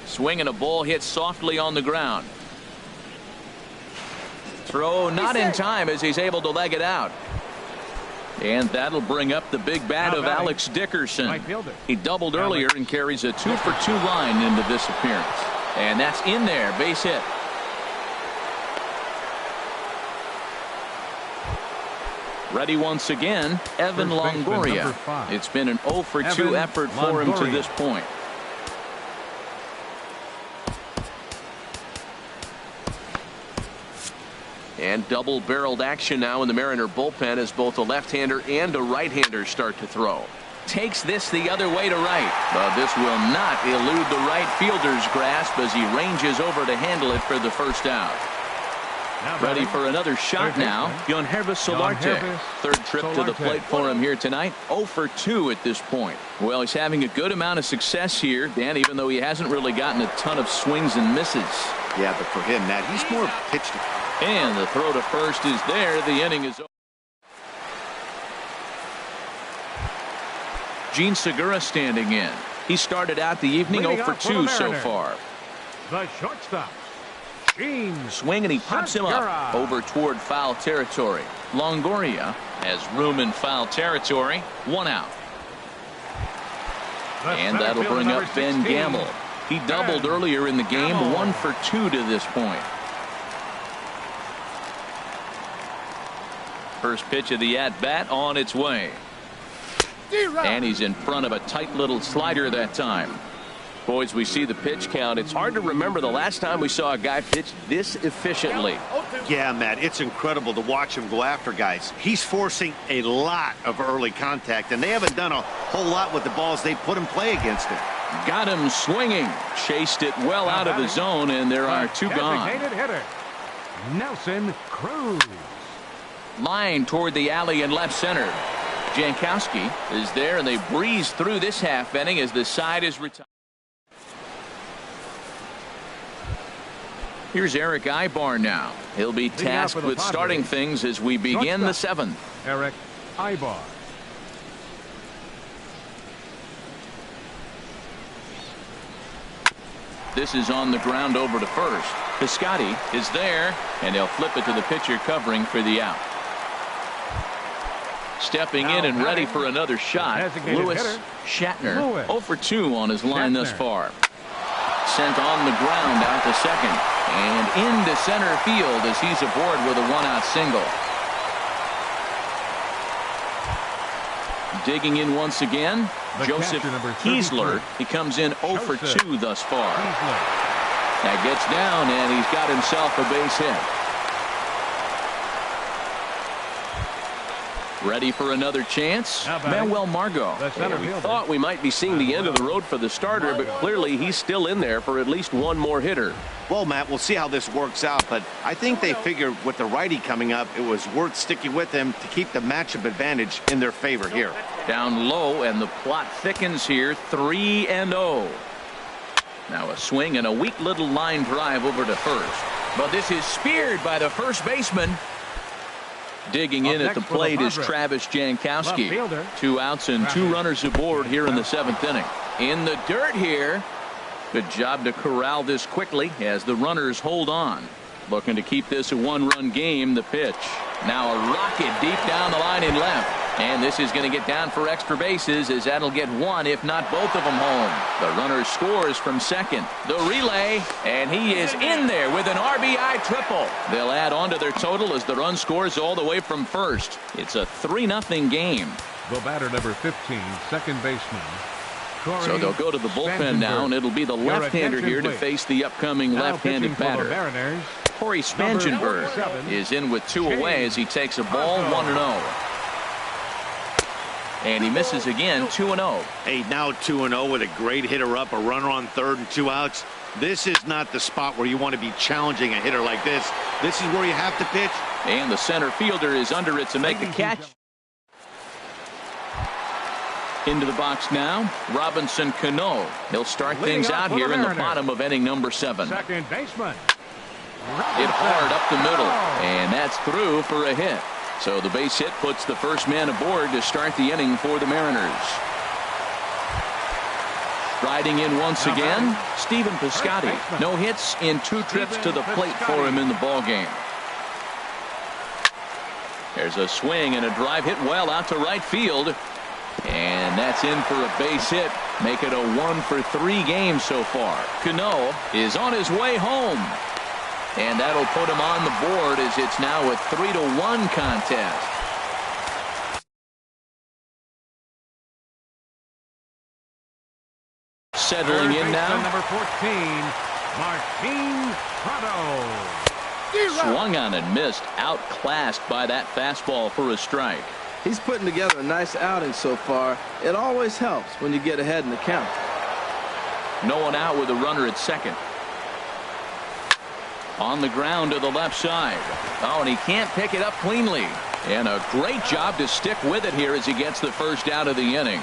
Swinging a ball hit softly on the ground. Throw not in time as he's able to leg it out. And that'll bring up the big bat of Alex Dickerson. He doubled earlier and carries a 2 for 2 line into this appearance. And that's in there, base hit. Ready once again, Evan Longoria. It's been an 0 for 2 effort for him to this point. And double-barreled action now in the Mariner bullpen as both a left-hander and a right-hander start to throw. Takes this the other way to right, but this will not elude the right fielder's grasp as he ranges over to handle it for the first out. Ready for another shot now, Yangervis Solarte. Third trip to the plate for him here tonight. 0 for 2 at this point. Well, he's having a good amount of success here, Dan, even though he hasn't really gotten a ton of swings and misses. Yeah, but for him, Matt, he's more pitch to. And the throw to first is there. The inning is over. Gene Segura standing in. He started out the evening 0 for 2 so far. The shortstop. Swing and he pops him up over toward foul territory. Longoria has room in foul territory. 1 out. And that'll bring up Ben Gamble. He doubled earlier in the game. 1 for 2 to this point. First pitch of the at-bat on its way. And he's in front of a tight little slider that time. Boys, we see the pitch count. It's hard to remember the last time we saw a guy pitch this efficiently. Yeah, Matt, it's incredible to watch him go after guys. He's forcing a lot of early contact, and they haven't done a whole lot with the balls they put in play against him. Got him swinging. Chased it well out of the zone, and there are 2 gone. Hitter, Nelson Cruz. Line toward the alley in left center. Jankowski is there, and they breeze through this half inning as the side is retired. Here's Eric Ibar now. He'll be tasked with starting things as we begin the 7th. Eric Ibar. This is on the ground over to first. Piscotty is there, and they'll flip it to the pitcher covering for the out. Stepping in and ready for another shot, Lewis Shatner. 0 for 2 on his line thus far. Sent on the ground out to second. And into center field as he's aboard with a 1-out single. Digging in once again, Joseph Kiesler. He comes in 0 for 2 thus far. That gets down, and he's got himself a base hit. Ready for another chance? Manuel Margot. We thought we might be seeing the end of the road for the starter, but clearly he's still in there for at least 1 more hitter. Well, Matt, we'll see how this works out, but I think they figured with the righty coming up, it was worth sticking with him to keep the matchup advantage in their favor here. Down low, and the plot thickens here. 3-0. Now a swing and a weak little line drive over to first. But this is speared by the first baseman. Digging in at the plate is Travis Jankowski. 2 outs and 2 runners aboard here in the 7th inning. In the dirt here. Good job to corral this quickly as the runners hold on. Looking to keep this a 1-run game. The pitch. Now a rocket deep down the line in left. And this is going to get down for extra bases, as that'll get one, if not both of them, home. The runner scores from second. The relay, and he is in there with an RBI triple. They'll add on to their total as the run scores all the way from first. It's a 3-0 game. The batter, number 15, second baseman. So they'll go to the bullpen now, and it'll be the left-hander here to face the upcoming left-handed batter. Corey Spangenberg is in with 2 away as he takes a ball 1-0. And he misses again, 2-0. Hey, now 2-0 with a great hitter up, a runner on third and 2 outs. This is not the spot where you want to be challenging a hitter like this. This is where you have to pitch. And the center fielder is under it to make the catch. Into the box now, Robinson Cano. He'll start things out here in the bottom of inning number 7. Second baseman. Hit hard up the middle, and that's through for a hit. So the base hit puts the first man aboard to start the inning for the Mariners. Riding in once again, Stephen Piscotty. No hits in 2 trips to the plate for him in the ballgame. There's a swing and a drive hit well out to right field. And that's in for a base hit. Make it a 1-for-3 game so far. Cano is on his way home. And that'll put him on the board as it's now a 3-1 contest. Settling in now. Number 14, Martin Prado. Swung on and missed. Outclassed by that fastball for a strike. He's putting together a nice outing so far. It always helps when you get ahead in the count. No one out with a runner at second. On the ground to the left side. Oh, and he can't pick it up cleanly. And a great job to stick with it here as he gets the first out of the inning.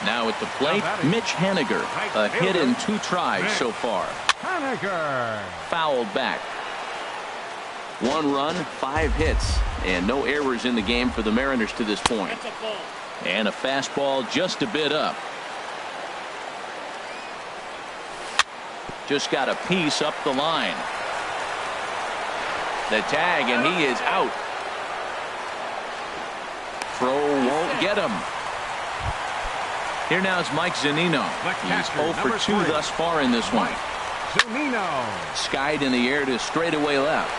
Now at the plate, Mitch Haniger. A hit in 2 tries so far. Haniger. Fouled back. 1 run, 5 hits, and no errors in the game for the Mariners to this point. And a fastball just a bit up. Just got a piece up the line. The tag, and he is out. Throw won't get him. Here now is Mike Zunino. He's 0 for 2 thus far in this one. Zunino. Skied in the air to straightaway left.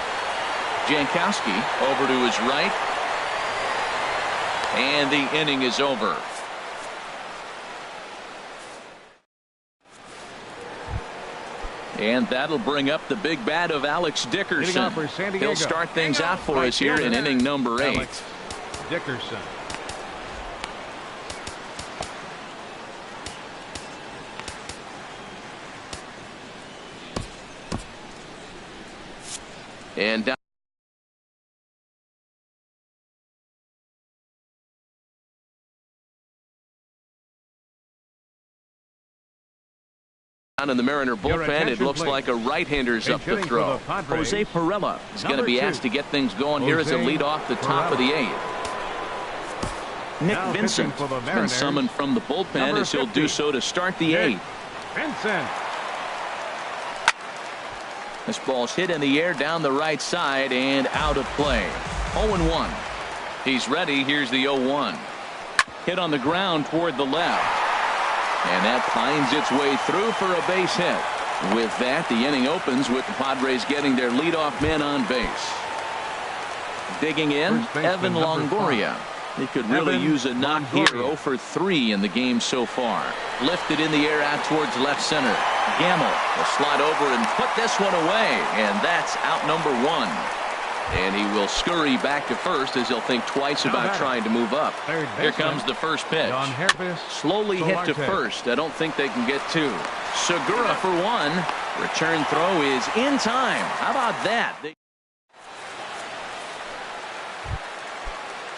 Jankowski over to his right. And the inning is over. And that'll bring up the big bat of Alex Dickerson. He'll start things out for us here in inning number 8. Alex Dickerson. And down in the Mariner bullpen, it looks like a right-hander's up to throw. Jose Pirela is going to be asked to get things going here as a lead off the top of the 8th. Nick Vincent has been summoned from the bullpen as he'll do so to start the 8th. Vincent. This ball's hit in the air down the right side and out of play. 0-1. He's ready. Here's the 0-1. Hit on the ground toward the left. And that finds its way through for a base hit. With that, the inning opens with the Padres getting their leadoff man on base. Digging in, Evan Longoria. They could really use a knock here. 0 for 3 in the game so far. Lifted in the air out towards left center. Gamble will slide over and put this one away. And that's out number 1. And he will scurry back to first as he'll think twice about trying to move up. Here comes the first pitch. Slowly hit to first. I don't think they can get 2. Segura for 1. Return throw is in time. How about that?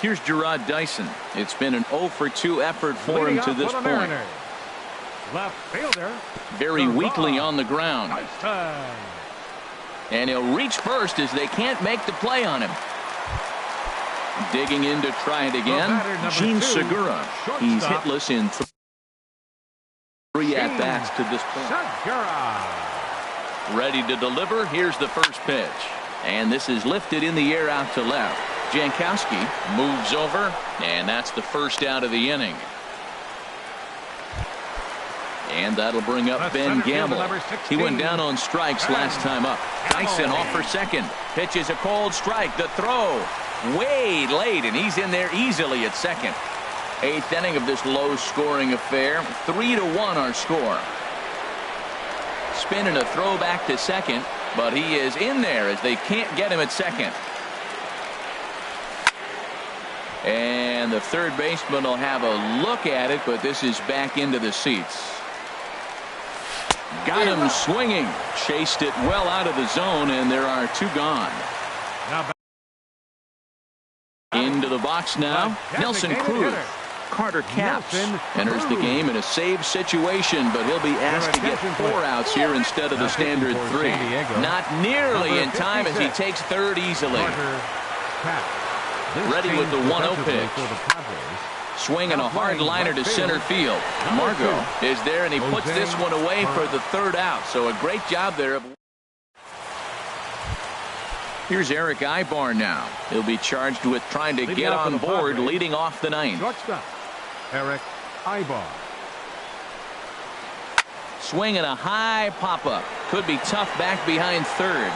Here's Gerard Dyson. It's been an 0 for 2 effort for him to this point. Left fielder. Very weakly on the ground. And he'll reach first as they can't make the play on him. Digging in to try it again. Gene Segura. He's hitless in 3 at-bats to this point. Ready to deliver. Here's the first pitch. And this is lifted in the air out to left. Jankowski moves over, and that's the first out of the inning. And that'll bring up Ben Gamble. He went down on strikes last time up. Dyson off for second. Pitches a cold strike. The throw way late, and he's in there easily at second. 8th inning of this low-scoring affair. 3-1 our score. Spin and a throw back to second, but he is in there as they can't get him at second. And the third baseman will have a look at it, but this is back into the seats. Got him swinging. Chased it well out of the zone, and there are 2 gone. Into the box now. Nelson Cruz. Carter Capps enters the game in a save situation, but he'll be asked to get 4 outs here instead of the standard 3. Not nearly in time as he takes third easily. Ready with the 1-0 pitch. Swinging a hard liner to center field. Margot is there, and he puts this one away for the 3rd out. So a great job there. Here's Eric Ibar now. He'll be charged with trying to get on board leading off the 9th. Shortstop, Eric Ibar. Swinging a high pop-up. Could be tough back behind third.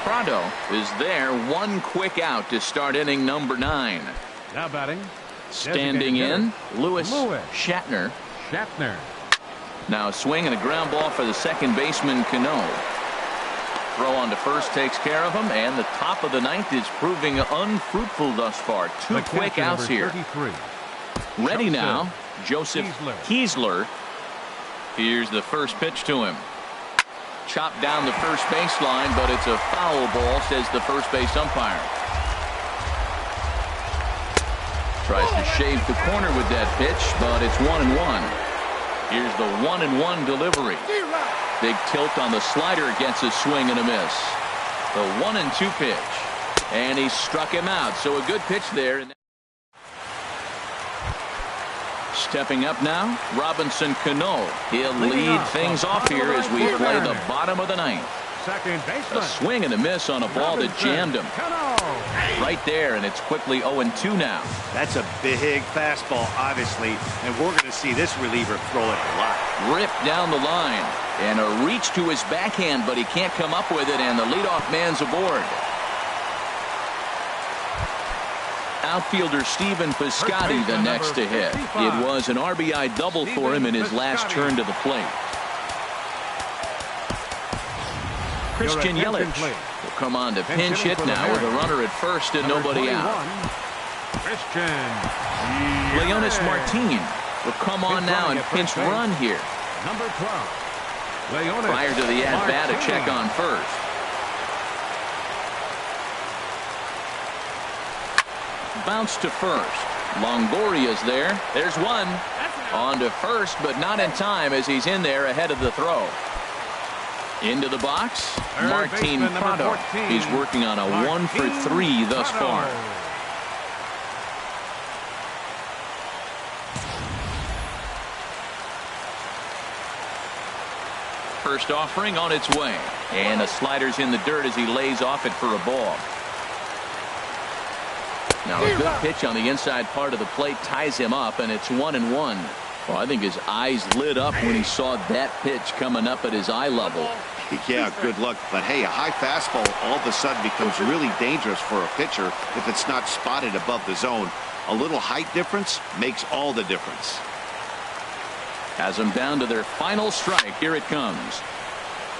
Prado is there. 1 quick out to start inning number 9. Now batting. Standing in, Lewis Shatner. Now a swing and a ground ball for the second baseman, Cano. Throw on to first takes care of him, and the top of the 9th is proving unfruitful thus far. 2 quick outs here. 33. Ready now, Joseph Kiesler. Here's the first pitch to him. Chopped down the first baseline, but it's a foul ball, says the first base umpire. Tries to shave the corner with that pitch, but it's 1-1. Here's the 1-1 delivery. Big tilt on the slider, gets a swing and a miss. The 1-2 pitch, and he struck him out. So a good pitch there. Stepping up now, Robinson Cano. He'll lead things off here as we play the bottom of the 9th. Second baseman. A swing and a miss on a ball that jammed him. Right there, and it's quickly 0-2 now. That's a big fastball, obviously, and we're going to see this reliever throw it a lot. Ripped down the line, and a reach to his backhand, but he can't come up with it, and the leadoff man's aboard. Outfielder Stephen Piscotty the next to hit. It was an RBI double for him in his last turn to the plate. Christian Yelich will come on to pinch hit now with a runner at first and nobody out. Leonis Martin will come on now and pinch run here. Number 12. Prior to the at-bat, a check on first. Bounce to first. Longoria's there. There's one. On to first, but not in time as he's in there ahead of the throw. Into the box, Martin Prado. He's working on a 1-for-3 thus far. First offering on its way, and the slider's in the dirt as he lays off it for a ball. Now a good pitch on the inside part of the plate ties him up, and it's 1-1. Well, I think his eyes lit up when he saw that pitch coming up at his eye level. Yeah, good luck. But hey, a high fastball all of a sudden becomes really dangerous for a pitcher if it's not spotted above the zone. A little height difference makes all the difference. Has them down to their final strike. Here it comes.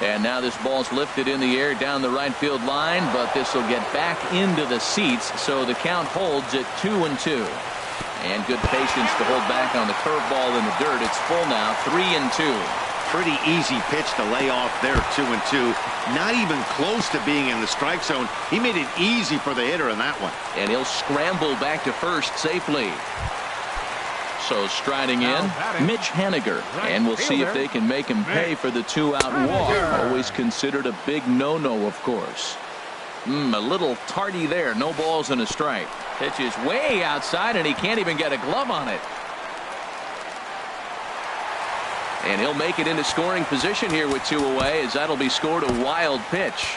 And now this ball's lifted in the air down the right field line, but this will get back into the seats, so the count holds at 2-2. And good patience to hold back on the curveball in the dirt. It's full now, 3-2. Pretty easy pitch to lay off there, 2-2. Not even close to being in the strike zone. He made it easy for the hitter in that one. And he'll scramble back to first safely. So striding in, Mitch Haniger. And we'll see if they can make him pay for the 2-out walk. Always considered a big no-no, of course. A little tardy there. No balls and a strike. Pitch is way outside, and he can't even get a glove on it. And he'll make it into scoring position here with 2 away, as that'll be scored a wild pitch.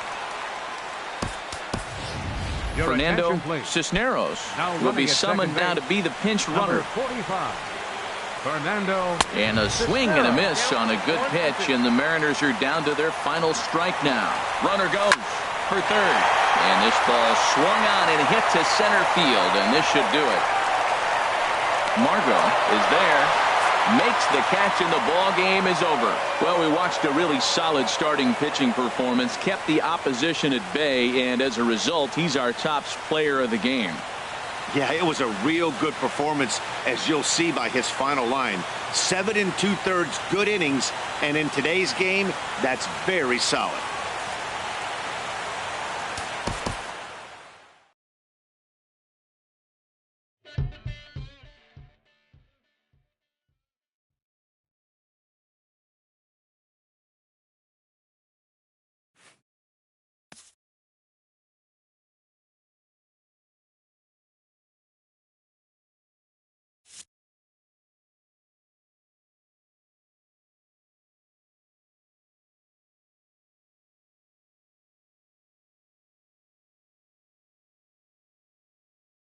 Your Fernando attention, please. Cisneros Now will be running at summoned second now to base, be the pinch number runner. 45, Fernando. And a swing and a miss on a good pitch, and the Mariners are down to their final strike now. Runner goes for third, and this ball swung on and hit to center field, and this should do it. Margot is there, makes the catch, and the ball game is over. Well, we watched a really solid starting pitching performance, kept the opposition at bay, and as a result, he's our top player of the game. Yeah, it was a real good performance, as you'll see by his final line. 7 2/3 good innings, and in today's game, that's very solid.